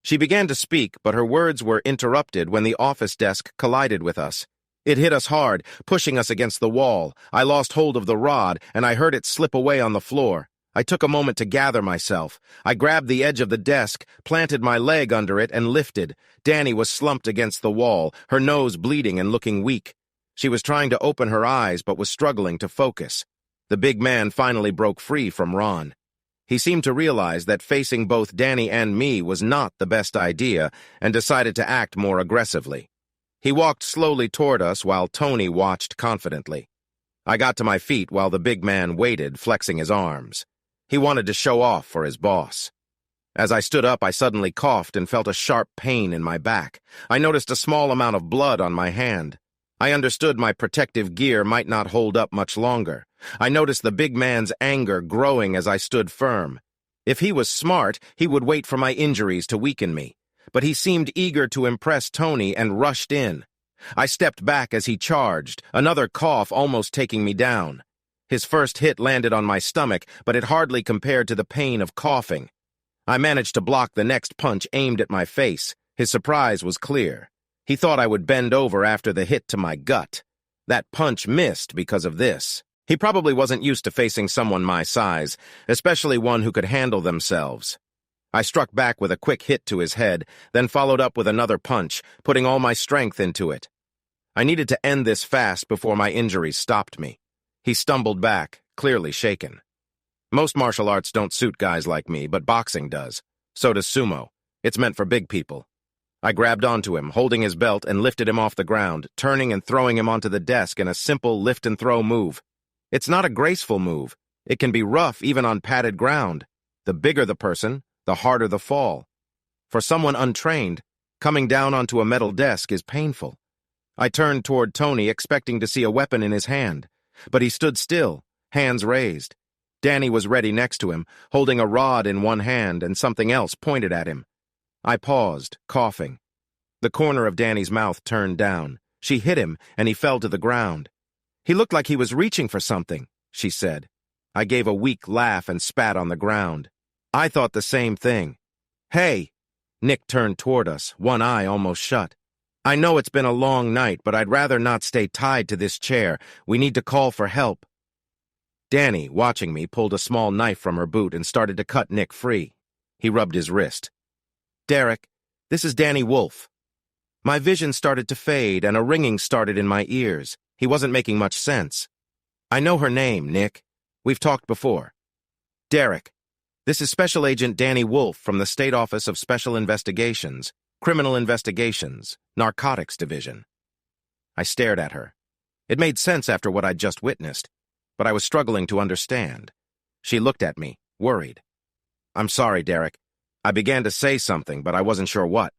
S1: She began to speak, but her words were interrupted when the office desk collided with us. It hit us hard, pushing us against the wall. I lost hold of the rod, and I heard it slip away on the floor. I took a moment to gather myself. I grabbed the edge of the desk, planted my leg under it, and lifted. Danny was slumped against the wall, her nose bleeding and looking weak. She was trying to open her eyes but was struggling to focus. The big man finally broke free from Ron. He seemed to realize that facing both Danny and me was not the best idea and decided to act more aggressively. He walked slowly toward us while Tony watched confidently. I got to my feet while the big man waited, flexing his arms. He wanted to show off for his boss. As I stood up, I suddenly coughed and felt a sharp pain in my back. I noticed a small amount of blood on my hand. I understood my protective gear might not hold up much longer. I noticed the big man's anger growing as I stood firm. If he was smart, he would wait for my injuries to weaken me. But he seemed eager to impress Tony and rushed in. I stepped back as he charged, another cough almost taking me down. His first hit landed on my stomach, but it hardly compared to the pain of coughing. I managed to block the next punch aimed at my face. His surprise was clear. He thought I would bend over after the hit to my gut. That punch missed because of this. He probably wasn't used to facing someone my size, especially one who could handle themselves. I struck back with a quick hit to his head, then followed up with another punch, putting all my strength into it. I needed to end this fast before my injuries stopped me. He stumbled back, clearly shaken. Most martial arts don't suit guys like me, but boxing does. So does sumo. It's meant for big people. I grabbed onto him, holding his belt, and lifted him off the ground, turning and throwing him onto the desk in a simple lift-and-throw move. It's not a graceful move. It can be rough even on padded ground. The bigger the person, the harder the fall. For someone untrained, coming down onto a metal desk is painful. I turned toward Tony, expecting to see a weapon in his hand. But he stood still, hands raised. Danny was ready next to him, holding a rod in one hand and something else pointed at him. I paused, coughing. The corner of Danny's mouth turned down. She hit him, and he fell to the ground. "He looked like he was reaching for something," she said. I gave a weak laugh and spat on the ground. I thought the same thing. "Hey!" Nick turned toward us, one eye almost shut. "I know it's been a long night, but I'd rather not stay tied to this chair. We need to call for help." Danny, watching me, pulled a small knife from her boot and started to cut Nick free. He rubbed his wrist. "Derek, this is Danny Wolf." My vision started to fade, and a ringing started in my ears. He wasn't making much sense. "I know her name, Nick. We've talked before." "Derek, this is Special Agent Danny Wolf from the State Office of Special Investigations, Criminal Investigations, Narcotics Division." I stared at her. It made sense after what I'd just witnessed, but I was struggling to understand. She looked at me, worried. "I'm sorry, Derek. I began to say something, but I wasn't sure what.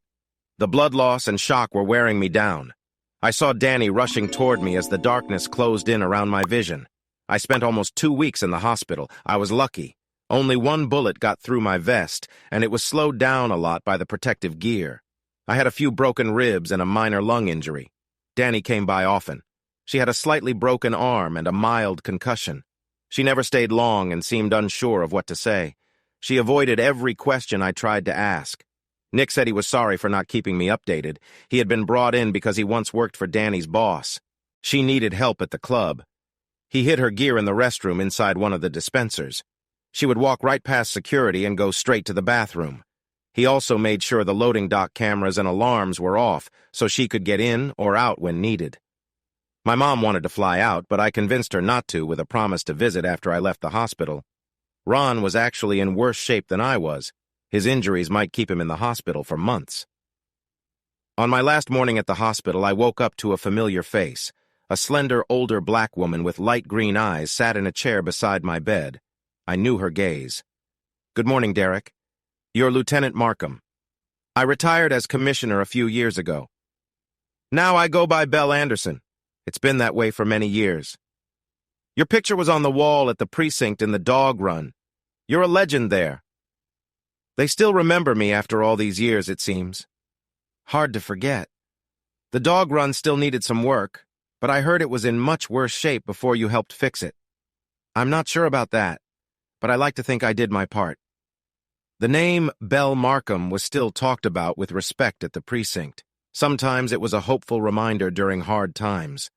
S1: The blood loss and shock were wearing me down. I saw Danny rushing toward me as the darkness closed in around my vision. I spent almost 2 weeks in the hospital. I was lucky. Only one bullet got through my vest, and it was slowed down a lot by the protective gear. I had a few broken ribs and a minor lung injury. Danny came by often. She had a slightly broken arm and a mild concussion. She never stayed long and seemed unsure of what to say. She avoided every question I tried to ask. Nick said he was sorry for not keeping me updated. He had been brought in because he once worked for Danny's boss. She needed help at the club. He hid her gear in the restroom inside one of the dispensers. She would walk right past security and go straight to the bathroom. He also made sure the loading dock cameras and alarms were off so she could get in or out when needed. My mom wanted to fly out, but I convinced her not to with a promise to visit after I left the hospital. Ron was actually in worse shape than I was. His injuries might keep him in the hospital for months. On my last morning at the hospital, I woke up to a familiar face. A slender, older black woman with light green eyes sat in a chair beside my bed. I knew her gaze. "Good morning, Derek. You're Lieutenant Markham. I retired as commissioner a few years ago. Now I go by Belle Anderson. It's been that way for many years. Your picture was on the wall at the precinct in the dog run. You're a legend there. They still remember me after all these years, it seems. Hard to forget. The dog run still needed some work, but I heard it was in much worse shape before you helped fix it. I'm not sure about that, but I like to think I did my part." The name Belle Markham was still talked about with respect at the precinct. Sometimes it was a hopeful reminder during hard times.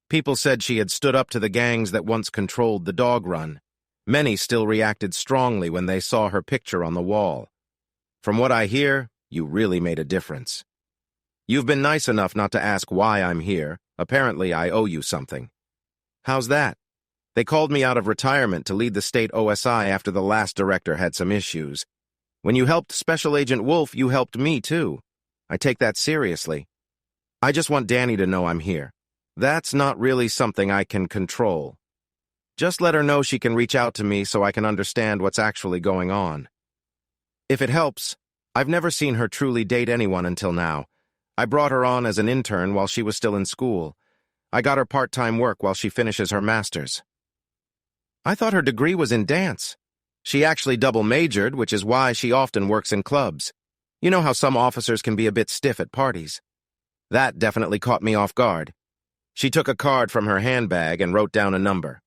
S1: People said she had stood up to the gangs that once controlled the dog run. Many still reacted strongly when they saw her picture on the wall. From what I hear, you really made a difference. You've been nice enough not to ask why I'm here. Apparently, I owe you something. How's that? They called me out of retirement to lead the state OSI after the last director had some issues. When you helped Special Agent Wolf, you helped me, too. I take that seriously. I just want Danny to know I'm here. That's not really something I can control. Just let her know she can reach out to me so I can understand what's actually going on. If it helps, I've never seen her truly date anyone until now. I brought her on as an intern while she was still in school. I got her part-time work while she finishes her master's. I thought her degree was in dance. She actually double-majored, which is why she often works in clubs. You know how some officers can be a bit stiff at parties. That definitely caught me off guard. She took a card from her handbag and wrote down a number.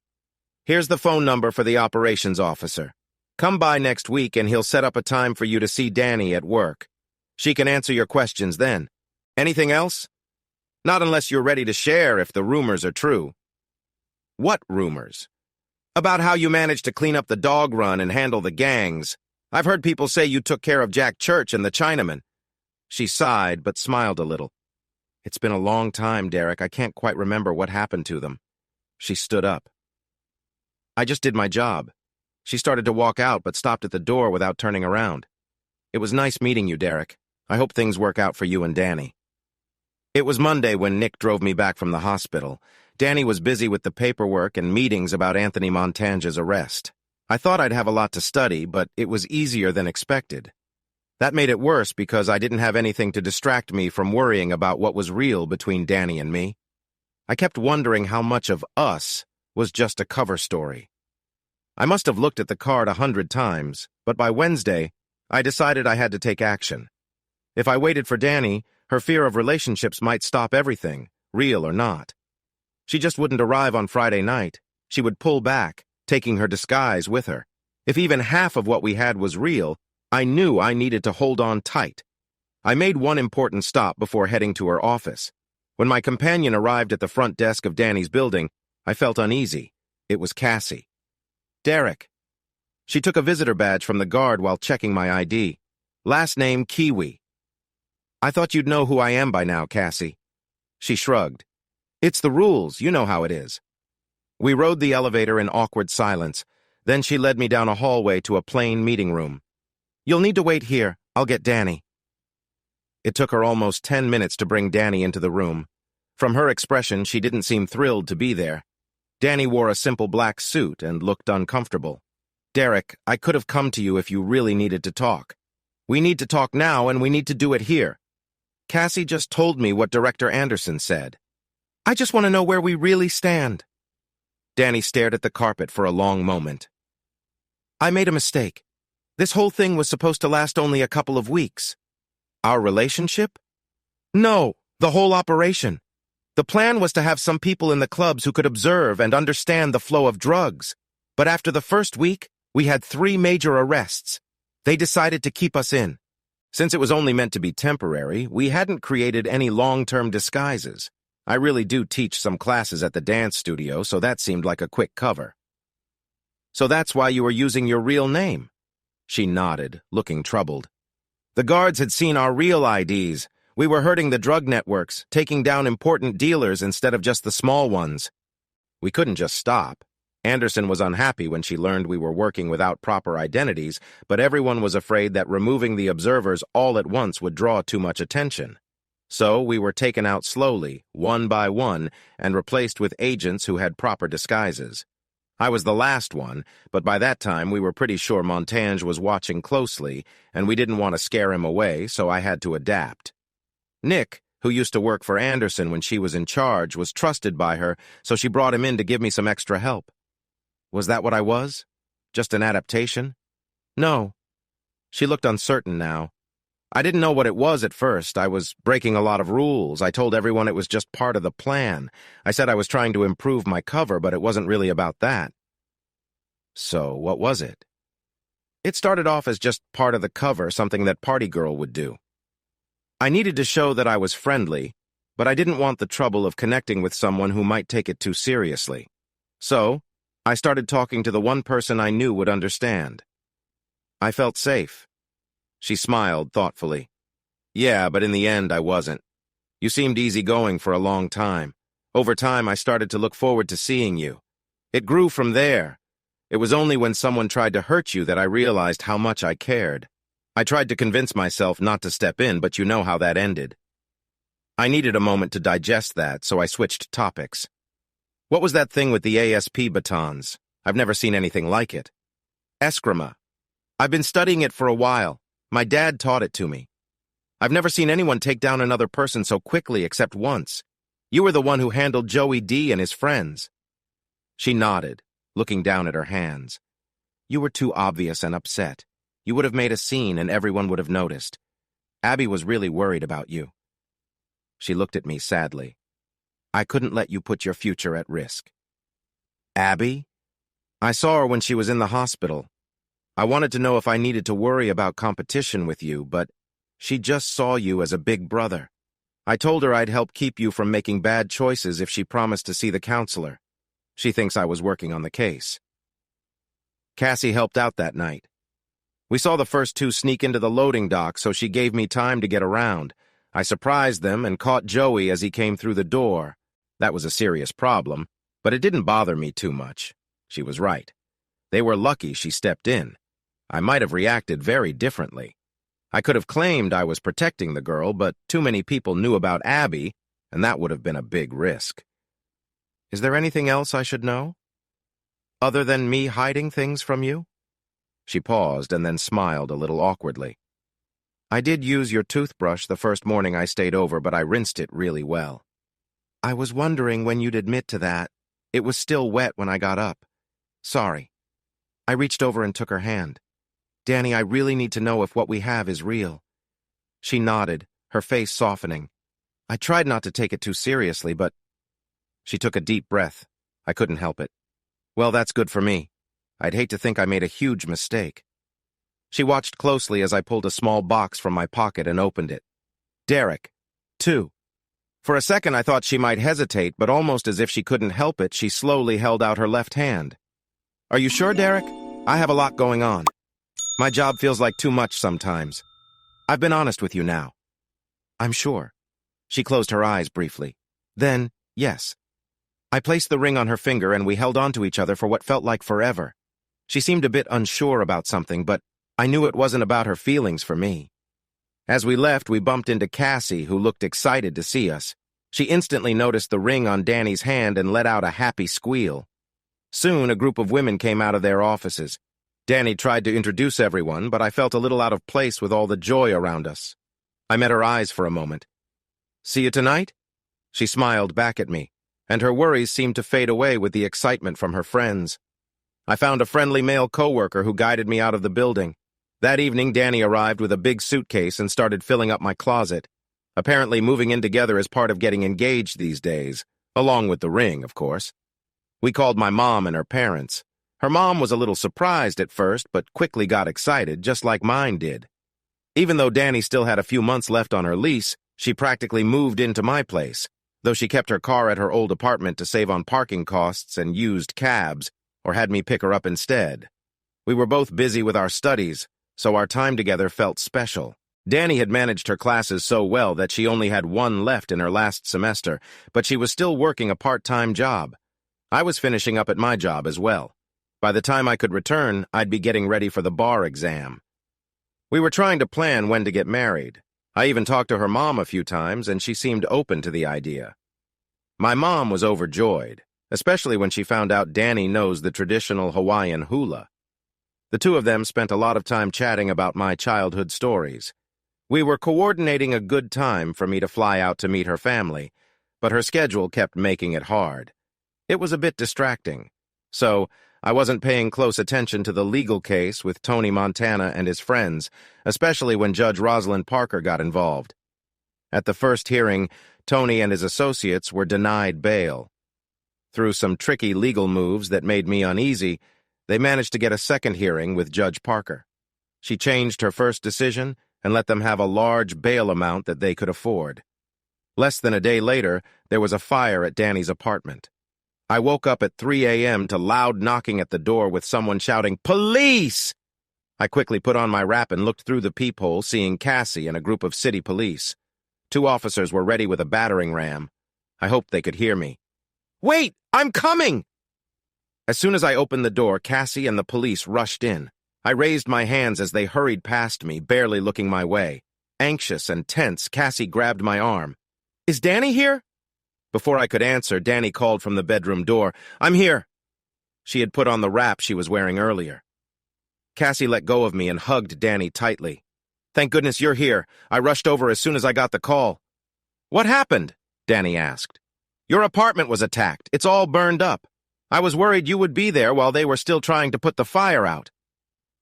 S1: Here's the phone number for the operations officer. Come by next week and he'll set up a time for you to see Danny at work. She can answer your questions then. Anything else? Not unless you're ready to share if the rumors are true. What rumors? About how you managed to clean up the dog run and handle the gangs. I've heard people say you took care of Jack Church and the Chinaman. She sighed but smiled a little. It's been a long time, Derek. I can't quite remember what happened to them. She stood up. I just did my job. She started to walk out but stopped at the door without turning around. It was nice meeting you, Derek. I hope things work out for you and Danny. It was Monday when Nick drove me back from the hospital. Danny was busy with the paperwork and meetings about Anthony Montange's arrest. I thought I'd have a lot to study, but it was easier than expected. That made it worse because I didn't have anything to distract me from worrying about what was real between Danny and me. I kept wondering how much of us was just a cover story. I must have looked at the card 100 times, but by Wednesday, I decided I had to take action. If I waited for Danny, her fear of relationships might stop everything, real or not. She just wouldn't arrive on Friday night. She would pull back, taking her disguise with her. If even half of what we had was real, I knew I needed to hold on tight. I made one important stop before heading to her office. When my companion arrived at the front desk of Danny's building, I felt uneasy. It was Cassie. Derek. She took a visitor badge from the guard while checking my ID. Last name Kiwi. I thought you'd know who I am by now, Cassie. She shrugged. It's the rules, you know how it is. We rode the elevator in awkward silence. Then she led me down a hallway to a plain meeting room. You'll need to wait here. I'll get Danny. It took her almost 10 minutes to bring Danny into the room. From her expression, she didn't seem thrilled to be there. Danny wore a simple black suit and looked uncomfortable. Derek, I could have come to you if you really needed to talk. We need to talk now, and we need to do it here. Cassie just told me what Director Anderson said. I just want to know where we really stand. Danny stared at the carpet for a long moment. I made a mistake. This whole thing was supposed to last only a couple of weeks. Our relationship? No, the whole operation. The plan was to have some people in the clubs who could observe and understand the flow of drugs. But after the first week, we had 3 major arrests. They decided to keep us in. Since it was only meant to be temporary, we hadn't created any long-term disguises. I really do teach some classes at the dance studio, so that seemed like a quick cover. So that's why you were using your real name? She nodded, looking troubled. The guards had seen our real IDs. We were hurting the drug networks, taking down important dealers instead of just the small ones. We couldn't just stop. Anderson was unhappy when she learned we were working without proper identities, but everyone was afraid that removing the observers all at once would draw too much attention. So we were taken out slowly, one by one, and replaced with agents who had proper disguises. I was the last one, but by that time we were pretty sure Montange was watching closely, and we didn't want to scare him away, so I had to adapt. Nick, who used to work for Anderson when she was in charge, was trusted by her, so she brought him in to give me some extra help. Was that what I was? Just an adaptation? No. She looked uncertain now. I didn't know what it was at first. I was breaking a lot of rules. I told everyone it was just part of the plan. I said I was trying to improve my cover, but it wasn't really about that. So, what was it? It started off as just part of the cover, something that Party Girl would do. I needed to show that I was friendly, but I didn't want the trouble of connecting with someone who might take it too seriously. So, I started talking to the one person I knew would understand. I felt safe. She smiled thoughtfully. Yeah, but in the end, I wasn't. You seemed easygoing for a long time. Over time, I started to look forward to seeing you. It grew from there. It was only when someone tried to hurt you that I realized how much I cared. I tried to convince myself not to step in, but you know how that ended. I needed a moment to digest that, so I switched topics. What was that thing with the ASP batons? I've never seen anything like it. Eskrima. I've been studying it for a while. My dad taught it to me. I've never seen anyone take down another person so quickly except once. You were the one who handled Joey D and his friends. She nodded, looking down at her hands. You were too obvious and upset. You would have made a scene and everyone would have noticed. Abby was really worried about you. She looked at me sadly. I couldn't let you put your future at risk. Abby? I saw her when she was in the hospital. I wanted to know if I needed to worry about competition with you, but she just saw you as a big brother. I told her I'd help keep you from making bad choices if she promised to see the counselor. She thinks I was working on the case. Cassie helped out that night. We saw the first two sneak into the loading dock, so she gave me time to get around. I surprised them and caught Joey as he came through the door. That was a serious problem, but it didn't bother me too much. She was right. They were lucky she stepped in. I might have reacted very differently. I could have claimed I was protecting the girl, but too many people knew about Abby, and that would have been a big risk. Is there anything else I should know? Other than me hiding things from you? She paused and then smiled a little awkwardly. I did use your toothbrush the first morning I stayed over, but I rinsed it really well. I was wondering when you'd admit to that. It was still wet when I got up. Sorry. I reached over and took her hand. Danny, I really need to know if what we have is real. She nodded, her face softening. I tried not to take it too seriously, but... She took a deep breath. I couldn't help it. Well, that's good for me. I'd hate to think I made a huge mistake. She watched closely as I pulled a small box from my pocket and opened it. Derek. 2. For a second I thought she might hesitate, but almost as if she couldn't help it, she slowly held out her left hand. Are you sure, Derek? I have a lot going on. My job feels like too much sometimes. I've been honest with you now. I'm sure. She closed her eyes briefly. Then, yes. I placed the ring on her finger and we held on to each other for what felt like forever. She seemed a bit unsure about something, but I knew it wasn't about her feelings for me. As we left, we bumped into Cassie, who looked excited to see us. She instantly noticed the ring on Danny's hand and let out a happy squeal. Soon, a group of women came out of their offices. Danny tried to introduce everyone, but I felt a little out of place with all the joy around us. I met her eyes for a moment. See you tonight? She smiled back at me, and her worries seemed to fade away with the excitement from her friends. I found a friendly male coworker who guided me out of the building. That evening, Danny arrived with a big suitcase and started filling up my closet. Apparently, moving in together is part of getting engaged these days, along with the ring, of course. We called my mom and her parents. Her mom was a little surprised at first, but quickly got excited, just like mine did. Even though Danny still had a few months left on her lease, she practically moved into my place, though she kept her car at her old apartment to save on parking costs and used cabs, or had me pick her up instead. We were both busy with our studies, so our time together felt special. Danny had managed her classes so well that she only had one left in her last semester, but she was still working a part-time job. I was finishing up at my job as well. By the time I could return, I'd be getting ready for the bar exam. We were trying to plan when to get married. I even talked to her mom a few times, and she seemed open to the idea. My mom was overjoyed, especially when she found out Danny knows the traditional Hawaiian hula. The two of them spent a lot of time chatting about my childhood stories. We were coordinating a good time for me to fly out to meet her family, but her schedule kept making it hard. It was a bit distracting, so I wasn't paying close attention to the legal case with Tony Montana and his friends, especially when Judge Rosalind Parker got involved. At the first hearing, Tony and his associates were denied bail. Through some tricky legal moves that made me uneasy, they managed to get a second hearing with Judge Parker. She changed her first decision and let them have a large bail amount that they could afford. Less than a day later, there was a fire at Danny's apartment. I woke up at 3 a.m. to loud knocking at the door with someone shouting, "Police!" I quickly put on my wrap and looked through the peephole, seeing Cassie and a group of city police. 2 officers were ready with a battering ram. I hoped they could hear me. "Wait! I'm coming!" As soon as I opened the door, Cassie and the police rushed in. I raised my hands as they hurried past me, barely looking my way. Anxious and tense, Cassie grabbed my arm. "Is Danny here?" Before I could answer, Danny called from the bedroom door, "I'm here." She had put on the wrap she was wearing earlier. Cassie let go of me and hugged Danny tightly. "Thank goodness you're here. I rushed over as soon as I got the call." "What happened?" Danny asked. "Your apartment was attacked. It's all burned up. I was worried you would be there while they were still trying to put the fire out."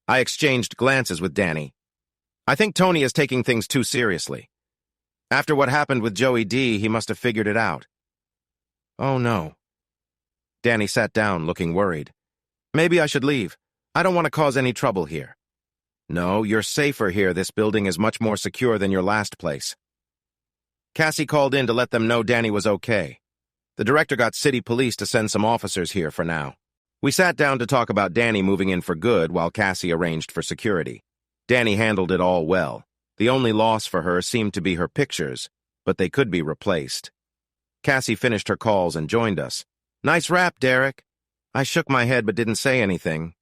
S1: I exchanged glances with Danny. I think Tony is taking things too seriously. After what happened with Joey D, he must have figured it out. Oh no. Danny sat down, looking worried. Maybe I should leave. I don't want to cause any trouble here. No, you're safer here. This building is much more secure than your last place. Cassie called in to let them know Danny was okay. The director got city police to send some officers here for now. We sat down to talk about Danny moving in for good while Cassie arranged for security. Danny handled it all well. The only loss for her seemed to be her pictures, but they could be replaced. Cassie finished her calls and joined us. Nice rap, Derek. I shook my head but didn't say anything.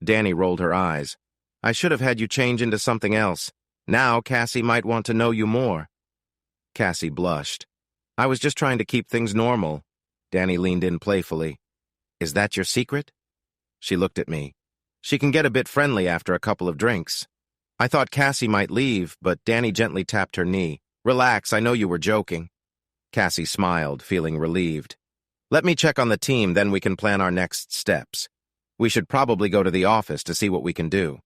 S1: Danny rolled her eyes. I should have had you change into something else. Now Cassie might want to know you more. Cassie blushed. I was just trying to keep things normal. Danny leaned in playfully. Is that your secret? She looked at me. She can get a bit friendly after a couple of drinks. I thought Cassie might leave, but Danny gently tapped her knee. Relax, I know you were joking. Cassie smiled, feeling relieved. Let me check on the team, then we can plan our next steps. We should probably go to the office to see what we can do.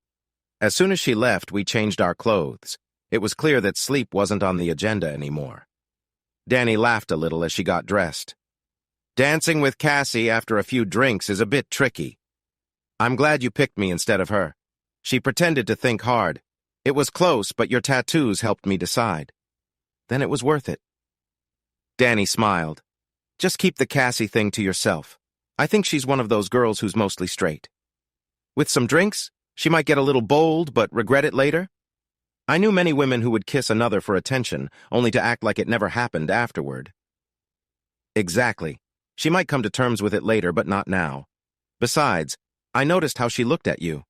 S1: As soon as she left, we changed our clothes. It was clear that sleep wasn't on the agenda anymore. Danny laughed a little as she got dressed. Dancing with Cassie after a few drinks is a bit tricky. I'm glad you picked me instead of her. She pretended to think hard. It was close, but your tattoos helped me decide. Then it was worth it. Danny smiled. Just keep the Cassie thing to yourself. I think she's one of those girls who's mostly straight. With some drinks, she might get a little bold but regret it later. I knew many women who would kiss another for attention, only to act like it never happened afterward. Exactly. She might come to terms with it later, but not now. Besides, I noticed how she looked at you.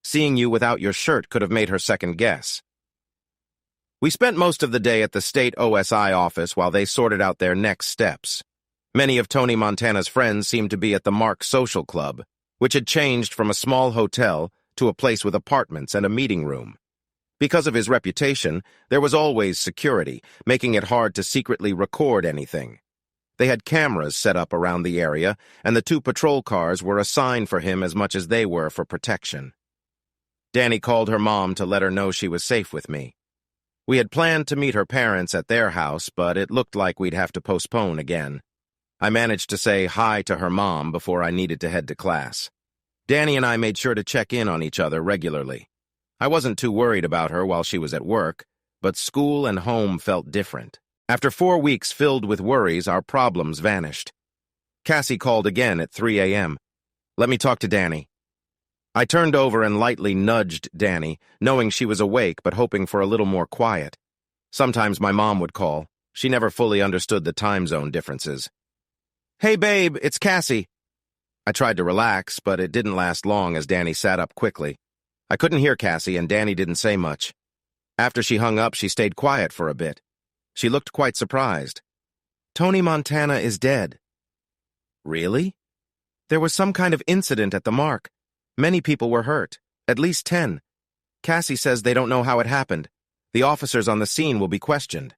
S1: Seeing you without your shirt could have made her second guess. We spent most of the day at the state OSI office while they sorted out their next steps. Many of Tony Montana's friends seemed to be at the Mark Social Club, which had changed from a small hotel to a place with apartments and a meeting room. Because of his reputation, there was always security, making it hard to secretly record anything. They had cameras set up around the area, and the 2 patrol cars were a sign for him as much as they were for protection. Danny called her mom to let her know she was safe with me. We had planned to meet her parents at their house, but it looked like we'd have to postpone again. I managed to say hi to her mom before I needed to head to class. Danny and I made sure to check in on each other regularly. I wasn't too worried about her while she was at work, but school and home felt different. After 4 weeks filled with worries, our problems vanished. Cassie called again at 3 a.m. Let me talk to Danny. I turned over and lightly nudged Danny, knowing she was awake but hoping for a little more quiet. Sometimes my mom would call. She never fully understood the time zone differences. Hey babe, it's Cassie. I tried to relax, but it didn't last long as Danny sat up quickly. I couldn't hear Cassie and Danny didn't say much. After she hung up, she stayed quiet for a bit. She looked quite surprised. Tony Montana is dead. Really? There was some kind of incident at the Mark. Many people were hurt, at least 10. Cassie says they don't know how it happened. The officers on the scene will be questioned.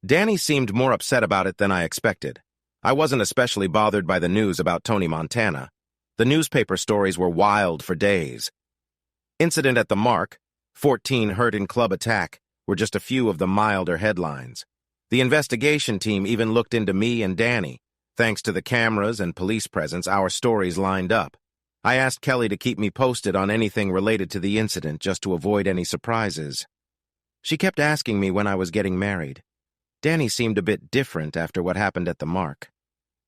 S1: Danny seemed more upset about it than I expected. I wasn't especially bothered by the news about Tony Montana. The newspaper stories were wild for days. Incident at the Mark, 14 hurt in club attack, were just a few of the milder headlines. The investigation team even looked into me and Danny. Thanks to the cameras and police presence, our stories lined up. I asked Kelly to keep me posted on anything related to the incident just to avoid any surprises. She kept asking me when I was getting married. Danny seemed a bit different after what happened at the Mark.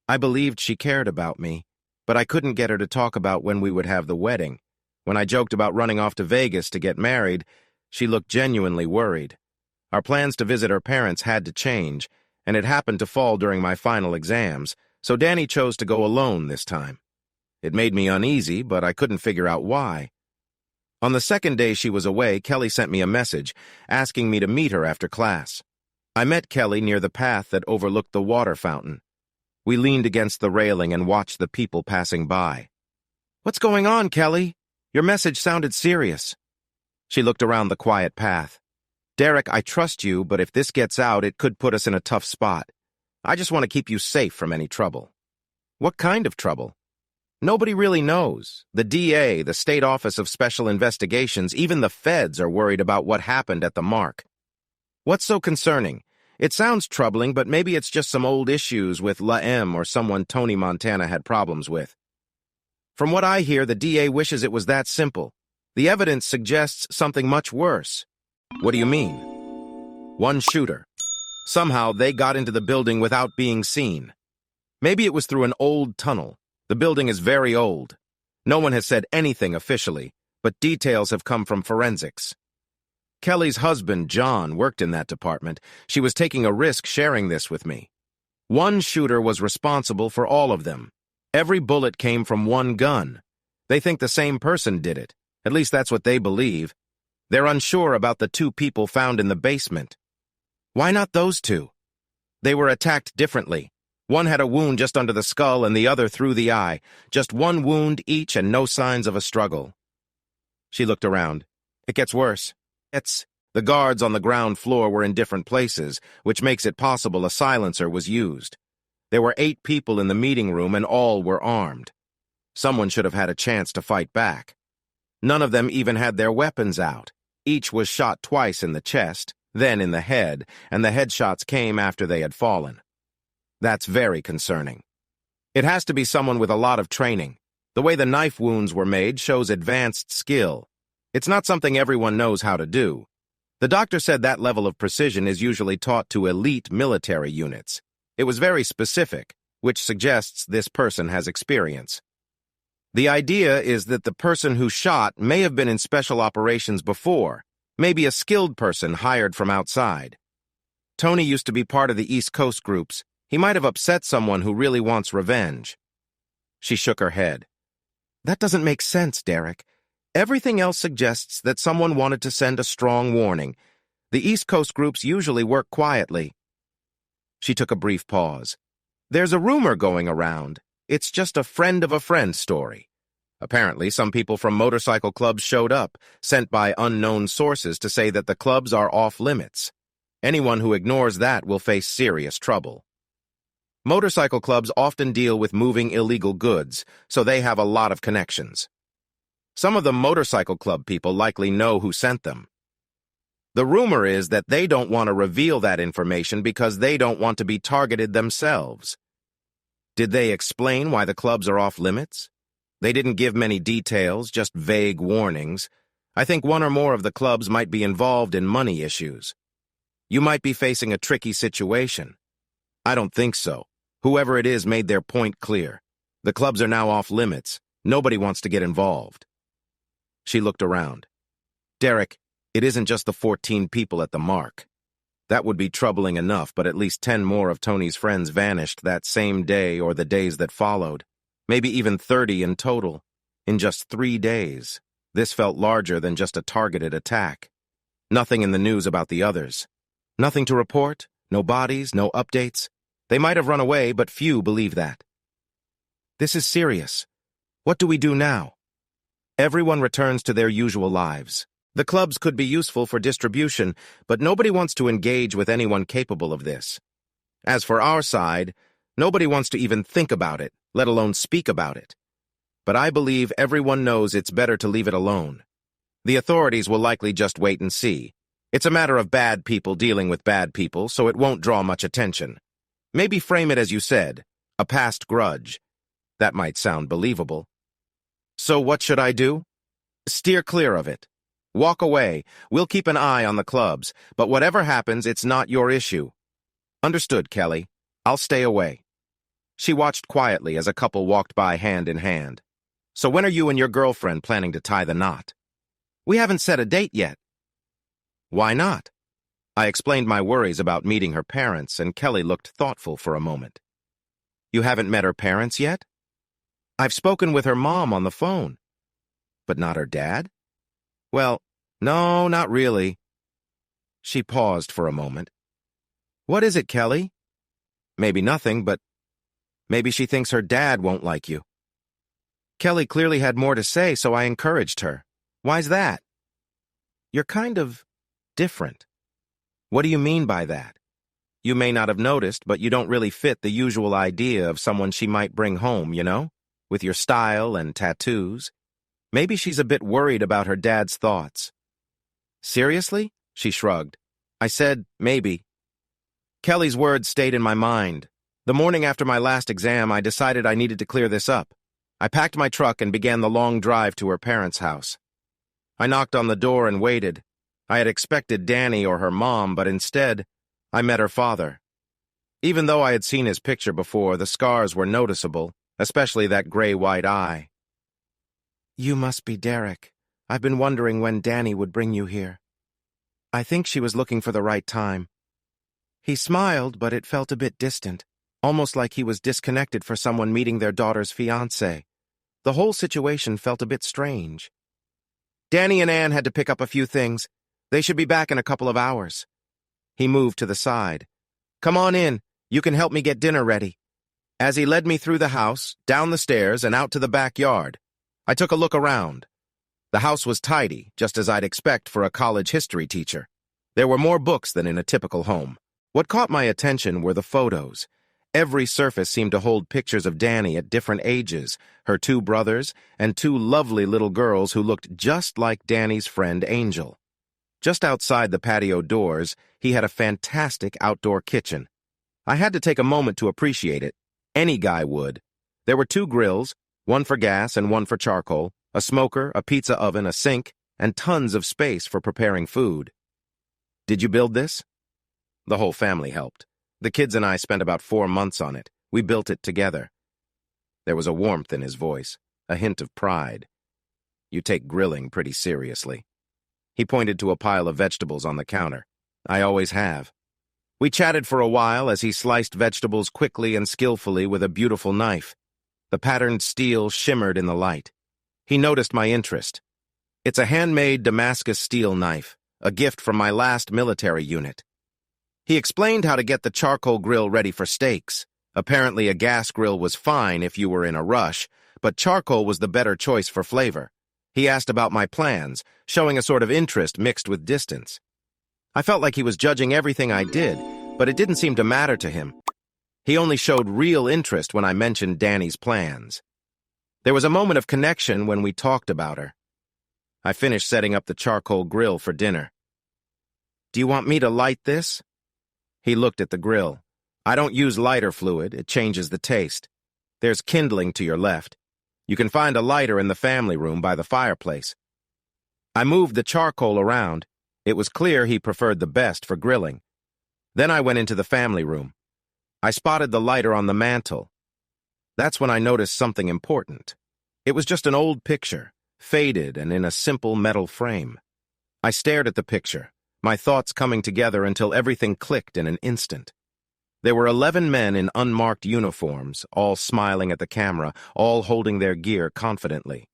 S1: I believed she cared about me, but I couldn't get her to talk about when we would have the wedding. When I joked about running off to Vegas to get married, she looked genuinely worried. Our plans to visit her parents had to change, and it happened to fall during my final exams, so Danny chose to go alone this time. It made me uneasy, but I couldn't figure out why. On the second day she was away, Kelly sent me a message asking me to meet her after class. I met Kelly near the path that overlooked the water fountain. We leaned against the railing and watched the people passing by. What's going on, Kelly? Your message sounded serious. She looked around the quiet path. Derek, I trust you, but if this gets out, it could put us in a tough spot. I just want to keep you safe from any trouble. What kind of trouble? Nobody really knows. The DA, the State Office of Special Investigations, even the feds are worried about what happened at the Mark. What's so concerning? It sounds troubling, but maybe it's just some old issues with La M or someone Tony Montana had problems with. From what I hear, the DA wishes it was that simple. The evidence suggests something much worse. What do you mean? One shooter. Somehow they got into the building without being seen. Maybe it was through an old tunnel. The building is very old. No one has said anything officially, but details have come from forensics. Kelly's husband, John, worked in that department. She was taking a risk sharing this with me. One shooter was responsible for all of them. Every bullet came from one gun. They think the same person did it. At least that's what they believe. They're unsure about the two people found in the basement. Why not those two? They were attacked differently. One had a wound just under the skull and the other through the eye. Just one wound each and no signs of a struggle. She looked around. It gets worse. The guards on the ground floor were in different places, which makes it possible a silencer was used. There were 8 people in the meeting room and all were armed. Someone should have had a chance to fight back. None of them even had their weapons out. Each was shot twice in the chest, then in the head, and the headshots came after they had fallen. That's very concerning. It has to be someone with a lot of training. The way the knife wounds were made shows advanced skill. It's not something everyone knows how to do. The doctor said that level of precision is usually taught to elite military units. It was very specific, which suggests this person has experience. The idea is that the person who shot may have been in special operations before, maybe a skilled person hired from outside. Tony used to be part of the East Coast groups. He might have upset someone who really wants revenge. She shook her head. That doesn't make sense, Derek. Everything else suggests that someone wanted to send a strong warning. The East Coast groups usually work quietly. She took a brief pause. There's a rumor going around. It's just a friend of a friend story. Apparently, some people from motorcycle clubs showed up, sent by unknown sources to say that the clubs are off limits. Anyone who ignores that will face serious trouble. Motorcycle clubs often deal with moving illegal goods, so they have a lot of connections. Some of the motorcycle club people likely know who sent them. The rumor is that they don't want to reveal that information because they don't want to be targeted themselves. Did they explain why the clubs are off limits? They didn't give many details, just vague warnings. I think one or more of the clubs might be involved in money issues. You might be facing a tricky situation. I don't think so. Whoever it is made their point clear. The clubs are now off limits. Nobody wants to get involved. She looked around. Derek, it isn't just the 14 people at the Mark. That would be troubling enough, but at least 10 more of Tony's friends vanished that same day or the days that followed. Maybe even 30 in total. In just 3 days. This felt larger than just a targeted attack. Nothing in the news about the others. Nothing to report, no bodies, no updates. They might have run away, but few believe that. This is serious. What do we do now? Everyone returns to their usual lives. The clubs could be useful for distribution, but nobody wants to engage with anyone capable of this. As for our side, nobody wants to even think about it, let alone speak about it. But I believe everyone knows it's better to leave it alone. The authorities will likely just wait and see. It's a matter of bad people dealing with bad people, so it won't draw much attention. Maybe frame it as you said, a past grudge. That might sound believable. So what should I do? Steer clear of it. Walk away. We'll keep an eye on the clubs, but whatever happens, it's not your issue. Understood, Kelly. I'll stay away. She watched quietly as a couple walked by hand in hand. So when are you and your girlfriend planning to tie the knot? We haven't set a date yet. Why not? I explained my worries about meeting her parents, and Kelly looked thoughtful for a moment. You haven't met her parents yet? I've spoken with her mom on the phone. But not her dad? Well, no, not really. She paused for a moment. What is it, Kelly? Maybe nothing, but maybe she thinks her dad won't like you. Kelly clearly had more to say, so I encouraged her. Why's that? You're kind of different. What do you mean by that? You may not have noticed, but you don't really fit the usual idea of someone she might bring home, you know? with your style and tattoos. Maybe she's a bit worried about her dad's thoughts." "Seriously?" she shrugged. I said, "Maybe." Kelly's words stayed in my mind. The morning after my last exam, I decided I needed to clear this up. I packed my truck and began the long drive to her parents' house. I knocked on the door and waited. I had expected Danny or her mom, but instead, I met her father. Even though I had seen his picture before, the scars were noticeable, especially that gray-white eye. "You must be Derek. I've been wondering when Danny would bring you here." I think she was looking for the right time. He smiled, but it felt a bit distant, almost like he was disconnected for someone meeting their daughter's fiancé. The whole situation felt a bit strange. "Danny and Anne had to pick up a few things. They should be back in a couple of hours." He moved to the side. "Come on in. You can help me get dinner ready." As he led me through the house, down the stairs, and out to the backyard, I took a look around. The house was tidy, just as I'd expect for a college history teacher. There were more books than in a typical home. What caught my attention were the photos. Every surface seemed to hold pictures of Danny at different ages, her two brothers, and two lovely little girls who looked just like Danny's friend Angel. Just outside the patio doors, he had a fantastic outdoor kitchen. I had to take a moment to appreciate it. Any guy would. There were two grills, one for gas and one for charcoal, a smoker, a pizza oven, a sink, and tons of space for preparing food. "Did you build this?" The whole family helped. The kids and I spent about 4 months on it. We built it together. There was a warmth in his voice, a hint of pride. "You take grilling pretty seriously." He pointed to a pile of vegetables on the counter. "I always have." We chatted for a while as he sliced vegetables quickly and skillfully with a beautiful knife. The patterned steel shimmered in the light. He noticed my interest. "It's a handmade Damascus steel knife, a gift from my last military unit." He explained how to get the charcoal grill ready for steaks. Apparently a gas grill was fine if you were in a rush, but charcoal was the better choice for flavor. He asked about my plans, showing a sort of interest mixed with distance. I felt like he was judging everything I did, but it didn't seem to matter to him. He only showed real interest when I mentioned Danny's plans. There was a moment of connection when we talked about her. I finished setting up the charcoal grill for dinner. "Do you want me to light this?" He looked at the grill. "I don't use lighter fluid. It changes the taste. There's kindling to your left. You can find a lighter in the family room by the fireplace." I moved the charcoal around. It was clear he preferred the best for grilling. Then I went into the family room. I spotted the lighter on the mantel. That's when I noticed something important. It was just an old picture, faded and in a simple metal frame. I stared at the picture, my thoughts coming together until everything clicked in an instant. There were 11 men in unmarked uniforms, all smiling at the camera, all holding their gear confidently.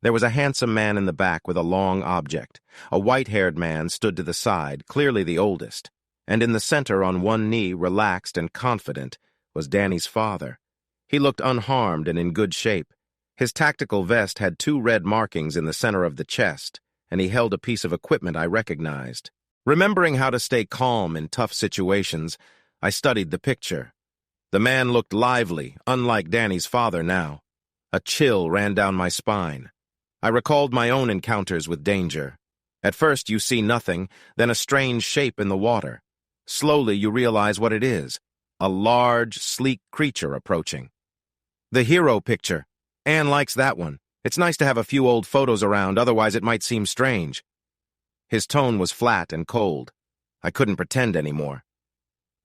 S1: There was a handsome man in the back with a long object. A white-haired man stood to the side, clearly the oldest. And in the center, on one knee, relaxed and confident, was Danny's father. He looked unharmed and in good shape. His tactical vest had 2 red markings in the center of the chest, and he held a piece of equipment I recognized. Remembering how to stay calm in tough situations, I studied the picture. The man looked lively, unlike Danny's father now. A chill ran down my spine. I recalled my own encounters with danger. At first you see nothing, then a strange shape in the water. Slowly you realize what it is, a large, sleek creature approaching. The hero picture. Anne likes that one. It's nice to have a few old photos around, otherwise it might seem strange. His tone was flat and cold. I couldn't pretend anymore.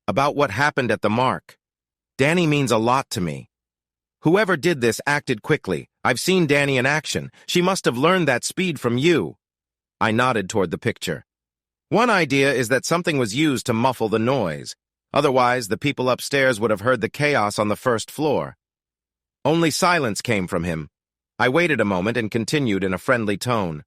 S1: About what happened at the mark. Danny means a lot to me. Whoever did this acted quickly. I've seen Danny in action. She must have learned that speed from you. I nodded toward the picture. One idea is that something was used to muffle the noise. Otherwise, the people upstairs would have heard the chaos on the first floor. Only silence came from him. I waited a moment and continued in a friendly tone.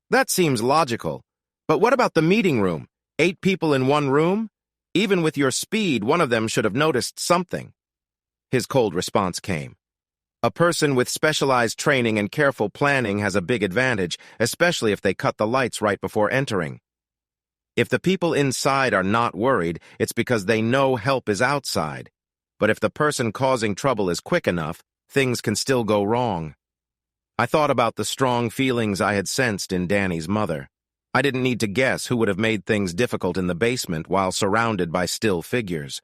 S1: That seems logical. But what about the meeting room? 8 people in one room? Even with your speed, one of them should have noticed something. His cold response came. A person with specialized training and careful planning has a big advantage, especially if they cut the lights right before entering. If the people inside are not worried, it's because they know help is outside. But if the person causing trouble is quick enough, things can still go wrong. I thought about the strong feelings I had sensed in Danny's mother. I didn't need to guess who would have made things difficult in the basement while surrounded by still figures.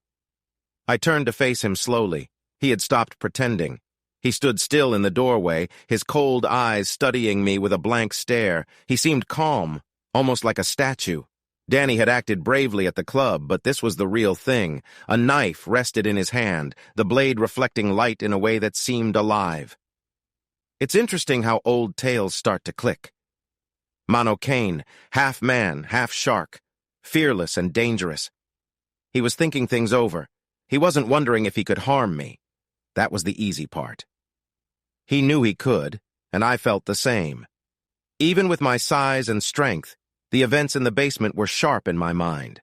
S1: I turned to face him slowly. He had stopped pretending. He stood still in the doorway, his cold eyes studying me with a blank stare. He seemed calm, almost like a statue. Danny had acted bravely at the club, but this was the real thing. A knife rested in his hand, the blade reflecting light in a way that seemed alive. It's interesting how old tales start to click. Mourning, half man, half shark, fearless and dangerous. He was thinking things over. He wasn't wondering if he could harm me. That was the easy part. He knew he could, and I felt the same. Even with my size and strength, the events in the basement were sharp in my mind.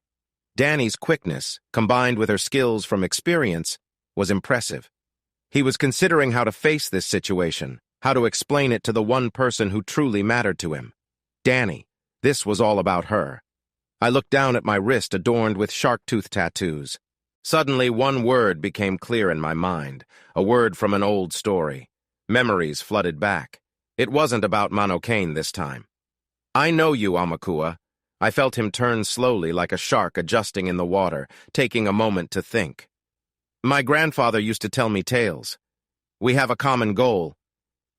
S1: Danny's quickness, combined with her skills from experience, was impressive. He was considering how to face this situation, how to explain it to the one person who truly mattered to him. Danny. This was all about her. I looked down at my wrist adorned with shark tooth tattoos. Suddenly, one word became clear in my mind, a word from an old story. Memories flooded back. It wasn't about Mourning this time. I know you, Amakua. I felt him turn slowly like a shark adjusting in the water, taking a moment to think. My grandfather used to tell me tales. We have a common goal.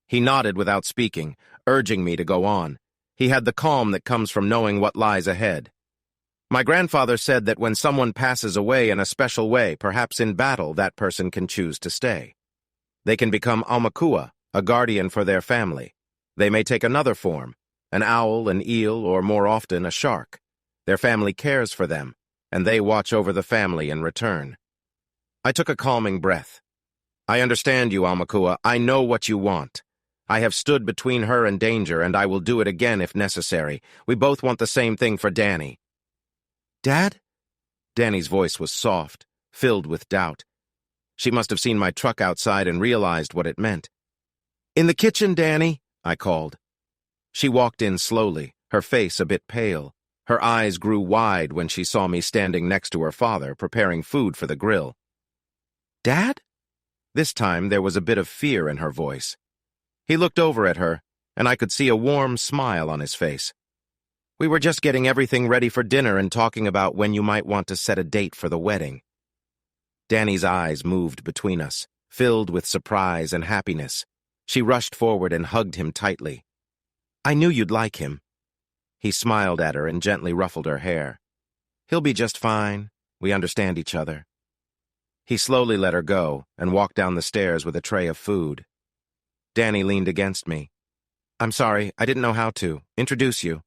S1: He nodded without speaking, urging me to go on. He had the calm that comes from knowing what lies ahead. My grandfather said that when someone passes away in a special way, perhaps in battle, that person can choose to stay. They can become Amakua, a guardian for their family. They may take another form, an owl, an eel, or more often, a shark. Their family cares for them, and they watch over the family in return. I took a calming breath. I understand you, Amakua. I know what you want. I have stood between her and danger, and I will do it again if necessary. We both want the same thing for Danny. Dad? Danny's voice was soft, filled with doubt. She must have seen my truck outside and realized what it meant. In the kitchen, Danny, I called. She walked in slowly, her face a bit pale. Her eyes grew wide when she saw me standing next to her father, preparing food for the grill. Dad? This time there was a bit of fear in her voice. He looked over at her, and I could see a warm smile on his face. We were just getting everything ready for dinner and talking about when you might want to set a date for the wedding. Danny's eyes moved between us, filled with surprise and happiness. She rushed forward and hugged him tightly. I knew you'd like him. He smiled at her and gently ruffled her hair. He'll be just fine. We understand each other. He slowly let her go and walked down the stairs with a tray of food. Danny leaned against me. I'm sorry, I didn't know how to introduce you.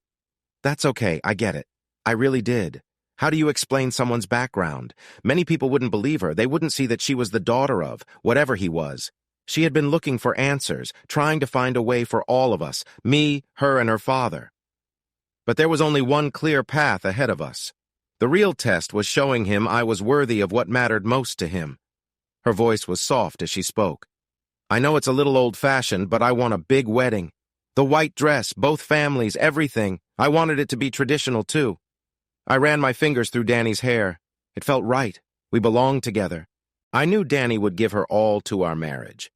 S1: That's okay, I get it. I really did. How do you explain someone's background? Many people wouldn't believe her. They wouldn't see that she was the daughter of, whatever he was. She had been looking for answers, trying to find a way for all of us, me, her, and her father. But there was only one clear path ahead of us. The real test was showing him I was worthy of what mattered most to him. Her voice was soft as she spoke. I know it's a little old-fashioned, but I want a big wedding. The white dress, both families, everything. I wanted it to be traditional, too. I ran my fingers through Danny's hair. It felt right. We belonged together. I knew Danny would give her all to our marriage.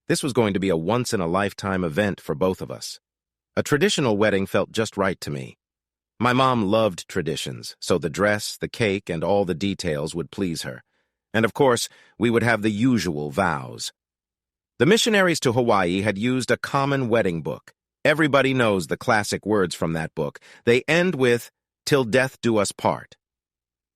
S1: This was going to be a once-in-a-lifetime event for both of us. A traditional wedding felt just right to me. My mom loved traditions, so the dress, the cake, and all the details would please her. And of course, we would have the usual vows. The missionaries to Hawaii had used a common wedding book. Everybody knows the classic words from that book. They end with, "Till death do us part."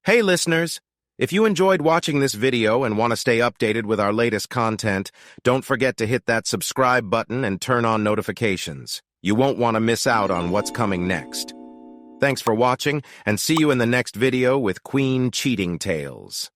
S1: Hey listeners, if you enjoyed watching this video and want to stay updated with our latest content, don't forget to hit that subscribe button and turn on notifications. You won't want to miss out on what's coming next. Thanks for watching, and see you in the next video with Queen Cheating Tales.